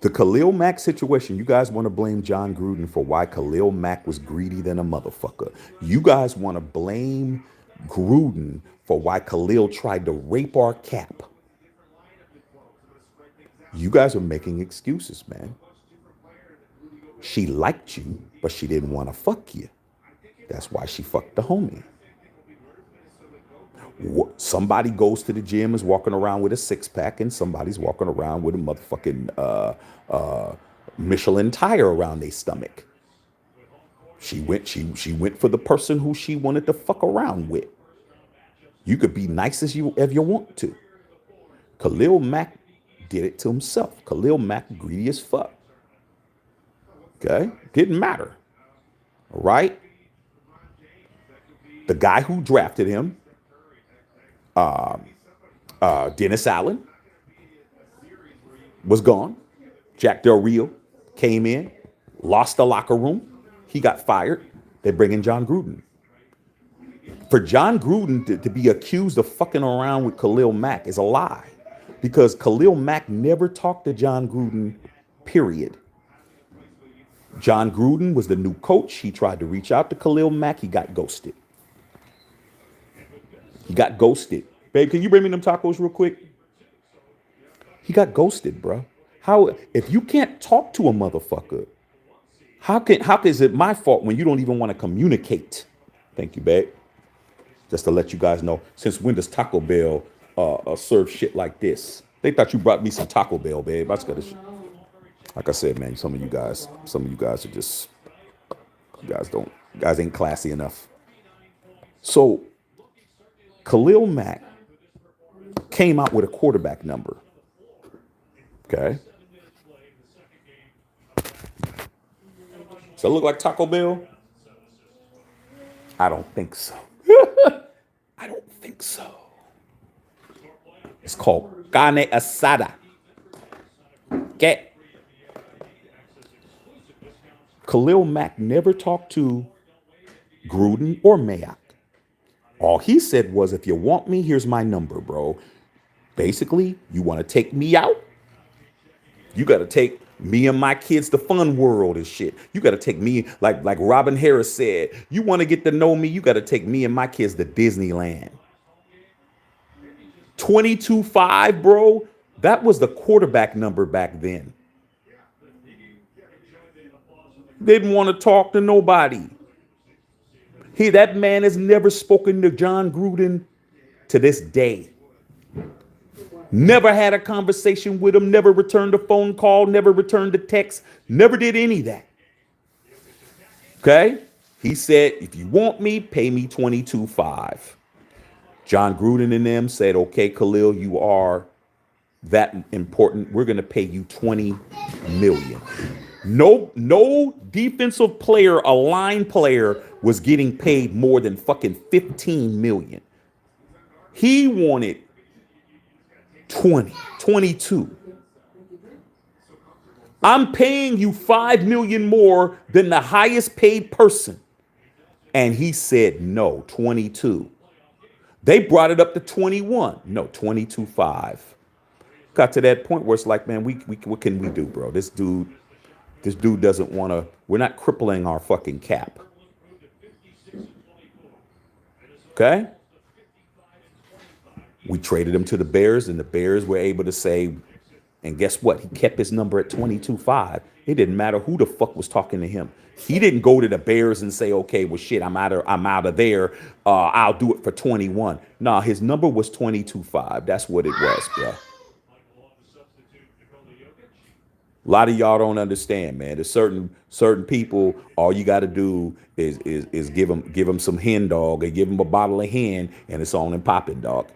the Khalil Mack situation, you guys want to blame John Gruden for why Khalil Mack was greedy than a motherfucker. You guys want to blame Gruden for why Khalil tried to rape our cap. You guys are making excuses, man. She liked you, but she didn't want to fuck you. That's why she fucked the homie. Somebody goes to the gym, is walking around with a 6-pack, and somebody's walking around with a motherfucking Michelin tire around their stomach. She went for the person who she wanted to fuck around with. You could be nice as you want to. Khalil Mack did it to himself. Khalil Mack greedy as fuck. Okay? Didn't matter. All right? The guy who drafted him, Dennis Allen, was gone. Jack Del Rio came in, lost the locker room. He got fired. They bring in John Gruden. For John Gruden to be accused of fucking around with Khalil Mack is a lie, because Khalil Mack never talked to John Gruden, period. John Gruden was the new coach. He tried to reach out to Khalil Mack. He got ghosted. Babe, can you bring me them tacos real quick? He got ghosted, bro. How, if you can't talk to a motherfucker, how is it my fault when you don't even want to communicate? Thank you, babe. Just to let you guys know, since when does Taco Bell serve shit like this? They thought you brought me some Taco Bell, babe. I just got this. Like I said, man, some of you guys are just, you guys ain't classy enough. So Khalil Mack came out with a quarterback number. Okay. So it look like Taco Bell? I don't think so. I don't think so. It's called carne asada. Okay. Khalil Mack never talked to Gruden or Mayock. All he said was, if you want me, here's my number, bro. Basically, you want to take me out? You got to take me and my kids to Fun World and shit. You got to take me, like Robin Harris said, you want to get to know me, you got to take me and my kids to Disneyland. 22.5, bro. That was the quarterback number back then. Didn't want to talk to nobody. That man has never spoken to John Gruden to this day. Never had a conversation with him, never returned a phone call, never returned a text, never did any of that. Okay? He said, if you want me, pay me 22.5. John Gruden and them said, okay, Khalil, you are that important. We're going to pay you 20 million. No defensive player, a line player, was getting paid more than fucking 15 million. He wanted 20, 22. I'm paying you 5 million more than the highest paid person. And he said, no, 22. They brought it up to 21. No, 22.5. Got to that point where it's like, man, we what can we do, bro? This dude doesn't want to, we're not crippling our fucking cap. Okay? We traded him to the Bears, and the Bears were able to say, and guess what? He kept his number at 22.5. It didn't matter who the fuck was talking to him. He didn't go to the Bears and say, okay, well, shit, I'm out of there. I'll do it for 21. Nah, his number was 22.5. That's what it was, bro. A lot of y'all don't understand, man. There's certain people. All you got to do is give them some hen dog, and give them a bottle of hen, and it's on and popping, dog.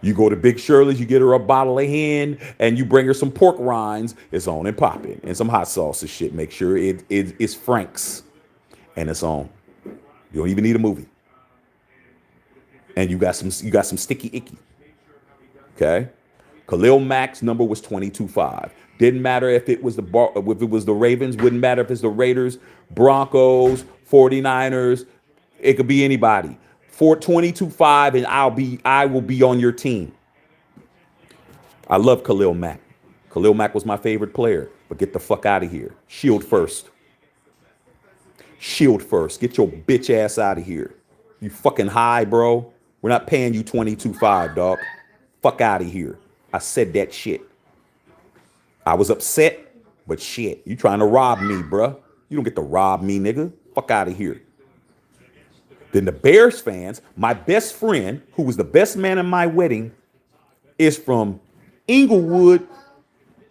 You go to Big Shirley's, you get her a bottle of hen, and you bring her some pork rinds. It's on and popping, and some hot sauce and shit. Make sure it's Frank's, and it's on. You don't even need a movie, and you got some sticky icky. Okay. Khalil Mack's number was 22.5. Didn't matter if it was the Ravens. Wouldn't matter if it's the Raiders, Broncos, 49ers. It could be anybody. For 22.5, and I will be on your team. I love Khalil Mack. Khalil Mack was my favorite player. But get the fuck out of here. Shield first. Shield first. Get your bitch ass out of here. You fucking high, bro. We're not paying you 22.5, dog. Fuck out of here. I said that shit. I was upset, but shit, you trying to rob me, bruh. You don't get to rob me, nigga. Fuck out of here. Then the Bears fans, my best friend, who was the best man in my wedding, is from Inglewood,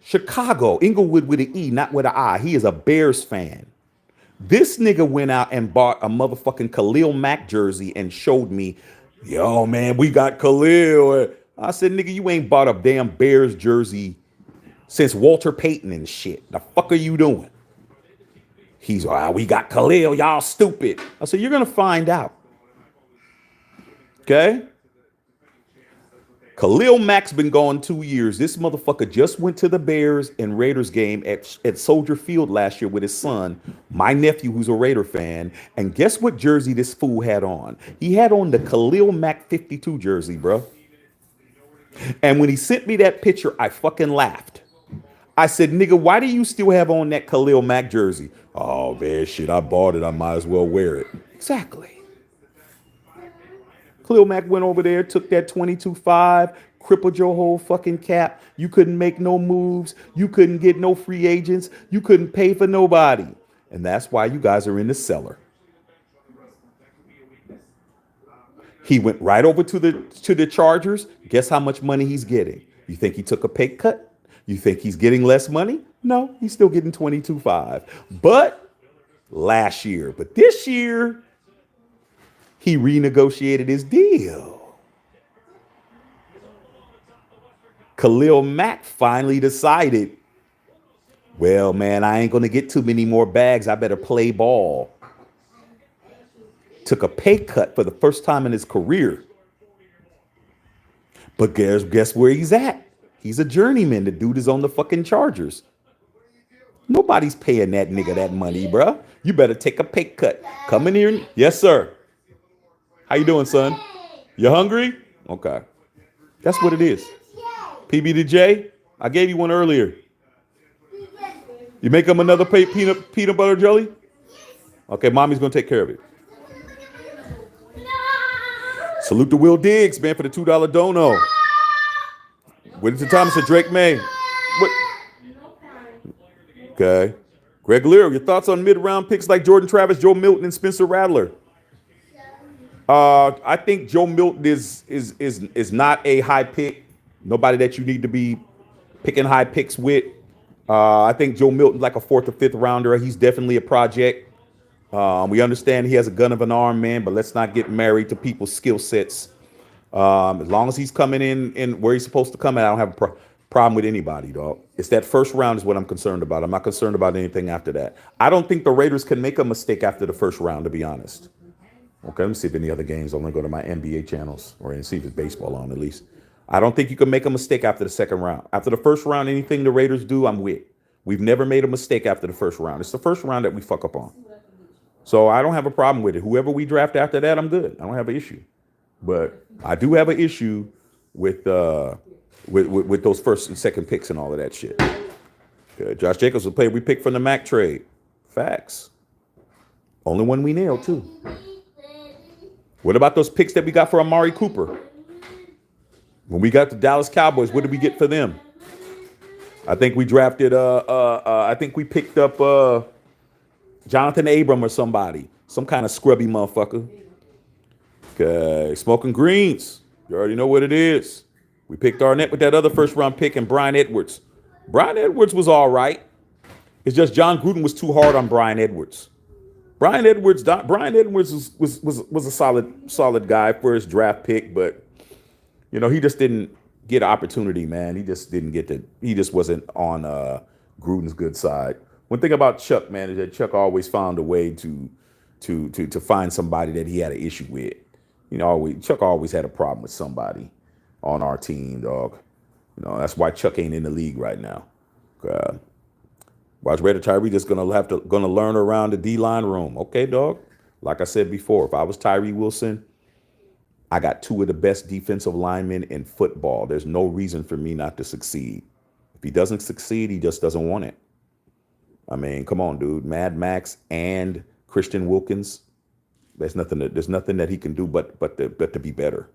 Chicago. Inglewood with an E, not with an I. He is a Bears fan. This nigga went out and bought a motherfucking Khalil Mack jersey and showed me, yo, man, we got Khalil. I said, nigga, you ain't bought a damn Bears jersey since Walter Payton and shit. The fuck are you doing? He's like, we got Khalil, y'all stupid. I said, you're going to find out. Okay? Khalil Mack's been gone 2 years. This motherfucker just went to the Bears and Raiders game at Soldier Field last year with his son, my nephew, who's a Raider fan. And guess what jersey this fool had on? He had on the Khalil Mack 52 jersey, bro. And when he sent me that picture, I fucking laughed. I said, nigga, why do you still have on that Khalil Mack jersey? Oh, man, shit, I bought it. I might as well wear it. Exactly. Khalil Mack went over there, took that 22.5, crippled your whole fucking cap. You couldn't make no moves. You couldn't get no free agents. You couldn't pay for nobody. And that's why you guys are in the cellar. He went right over to the Chargers. Guess how much money he's getting? You think he took a pay cut? You think he's getting less money? No, he's still getting 22.5. But last year, but this year, he renegotiated his deal. Khalil Mack finally decided, well, man, I ain't going to get too many more bags. I better play ball. Took a pay cut for the first time in his career. But guess where he's at? He's a journeyman. The dude is on the fucking Chargers. Nobody's paying that nigga that money, bruh. You better take a pay cut. Come in here. Yes, sir. How you doing, son? You hungry? Okay. That's what it is. PB to J, I gave you one earlier. You make him another peanut butter jelly? Okay, mommy's going to take care of it. Salute to Will Diggs, man, for the $2 dono. Whittington Thomas and Drake May. What? Okay. Greg Lear, your thoughts on mid-round picks like Jordan Travis, Joe Milton, and Spencer Rattler? I think Joe Milton is not a high pick. Nobody that you need to be picking high picks with. I think Joe Milton's like a 4th or 5th rounder. He's definitely a project. We understand he has a gun of an arm, man, but let's not get married to people's skill sets. As long as he's coming in where he's supposed to come in, I don't have a problem with anybody, dog. It's that first round is what I'm concerned about. I'm not concerned about anything after that. I don't think the Raiders can make a mistake after the first round, to be honest. Okay, let me see if any other games. I'm going to go to my NBA channels or see if it's baseball on at least. I don't think you can make a mistake after the second round. After the first round, anything the Raiders do, I'm with. We've never made a mistake after the first round. It's the first round that we fuck up on. So I don't have a problem with it. Whoever we draft after that, I'm good. I don't have an issue. But I do have an issue with those first and second picks and all of that shit. Good. Josh Jacobs will play. We picked from the Mack trade. Facts. Only one we nailed, too. What about those picks that we got for Amari Cooper? When we got the Dallas Cowboys, what did we get for them? I think we drafted, I think we picked up Jonathan Abram or somebody. Some kind of scrubby motherfucker. Okay, Smoking Greens. You already know what it is. We picked Arnett with that other first round pick and Brian Edwards. Brian Edwards was all right. It's just John Gruden was too hard on Brian Edwards. Brian Edwards was a solid guy for his draft pick, but you know, he just didn't get an opportunity, man. He just wasn't on Gruden's good side. One thing about Chuck, man, is that Chuck always found a way to find somebody that he had an issue with. You know, Chuck always had a problem with somebody on our team, dog. You know, that's why Chuck ain't in the league right now. Watch Raider Tyree just gonna learn around the D-line room. Okay, dog. Like I said before, if I was Tyree Wilson, I got 2 of the best defensive linemen in football. There's no reason for me not to succeed. If he doesn't succeed, he just doesn't want it. I mean, come on, dude. Mad Max and Christian Wilkins. There's nothing that he can do but to be better.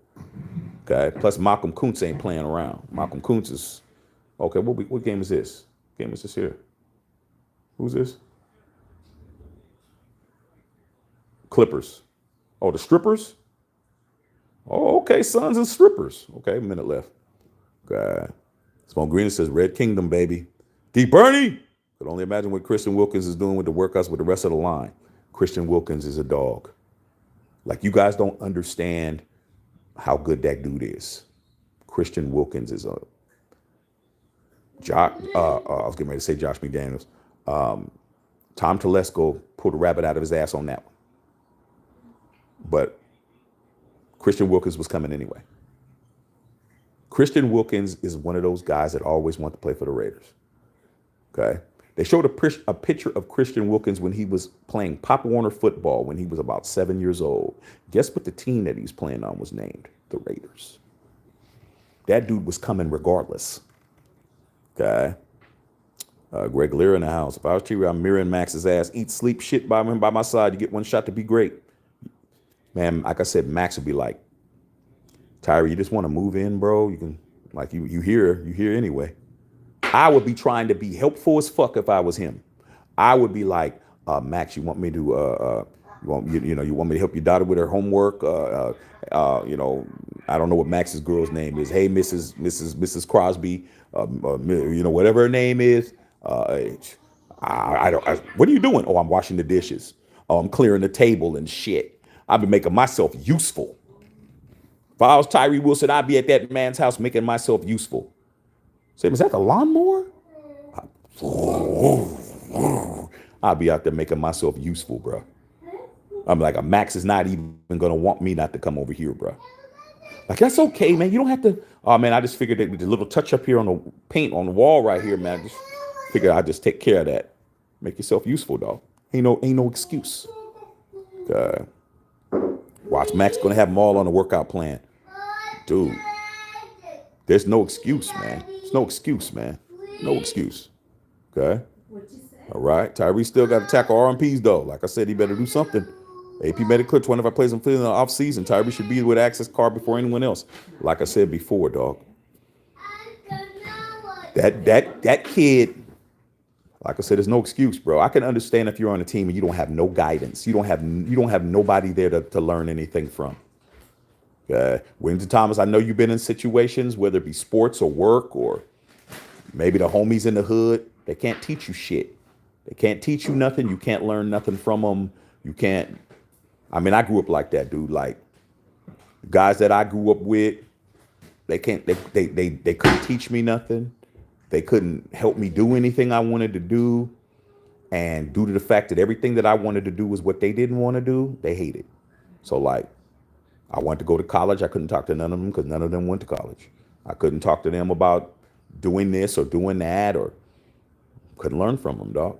Okay. Plus, Malcolm Kuntz ain't playing around. Malcolm Kuntz is okay. What game is this? What game is this here? Who's this? Clippers. Oh, the strippers. Oh, okay. Sons and strippers. Okay, a minute left. Okay. Smoke Green says Red Kingdom, baby. D. Bernie. Could only imagine what Christian Wilkins is doing with the workouts with the rest of the line. Christian Wilkins is a dog. Like, you guys don't understand how good that dude is. Christian Wilkins is a Josh. I was getting ready to say Josh McDaniels. Tom Telesco pulled a rabbit out of his ass on that one. But Christian Wilkins was coming anyway. Christian Wilkins is one of those guys that always want to play for the Raiders. Okay. They showed a picture of Christian Wilkins when he was playing Pop Warner football when he was about 7 years old. Guess what the team that he was playing on was named? The Raiders. That dude was coming regardless. Okay. Greg Lear in the house. If I was Tyree, I'm mirroring Max's ass. Eat, sleep, shit by my side. You get one shot to be great. Man, like I said, Max would be like, Tyree, you just want to move in, bro? You can, like, you here anyway. I would be trying to be helpful as fuck if I was him. I would be like, Max, you want me to, you want me to help your daughter with her homework? I don't know what Max's girl's name is. Hey, Mrs. Crosby, whatever her name is. I don't. What are you doing? Oh, I'm washing the dishes. Oh, I'm clearing the table and shit. I've been making myself useful. If I was Tyree Wilson, I'd be at that man's house making myself useful. Say, is that the lawnmower? I'll be out there making myself useful, bro. I'm like, a Max is not even gonna want me not to come over here, bro. Like, that's okay, man. You don't have to. Oh man, I just figured that with the little touch up here on the paint on the wall right here, man. I just figured I'd just take care of that. Make yourself useful, dog. Ain't no excuse. Uh, Watch, Max gonna have them all on a workout plan, dude. There's no excuse, man. There's no excuse, man. No excuse. Okay. All right. Tyree still got to tackle RMPs though. Like I said, he better do something. AP made it clear 25 plays in the off season. Tyree should be with access card before anyone else. Like I said before, dog. That kid. Like I said, there's no excuse, bro. I can understand if you're on a team and you don't have no guidance. You don't have nobody there to learn anything from. Williamson Thomas, I know you've been in situations, whether it be sports or work or maybe the homies in the hood. They can't teach you shit. They can't teach you nothing. You can't learn nothing from them. You can't. I mean, I grew up like that, dude. Like guys that I grew up with, they can't. They couldn't teach me nothing. They couldn't help me do anything I wanted to do. And due to the fact that everything that I wanted to do was what they didn't want to do, they hated. So like, I wanted to go to college. I couldn't talk to none of them because none of them went to college. I couldn't talk to them about doing this or doing that, or couldn't learn from them, dog.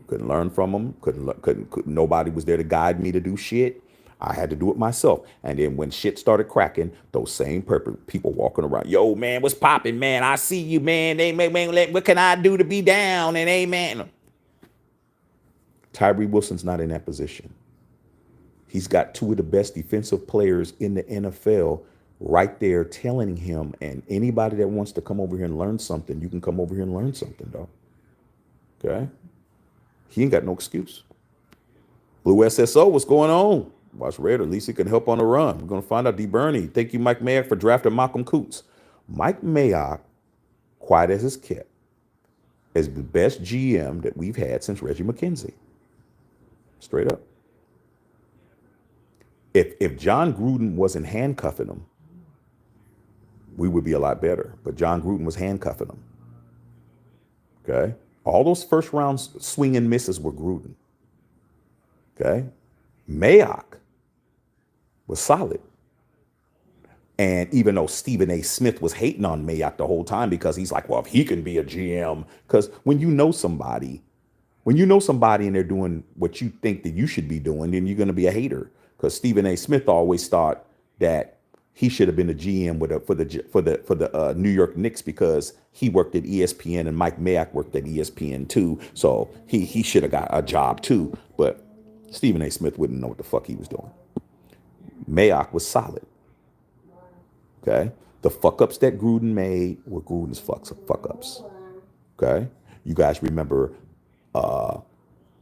Couldn't learn from them. Couldn't. Nobody was there to guide me to do shit. I had to do it myself. And then when shit started cracking, those same people walking around, yo, man, what's popping, man? I see you, man. What can I do to be down? And amen. Tyree Wilson's not in that position. He's got two of the best defensive players in the NFL right there telling him, and anybody that wants to come over here and learn something, you can come over here and learn something, dog. Okay? He ain't got no excuse. Blue SSO, what's going on? Watch Raider, at least he can help on the run. We're going to find out. D. Bernie, thank you, Mike Mayock, for drafting Malcolm Coots. Mike Mayock, quiet as it's kept, is the best GM that we've had since Reggie McKenzie. Straight up. If John Gruden wasn't handcuffing him, we would be a lot better. But John Gruden was handcuffing him. Okay? All those first round swing and misses were Gruden. Okay? Mayock was solid. And even though Stephen A. Smith was hating on Mayock the whole time because he's like, well, if he can be a GM, because when you know somebody and they're doing what you think that you should be doing, then you're going to be a hater. Because Stephen A. Smith always thought that he should have been the GM for the New York Knicks because he worked at ESPN and Mike Mayock worked at ESPN too. So he should have got a job too. But Stephen A. Smith wouldn't know what the fuck he was doing. Mayock was solid. Okay? The fuck-ups that Gruden made were Gruden's fuck-ups. Okay? You guys remember a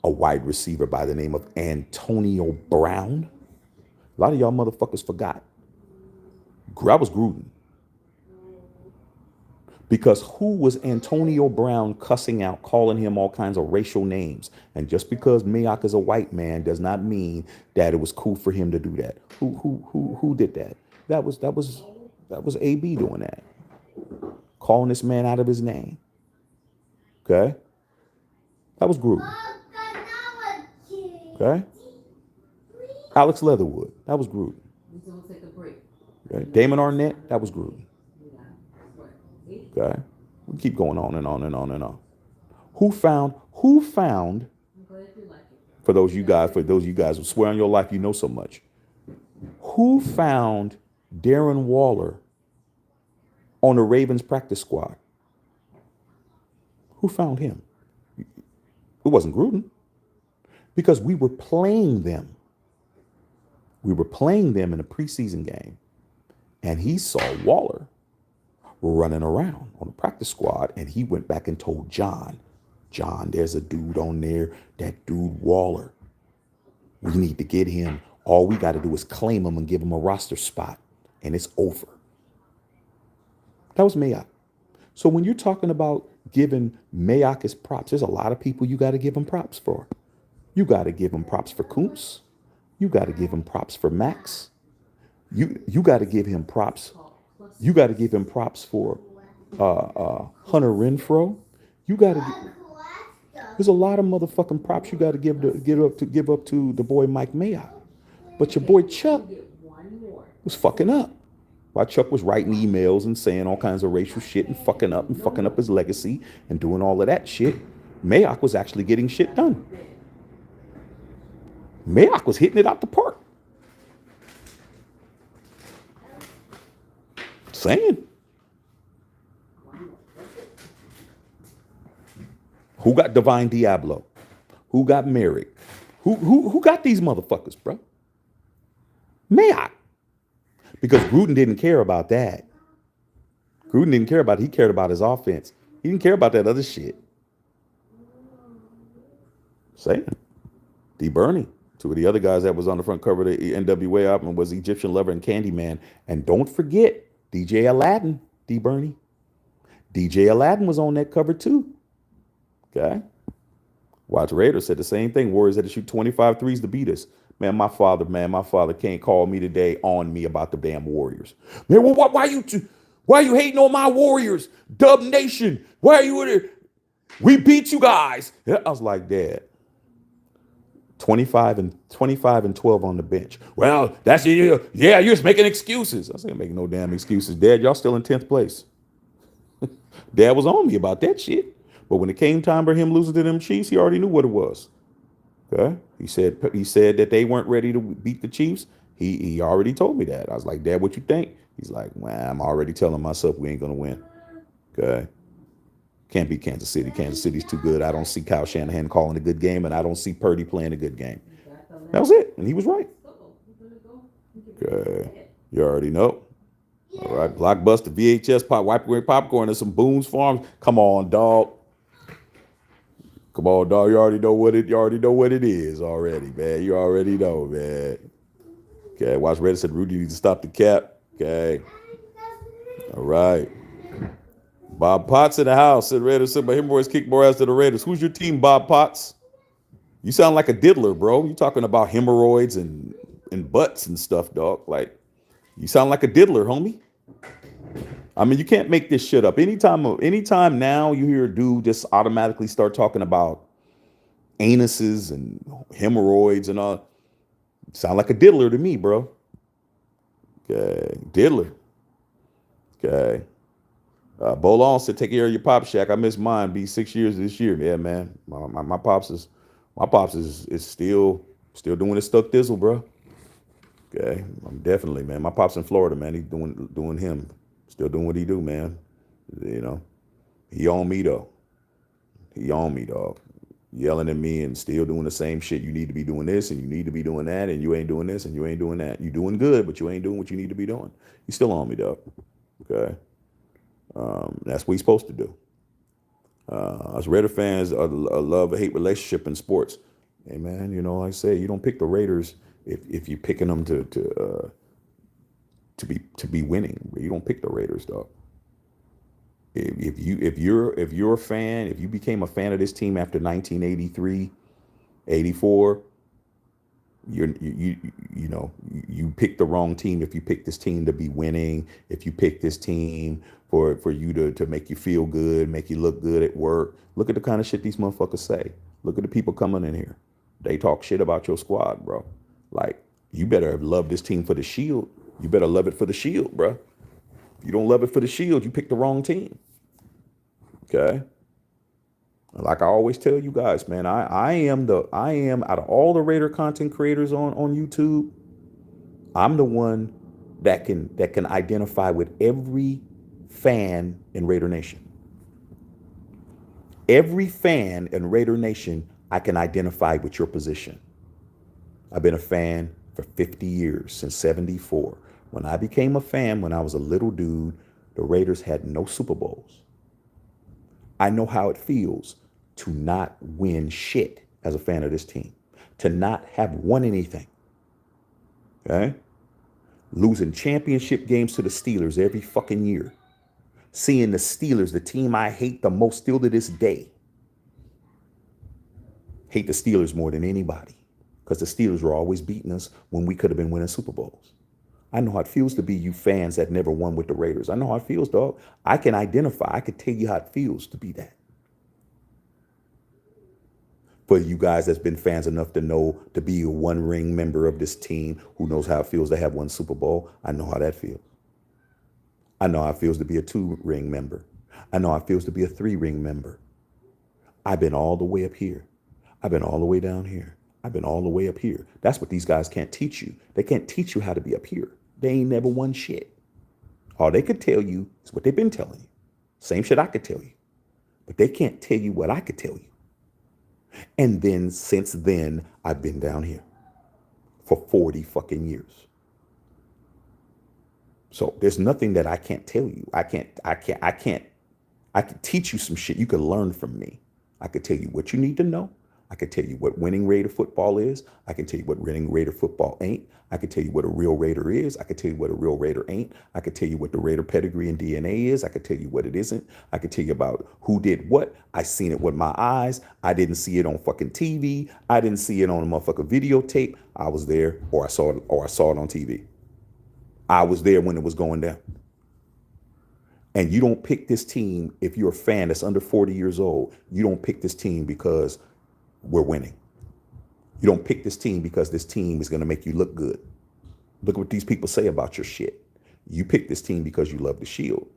wide receiver by the name of Antonio Brown? A lot of y'all motherfuckers forgot. That was Gruden. Because who was Antonio Brown cussing out, calling him all kinds of racial names? And just because Mayock is a white man does not mean that it was cool for him to do that. Who did that? That was AB doing that. Calling this man out of his name. Okay? That was Gruden. Okay? Alex Leatherwood, that was Gruden. Okay? Damon Arnett, that was Gruden. Okay? We keep going on and on and on and on. Who found, for those of you guys who swear on your life you know so much, who found Darren Waller on the Ravens practice squad? Who found him? It wasn't Gruden. Because we were playing them. We were playing them in a preseason game. And he saw Waller running around on the practice squad. And he went back and told John, there's a dude on there, that dude Waller. We need to get him. All we got to do is claim him and give him a roster spot. and it's over. That was Mayock. So when you're talking about giving Mayock his props, there's a lot of people you got to give him props for. You got to give him props for Kuntz. You got to give him props for Max. You got to give him props. You got to give him props for Hunter Renfrow. You got to. There's a lot of motherfucking props you got to give up to the boy Mike Mayock. But your boy Chuck was fucking up. While Chuck was writing emails and saying all kinds of racial shit and fucking up his legacy and doing all of that shit, Mayock was actually getting shit done. Mayock was hitting it out the park. Saying. Who got Divine Diablo? Who got Merrick? Who got these motherfuckers, bro? Mayock. Because Gruden didn't care about that. Gruden didn't care about it. He cared about his offense. He didn't care about that other shit. Saying. D. Bernie. Two of the other guys that was on the front cover of the NWA album was Egyptian Lover and Candyman. And don't forget, DJ Aladdin, D. Bernie. DJ Aladdin was on that cover too. Okay. Watch Raiders said the same thing. Warriors had to shoot 25 threes to beat us. Man, my father can't call me today on me about the damn Warriors. Man, well, why are you hating on my Warriors? Dub Nation. Why are you there? We beat you guys. I was like, Dad. 25 and 12 on the bench. Well, that's yeah, you're just making excuses. I said, making no damn excuses. Dad, y'all still in 10th place. Dad was on me about that shit. But when it came time for him losing to them Chiefs, he already knew what it was. Okay? He said that they weren't ready to beat the Chiefs. He already told me that. I was like, Dad, what you think? He's like, well, I'm already telling myself we ain't gonna win. Okay? Can't beat Kansas City. Kansas City's too good. I don't see Kyle Shanahan calling a good game, and I don't see Purdy playing a good game. That was it. And he was right. Okay. You already know. All right. Blockbuster, VHS, wipe away popcorn, and some Boone's Farms. Come on, dog. Come on, dog. You already know what it is already, man. You already know, man. Okay. Watch Reddit said Rudy needs to stop the cap. Okay. All right. Bob Potts in the house. Said Raiders said my hemorrhoids kick more ass than the Raiders. Who's your team, Bob Potts? You sound like a diddler, bro. You talking about hemorrhoids and butts and stuff, dog. Like, you sound like a diddler, homie. I mean, you can't make this shit up. Anytime now you hear a dude just automatically start talking about anuses and hemorrhoids and all, sound like a diddler to me, bro. Okay, diddler. Okay. Bolon said, take care of your pop shack. I miss mine. Be 6 years this year. Yeah, man. My pops is still doing his stuck thistle, bro. Okay. I'm definitely, man. My pop's in Florida, man. He's doing him. Still doing what he do, man. You know. He on me though. He on me, dog. Yelling at me and still doing the same shit. You need to be doing this and you need to be doing that, and you ain't doing this and you ain't doing that. You doing good, but you ain't doing what you need to be doing. He's still on me, dog. Okay. That's what he's supposed to do. Us Raider fans, a love-hate relationship in sports. Hey, man, you know, like I say, you don't pick the Raiders if you're picking them to be winning. You don't pick the Raiders, dog. If you're a fan, if you became a fan of this team after 1983, 84, you pick the wrong team if you pick this team to be winning, if you pick this team for you to make you feel good, make you look good at work. Look at the kind of shit these motherfuckers say. Look at the people coming in here. They talk shit about your squad, bro. Like, you better love this team for the shield. You better love it for the shield, bro. If you don't love it for the shield, you picked the wrong team. Okay? Like I always tell you guys, man, I am out of all the Raider content creators on YouTube, I'm the one that can identify with every fan in Raider Nation. Every fan in Raider Nation, I can identify with your position. I've been a fan for 50 years, since 74. When I became a fan, when I was a little dude, the Raiders had no Super Bowls. I know how it feels to not win shit as a fan of this team, to not have won anything. Okay? losing championship games to the Steelers every fucking year, seeing the Steelers, the team I hate the most still to this day, hate the Steelers more than anybody because the Steelers were always beating us when we could have been winning Super Bowls. I know how it feels to be you fans that never won with the Raiders. I know how it feels, dog. I can identify. I can tell you how it feels to be that. For you guys that's been fans enough to know to be a one ring member of this team who knows how it feels to have one Super Bowl, I know how that feels. I know how it feels to be a 2-ring member. I know how it feels to be a 3-ring member. I've been all the way up here. I've been all the way down here. I've been all the way up here. That's what these guys can't teach you. They can't teach you how to be up here. They ain't never won shit. All they could tell you is what they've been telling you. Same shit I could tell you. But they can't tell you what I could tell you. And then since then, I've been down here for 40 fucking years. So there's nothing that I can't tell you. I can teach you some shit. You can learn from me. I could tell you what you need to know. I could tell you what winning Raider football is. I can tell you what winning Raider football ain't. I could tell you what a real Raider is. I could tell you what a real Raider ain't. I could tell you what the Raider pedigree and DNA is. I could tell you what it isn't. I could tell you about who did what. I seen it with my eyes. I didn't see it on fucking TV. I didn't see it on a motherfucking videotape. I was there, or I saw it on TV. I was there when it was going down. And you don't pick this team if you're a fan that's under 40 years old. You don't pick this team because we're winning. You don't pick this team because this team is going to make you look good. Look at what these people say about your shit. You pick this team because you love the Shield.